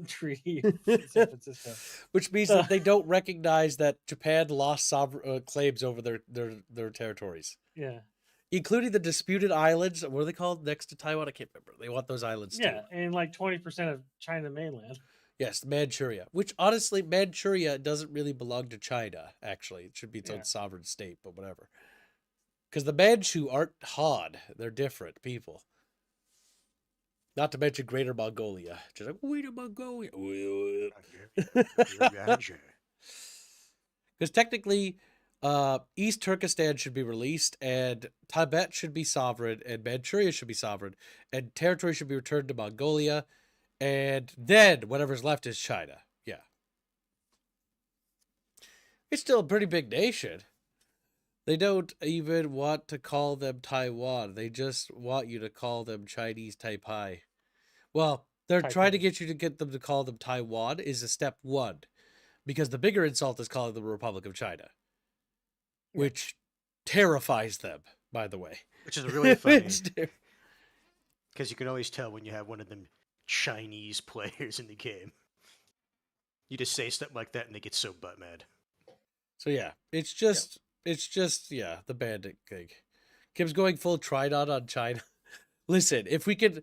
treaty of San Francisco. Which means that they don't recognize that Japan lost sovereign claims over their territories. Yeah. Including the disputed islands. What are they called? Next to Taiwan? I can't remember. They want those islands too. Yeah, and like 20% of China mainland. Yes, Manchuria. Which, honestly, Manchuria doesn't really belong to China, actually. It should be its own sovereign state, but whatever. Because the Manchu aren't Han. They're different people. Not to mention Greater Mongolia. Just like, Greater Mongolia. Because technically... East Turkestan should be released, and Tibet should be sovereign, and Manchuria should be sovereign, and territory should be returned to Mongolia, and then whatever's left is China. Yeah. It's still a pretty big nation. They don't even want to call them Taiwan. They just want you to call them Chinese Taipei. Well, they're trying to get you to get them to call them Taiwan is a step one, because the bigger insult is calling them the Republic of China. Which terrifies them, by the way. Which is really funny. Because you can always tell when you have one of them Chinese players in the game. You just say stuff like that and they get so butt mad. So yeah, it's just the bandit thing. Kim's going full Tridon on China. Listen, if we could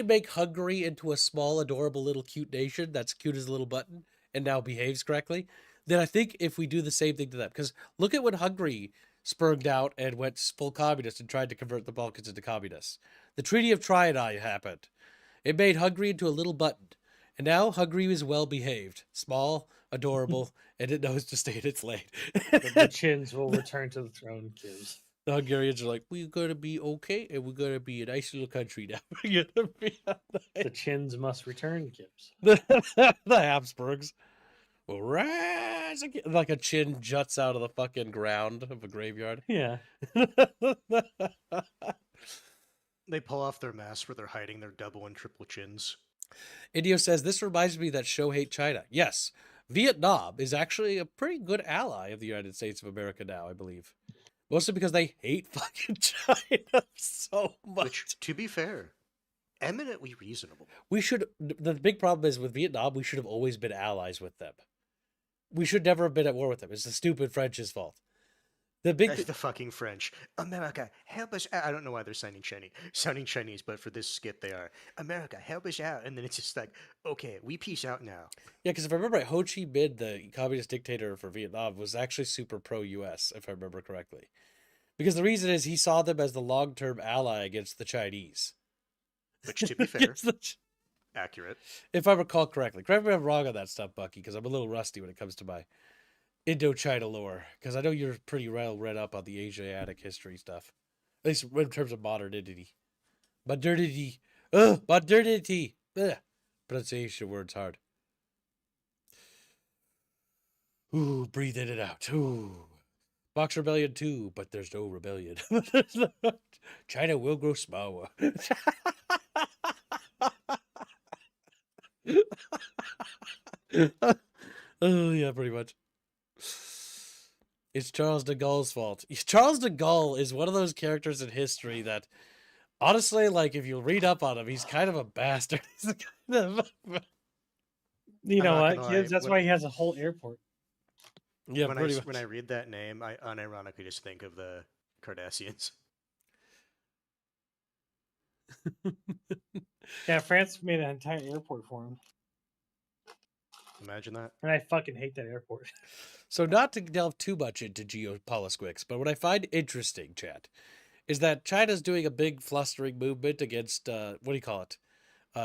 make Hungary into a small, adorable little cute nation that's cute as a little button and now behaves correctly, then I think if we do the same thing to them, because look at when Hungary spurred out and went full communist and tried to convert the Balkans into communists. The Treaty of Trianon happened. It made Hungary into a little button. And now Hungary is well behaved, small, adorable, and it knows to stay in its lane. The chins will return to the throne, kids. The Hungarians are like, we're going to be okay, and we're going to be a nice little country now. We're going to be the chins must return, Gibbs. The Habsburgs. Rise again. Like a chin juts out of the fucking ground of a graveyard. Yeah. They pull off their masks where they're hiding their double and triple chins. Indio says, this reminds me that show hate China. Yes, Vietnam is actually a pretty good ally of the United States of America now, I believe. Mostly because they hate fucking China so much. Which, to be fair, eminently reasonable. We should, the big problem is with Vietnam, we should have always been allies with them. We should never have been at war with them. It's the stupid French's fault. The fucking French. America, help us out. I don't know why they're sounding Chinese, but for this skit they are. America, help us out. And then it's just like, okay, we peace out now. Yeah, because if I remember right, Ho Chi Minh, the communist dictator for Vietnam, was actually super pro-US, if I remember correctly. Because the reason is he saw them as the long-term ally against the Chinese. Which, to be fair, accurate. If I recall correctly. Correct me if I'm wrong on that stuff, Bucky, because I'm a little rusty when it comes to my Indochina lore, because I know you're pretty well read up on the Asiatic history stuff, at least in terms of modernity. Modernity. Modernity. Ugh. Pronunciation words hard. Ooh, breathe in and out. Ooh. Box Rebellion 2, but there's no rebellion. China will grow smaller. Oh, yeah, pretty much. It's Charles de Gaulle's fault. Charles de Gaulle is one of those characters in history that, honestly, like, if you read up on him, he's kind of a bastard. He's kind of... You know what, kids? That's why he has a whole airport. Yeah, when I read that name, I unironically just think of the Cardassians. Yeah, France made an entire airport for him. Imagine that. And I fucking hate that airport. So not to delve too much into geopolitics, but what I find interesting, chat, is that China's doing a big flustering movement against, what do you call it,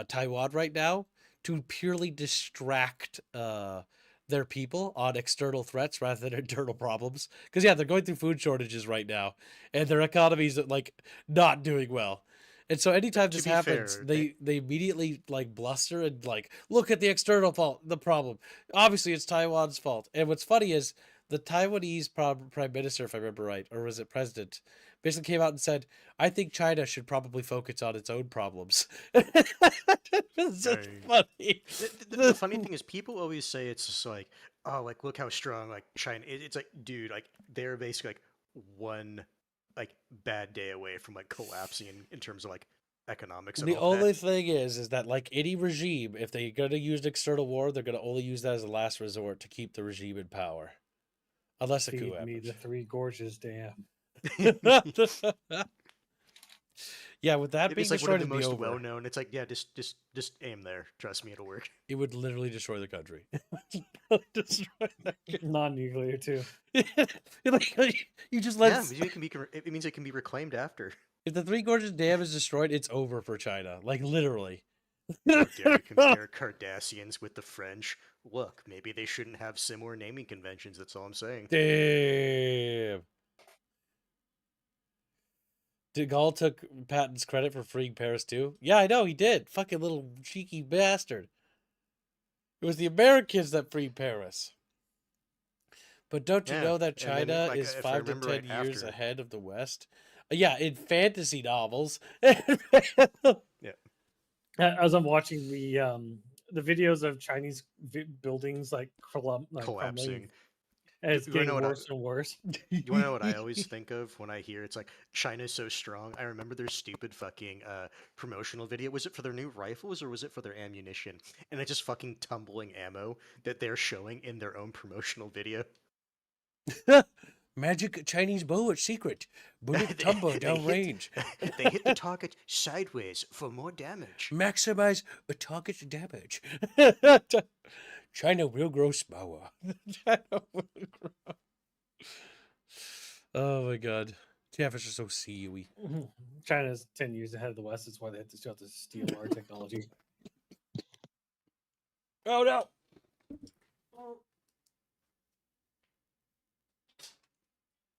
Taiwan right now, to purely distract their people on external threats rather than internal problems. Because, yeah, they're going through food shortages right now, and their economy's, like, not doing well. And so anytime this happens, fair, they immediately, like, bluster and, like, look at the external fault, the problem. Obviously, it's Taiwan's fault. And what's funny is the Taiwanese prime minister, if I remember right, or was it president, basically came out and said, I think China should probably focus on its own problems. It's just funny. The funny thing is, people always say it's just like, oh, like, look how strong, like, China. It's like, dude, like, they're basically, like, one, like, bad day away from, like, collapsing in terms of, like, economics. And The all only that. thing is that, like any regime, if they're going to use external war, they're going to only use that as a last resort to keep the regime in power. Unless a coup Feed me happens. the Three Gorges Dam. Yeah, with that being It's like one destroyed, of the it'd be most over. well known. It's like, yeah, just aim there. Trust me, it'll work. It would literally destroy the country. Destroy the Non-nuclear too. Like, you just let. Yeah, it means it can be reclaimed after. If the Three Gorges Dam is destroyed, it's over for China. Like, literally. How dare you compare Cardassians with the French? Look, maybe they shouldn't have similar naming conventions. That's all I'm saying. Damn. De Gaulle took Patton's credit for freeing Paris too? Yeah, I know, he did. Fucking little cheeky bastard. It was the Americans that freed Paris. But don't you Yeah, know that and China then, like, is if I 5 to remember 10 right years after- ahead of the West? Yeah, in fantasy novels. Yeah. As I'm watching the videos of Chinese buildings like Collapsing. crumbling, and it's You wanna getting know what worse and worse. You want to know what I always think of when I hear it's like China's so strong? I remember their stupid fucking promotional video. Was it for their new rifles or was it for their ammunition? And it's just fucking tumbling ammo that they're showing in their own promotional video. Magic Chinese bow, it's secret. Bullet tumble down range. They hit the target sideways for more damage. Maximize a target's damage. China will grow smaller. China will grow. Oh my god. Catfish are so seaweed. China's 10 years ahead of the West. That's why they still have to steal our technology. Oh no.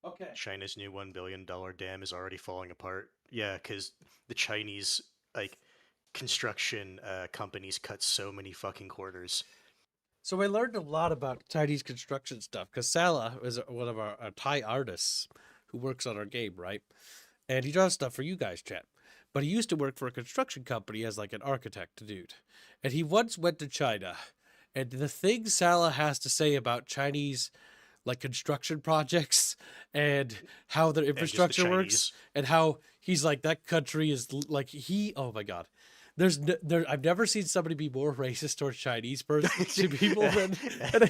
Okay. China's new $1 billion dam is already falling apart. Yeah, because the Chinese construction companies cut so many fucking corners. So I learned a lot about Chinese construction stuff because Salah is one of our Thai artists who works on our game, right? And he draws stuff for you guys, chat. But he used to work for a construction company as like an architect dude. And he once went to China. And the thing Salah has to say about Chinese like construction projects and how their infrastructure works and how he's like that country is like oh my god. I've never seen somebody be more racist towards Chinese to people than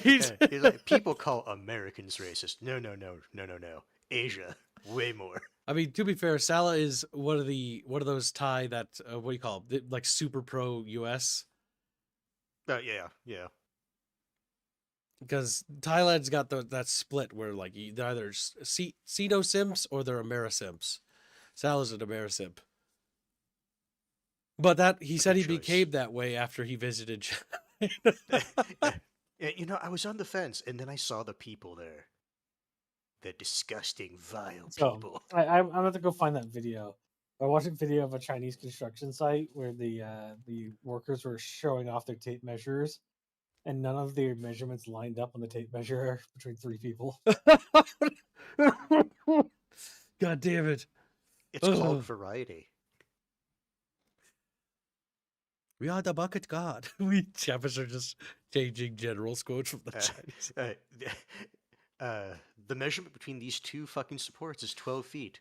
he's like, people call Americans racist. No. Asia, way more. I mean, to be fair, Salah is one of those Thai that what do you call them? Like super pro US. Yeah. Because Thailand's got that split where like they're either Cedo simps or they're Amerisimps. Salah's an Amerisimp. But that he said he became that way after he visited China. Yeah, I was on the fence, and then I saw the people there. The disgusting, vile So people. I'm gonna have to go find that video. I watched a video of a Chinese construction site where the workers were showing off their tape measures, and none of their measurements lined up on the tape measure between 3 people. God damn it! It's called variety. We are the bucket god. We Chappers are just changing general's quotes from the Chinese. The measurement between these 2 fucking supports is 12 feet.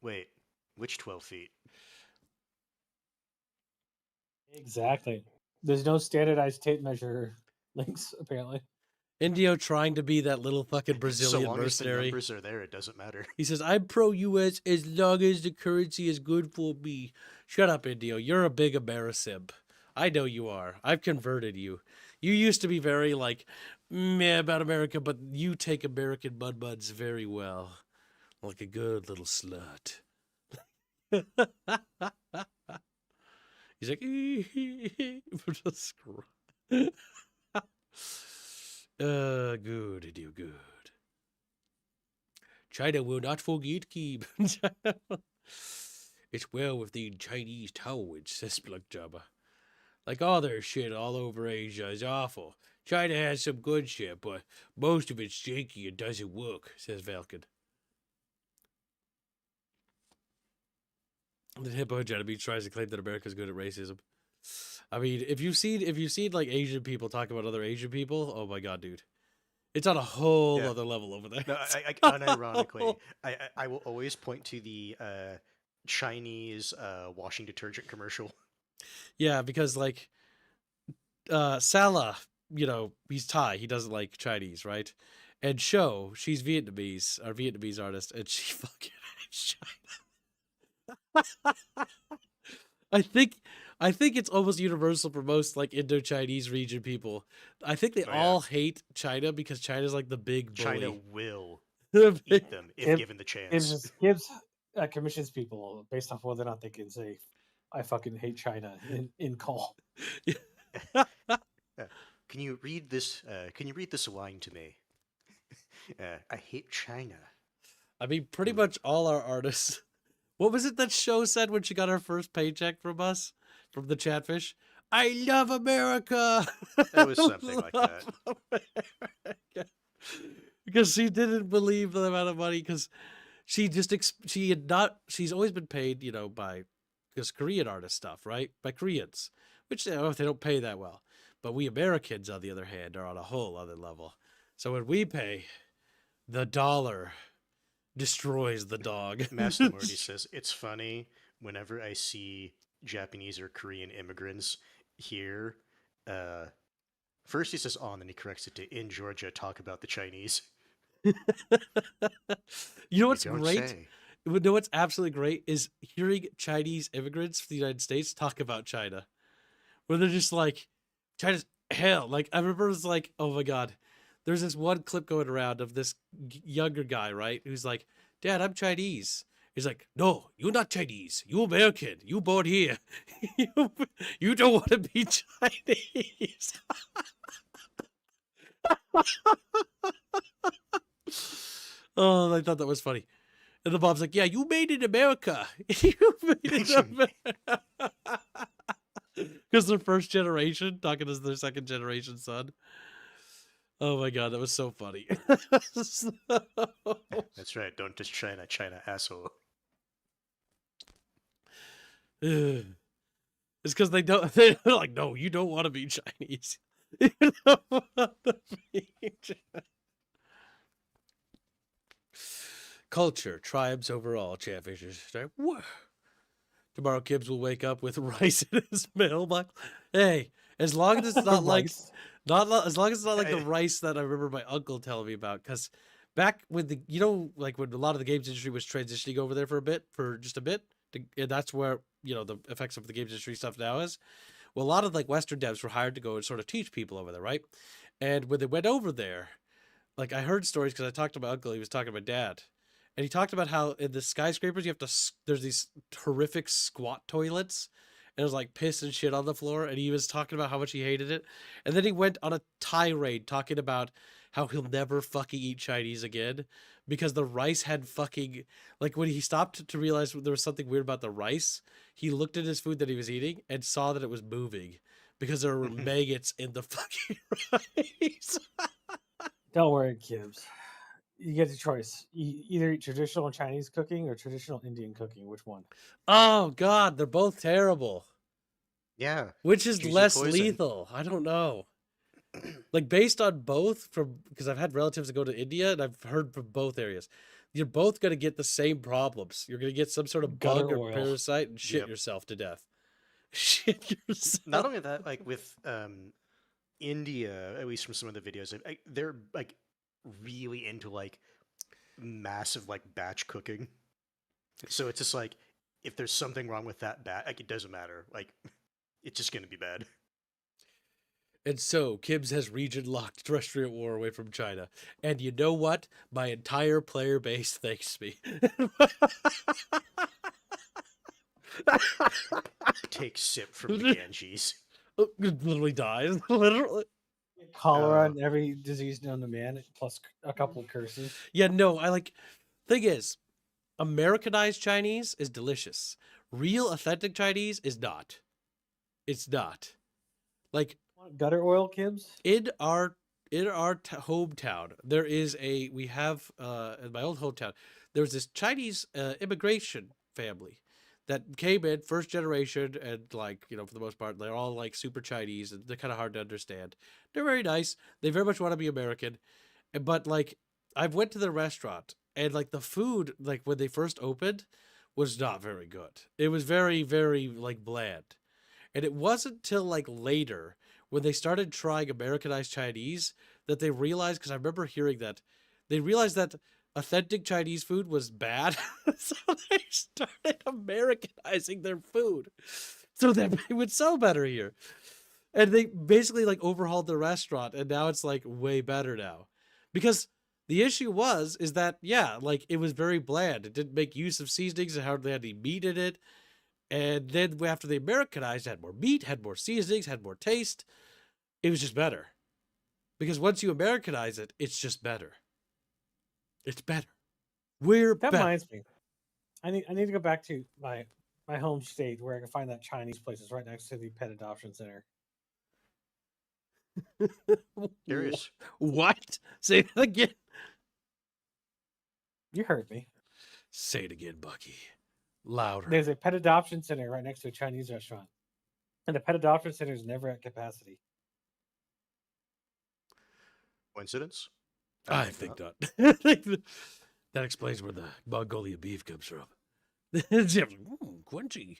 Wait, which 12 feet? Exactly. There's no standardized tape measure links, apparently. Indio trying to be that little fucking Brazilian so long mercenary. As the numbers are there, it doesn't matter. He says, I'm pro-US as long as the currency is good for me. Shut up, Indio. You're a big Amerisimp. I know you are. I've converted you. You used to be very, like, meh about America, but you take American mud-muds very well. Like a good little slut. He's like, good, Indio, good. China will not forget Keeb. It's well within Chinese tolerance, says Splunk Jabba. Like all their shit all over Asia is awful. China has some good shit, but most of it's janky and doesn't work, says Valken. The Hippo Genevieve tries to claim that America's good at racism. I mean, if you've seen like Asian people talk about other Asian people, oh my god, dude. It's on a whole other level over there. No, unironically, I will always point to the Chinese washing detergent commercial. Yeah, because like Salah, he's Thai. He doesn't like Chinese, right? And Sho, she's Vietnamese, our Vietnamese artist, and she fucking hates China. I think it's almost universal for most like Indo-Chinese region people. I think they all hate China because China's like the big bully. China will eat them if given the chance. Gives commissions people based off whether or not they can say, I fucking hate China in call. Can you read this? Can you read this line to me? I hate China. I mean, pretty much all our artists. What was it that Sho said when she got her first paycheck from us, from the Chatfish? I love America. It was something like that. Because she didn't believe the amount of money. Because she's always been paid, because Korean artist stuff, right? By Koreans, which they don't pay that well. But we Americans, on the other hand, are on a whole other level. So when we pay, the dollar destroys the dog. Master Morty says, it's funny whenever I see Japanese or Korean immigrants here. First he says on, then he corrects it to in Georgia, talk about the Chinese. You know what's great? You know what's absolutely great is hearing Chinese immigrants from the United States talk about China. Where they're just like, China's hell. Like, I remember it was like, oh my God. There's this one clip going around of this younger guy, right? Who's like, Dad, I'm Chinese. He's like, no, you're not Chinese. You American. You born here. You don't want to be Chinese. Oh, I thought that was funny. And the mom's like, yeah, you made it in America. You made it in America. Because they're first generation, talking as their second generation son. Oh my god, that was so funny. That's right. Don't just China, asshole. It's because they don't. They're like, no, you don't want to be Chinese. You don't want to be Chinese. Culture triumphs over all, Chatfishers. Tomorrow, Kibbs will wake up with rice in his mailbox. Hey, as long as it's not like, Rice. as long as it's not like the rice that I remember my uncle telling me about. Because back when like when a lot of the games industry was transitioning over there for just a bit, and that's where the effects of the games industry stuff now is. Well, a lot of like Western devs were hired to go and sort of teach people over there, right? And when they went over there, like I heard stories because I talked to my uncle. He was talking to my dad. And he talked about how in the skyscrapers there's these horrific squat toilets, and there's like piss and shit on the floor. And he was talking about how much he hated it. And then he went on a tirade talking about how he'll never fucking eat Chinese again because the rice had fucking, like when he stopped to realize there was something weird about the rice, he looked at his food that he was eating and saw that it was moving because there were maggots in the fucking rice. Don't worry, Kibbs. You get the choice. You either eat traditional Chinese cooking or traditional Indian cooking. Which one? Oh god, they're both terrible. Yeah. Which is Choose your less poison. lethal? I don't know. Like based on both, because I've had relatives that go to India and I've heard from both areas, you're both going to get the same problems. You're going to get some sort of Gutter bug or oil. parasite and shit Yep. yourself to death. Shit yourself. Not only that, like with India, at least from some of the videos, they're like really into like massive like batch cooking. So it's just like if there's something wrong with that bat, like it doesn't matter. Like it's just gonna be bad. And so Kibbs has region locked terrestrial war away from China. And you know what? My entire player base thanks me. Take sip from the Ganges. Literally dies. Literally. Cholera and every disease known to man, plus a couple of curses. Yeah, no, thing is, Americanized Chinese is delicious. Real authentic Chinese is not. It's not. Like Gutter oil, Kibbs? in our hometown, there is in my old hometown, there was this Chinese immigration family that came in first generation, and like, for the most part, they're all like super Chinese and they're kind of hard to understand. They're very nice. They very much want to be American. But like I've went to the restaurant and like the food, like when they first opened, was not very good. It was very, very like bland. And it wasn't till like later when they started trying Americanized Chinese that they realized, because I remember hearing that, they realized that authentic Chinese food was bad. So they started Americanizing their food so that it would sell better here. And they basically like overhauled the restaurant, and now it's like way better now. Because the issue is that, yeah, like it was very bland. It didn't make use of seasonings and hardly had any meat in it. And then after they Americanized, it had more meat, had more seasonings, had more taste. It was just better. Because once you Americanize it, it's just better. It's better. That better. reminds me. I need to go back to my home state where I can find that Chinese place. It's right next to the pet adoption center. Curious. What? Say it again. You heard me. Say it again, Bucky. Louder. There's a pet adoption center right next to a Chinese restaurant. And the pet adoption center is never at capacity. Coincidence? I think not. That explains where the Mongolian beef comes from. Crunchy.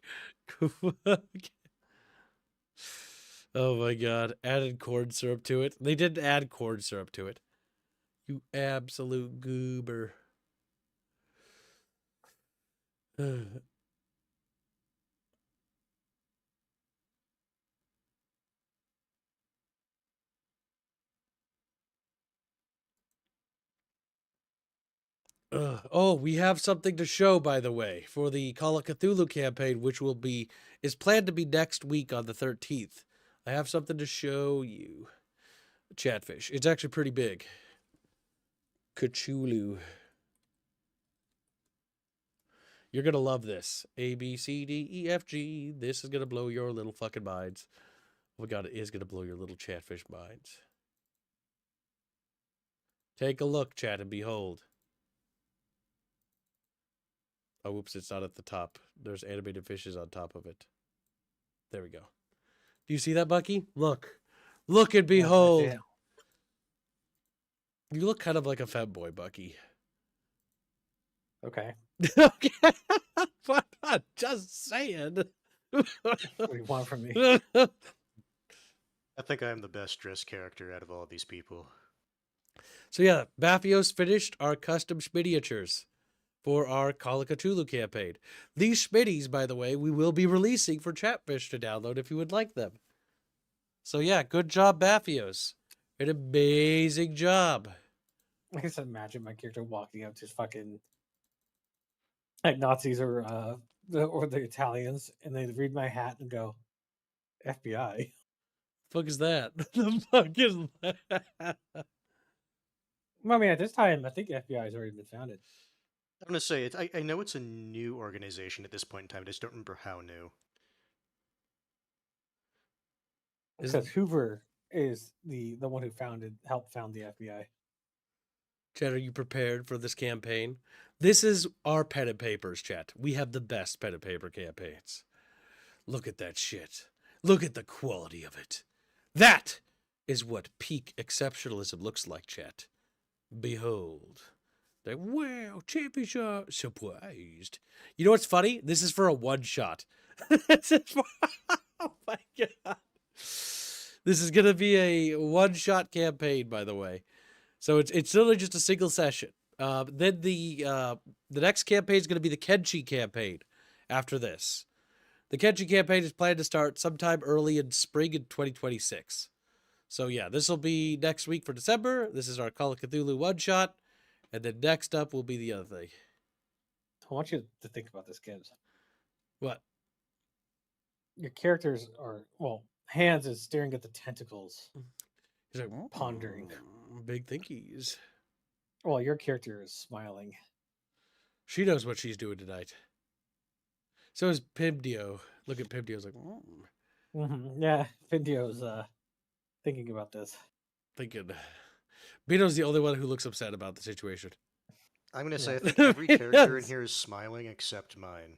Oh my god. Added corn syrup to it. They didn't add corn syrup to it. You absolute goober. Oh, we have something to show, by the way, for the Call of Cthulhu campaign, which is planned to be next week on the 13th. I have something to show you. Chatfish. It's actually pretty big. Cthulhu. You're going to love this. A, B, C, D, E, F, G. This is going to blow your little fucking minds. Oh my god, it is going to blow your little Chatfish minds. Take a look, chat, and behold. Oh, whoops, it's not at the top. There's animated fishes on top of it. There we go. Do you see that, Bucky? Look. Look and behold. Yeah. You look kind of like a femboy, Bucky. Okay. Okay. But I'm just saying. What do you want from me? I think I'm the best dressed character out of all of these people. So yeah, Baphios finished our custom miniatures for our Call of Cthulhu campaign. These Schmitties, by the way, we will be releasing for Chatfish to download if you would like them. So yeah, good job, Baphios. An amazing job. I just imagine my character walking up to fucking like Nazis or the Italians, and they read my hat and go, FBI. Fuck is that? The fuck is that? Well, I mean, at this time, I think FBI has already been founded. I'm gonna say I know it's a new organization at this point in time. I just don't remember how new. Because Hoover is the one who helped found the FBI. Chat, are you prepared for this campaign? This is our pen and papers, chat. We have the best pen and paper campaigns. Look at that shit. Look at the quality of it. That is what peak exceptionalism looks like, chat. Behold. Like, wow, Chatfish are surprised. You know what's funny? This is for a one-shot. Oh my god. This is going to be a one-shot campaign, by the way. So it's literally just a single session. Then the next campaign is going to be the Kenshi campaign after this. The Kenshi campaign is planned to start sometime early in spring in 2026. So yeah, this will be next week for December. This is our Call of Cthulhu one-shot. And then next up will be the other thing. I want you to think about this, Gibbs. What? Your characters are, well, Hans is staring at the tentacles. He's like, pondering. Big thinkies. Well, your character is smiling. She knows what she's doing tonight. So is Pimdio. Look at Pimdio's like, Yeah, Pindio's thinking about this. Thinking. Bino's the only one who looks upset about the situation. I'm gonna say I think every character in here is smiling except mine.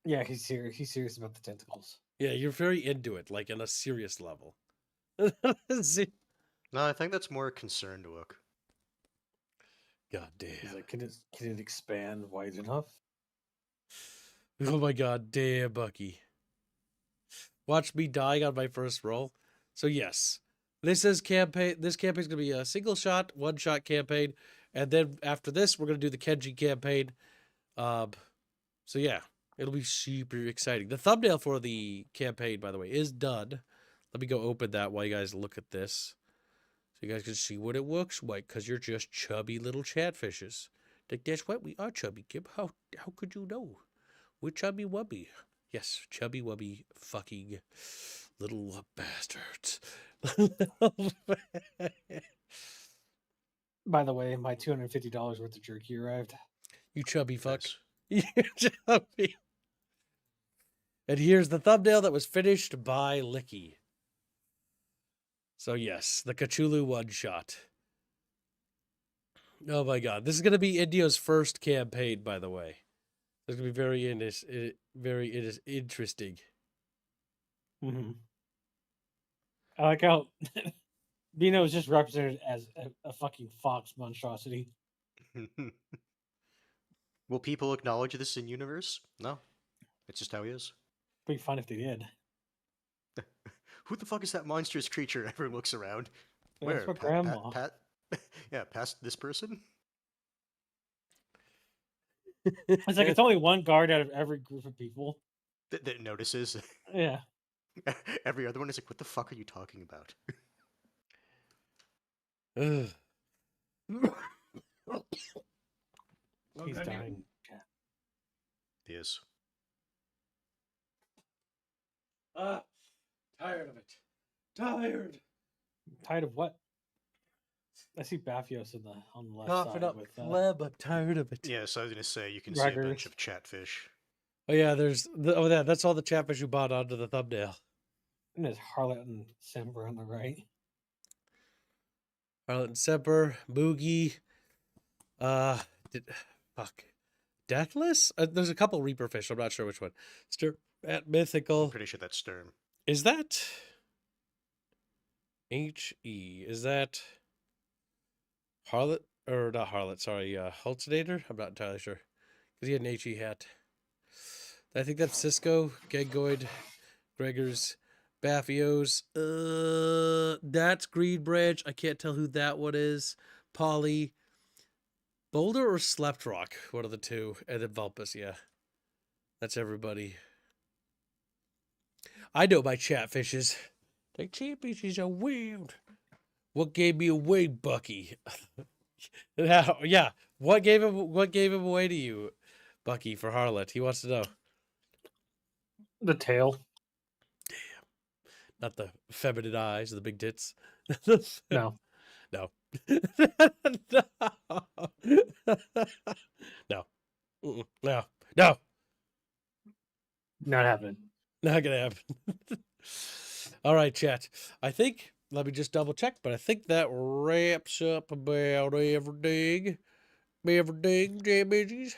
Yeah, he's serious. He's serious about the tentacles. Yeah, you're very into it, like on a serious level. No, I think that's more a concerned look. God damn. He's like, can it expand wide enough? Oh my god, damn, Bucky. Watch me dying on my first roll. So yes, this campaign is going to be a single shot, one shot campaign, and then after this, we're going to do the Kenji campaign. So yeah, it'll be super exciting. The thumbnail for the campaign, by the way, is done. Let me go open that while you guys look at this, so you guys can see what it looks like. Because you're just chubby little chatfishes. Like that's what we are, chubby Gib. How could you know? We're chubby wubby. Yes, chubby wubby fucking little bastards. By the way, my $250 worth of jerky arrived. You chubby fuck. You chubby. And here's the thumbnail that was finished by Licky. So yes, the Cthulhu one shot. Oh my god, this is going to be Indio's first campaign, by the way. It's going to be very interesting. Mm-hmm. I like how Bino is just represented as a fucking fox monstrosity. Will people acknowledge this in universe? No. It's just how he is. It'd be fun if they did. Who the fuck is that monstrous creature? Everyone looks around. That's my grandma. Yeah, past this person? It's like it's only one guard out of every group of people that notices. Yeah. Every other one is like, what the fuck are you talking about? He's dying. He is. Tired of it. Tired. Tired of what? I see Baphios on the left Coughing side up with phlegm. I'm tired of it. Yeah, so I was gonna say you can see a bunch of chatfish. Oh yeah, that's all the chatfish you bought onto the thumbnail. And there's Harlot and Simber on the right. Harlot and Semper, Boogie. Fuck. Deathless? There's a couple Reaper fish. I'm not sure which one. At Mythical. I'm pretty sure that's Sturm. Is that HE? Is that Harlot? Or not Harlot, sorry, Hallucinator? I'm not entirely sure. Because he had an HE hat. I think that's Cisco, Gengoid, Gregors, Baffios. That's Green Branch. I can't tell who that one is. Polly. Boulder or Slept Rock? One of the two. And then Vulpus, yeah. That's everybody. I know my chatfishes. The chatfishes are weird. What gave me away, Bucky? Yeah. What gave him away to you, Bucky, for Harlot? He wants to know. The tail. Damn. Not the feminine eyes, the big tits. No. No. No. No. No. Not happening. Not gonna happen. All right, chat. I think, let me just double check, but I think that wraps up about everything. Jammies.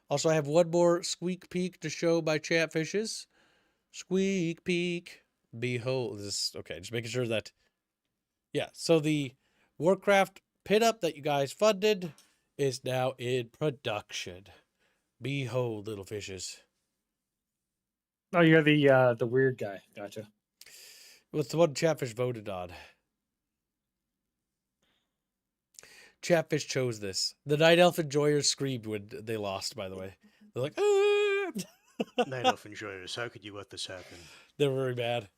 Also, I have one more squeak peek to show my chatfishes. Squeak peek. Behold. This, okay, just making sure that. Yeah, so the Warcraft pinup that you guys funded is now in production. Behold, little fishes. Oh, you're the weird guy. Gotcha. What's the one Chatfish voted on? Chatfish chose this. The Night Elf Enjoyers screamed when they lost, by the way. They're like, ah! Night Elf Enjoyers, how could you let this happen? They're very bad.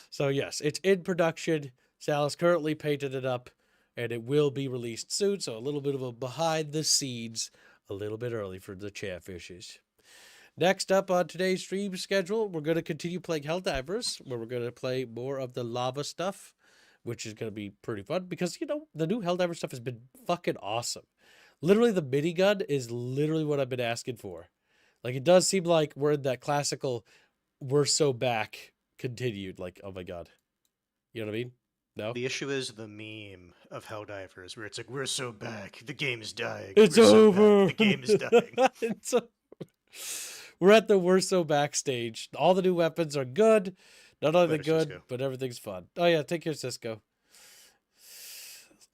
So yes, it's in production. Sal's currently painted it up, and it will be released soon. So a little bit of a behind the scenes, a little bit early for the Chatfishes. Next up on today's stream schedule, we're going to continue playing Helldivers, where we're going to play more of the lava stuff, which is going to be pretty fun because, you know, the new Helldiver stuff has been fucking awesome. Literally, the minigun is literally what I've been asking for. Like, it does seem like we're in that classical, we're so back continued. Like, oh my God. You know what I mean? No? The issue is the meme of Helldivers, where it's like, we're so back, the game is dying. It's we're so over. back, the game is dying. We're at the we're so backstage. All the new weapons are good. Not only Better good, Cisco. but everything's fun. Oh yeah, take care, Cisco.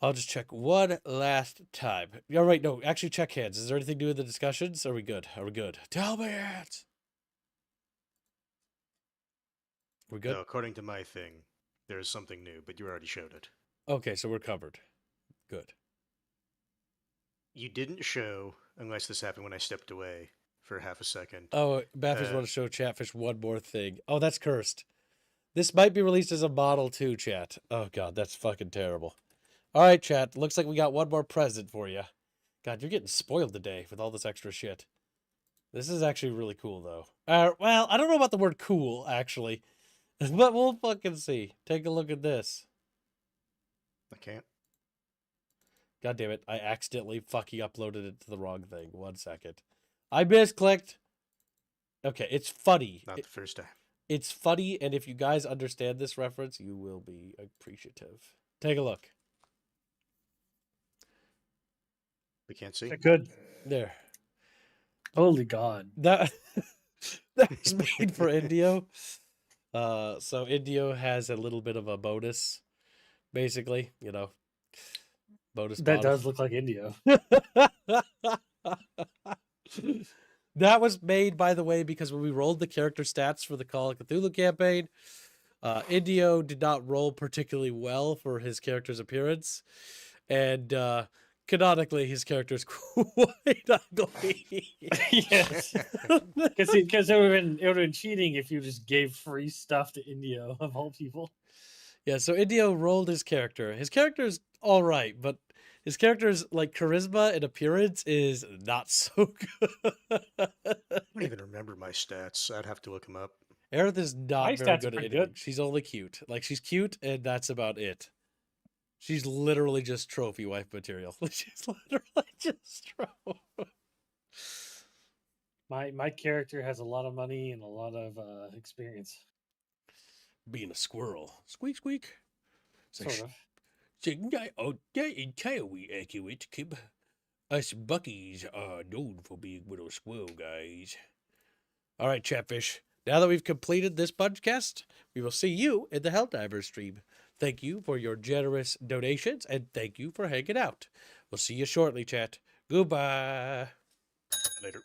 I'll just check one last time. All right, no, actually check hands. Is there anything new in the discussions? Are we good? Are we good? Tell me it. We're good? No, according to my thing, there is something new, but you already showed it. Okay, so we're covered. Good. You didn't show, unless this happened when I stepped away for half a second. Oh, Baffish want to show Chatfish one more thing. Oh, that's cursed. This might be released as a model too, chat. Oh God, that's fucking terrible. All right, chat. Looks like we got one more present for you. God, you're getting spoiled today with all this extra shit. This is actually really cool, though. Well, I don't know about the word cool, actually. But we'll fucking see. Take a look at this. I can't. God damn it. I accidentally fucking uploaded it to the wrong thing. 1 second. I misclicked. Okay, it's funny. Not the first time. It's funny, and if you guys understand this reference, you will be appreciative. Take a look. We can't see. Good. There. Holy God. That was made for Indio. So Indio has a little bit of a bonus, basically, you know. Bonus. That does look like Indio. That was made, by the way, because when we rolled the character stats for the Call of Cthulhu campaign, Indio did not roll particularly well for his character's appearance, and canonically, his character is quite ugly. Yes, because it would have been cheating if you just gave free stuff to Indio of all people. Yeah, so Indio rolled his character. His character is all right, but his character's like charisma and appearance is not so good. I don't even remember my stats. I'd have to look them up. Aerith is not My very stats are good at pretty anything. good. She's only cute. Like, she's cute, and that's about it. She's literally just trophy wife material. She's literally just trophy. My character has a lot of money and a lot of experience. being a squirrel. Squeak, squeak. Sort of. Entirely accurate, Kib. Us Buckies are known for being little squirrel guys. All right, Chatfish. Now that we've completed this podcast, we will see you in the Helldivers stream. Thank you for your generous donations, and thank you for hanging out. We'll see you shortly, chat. Goodbye. Later.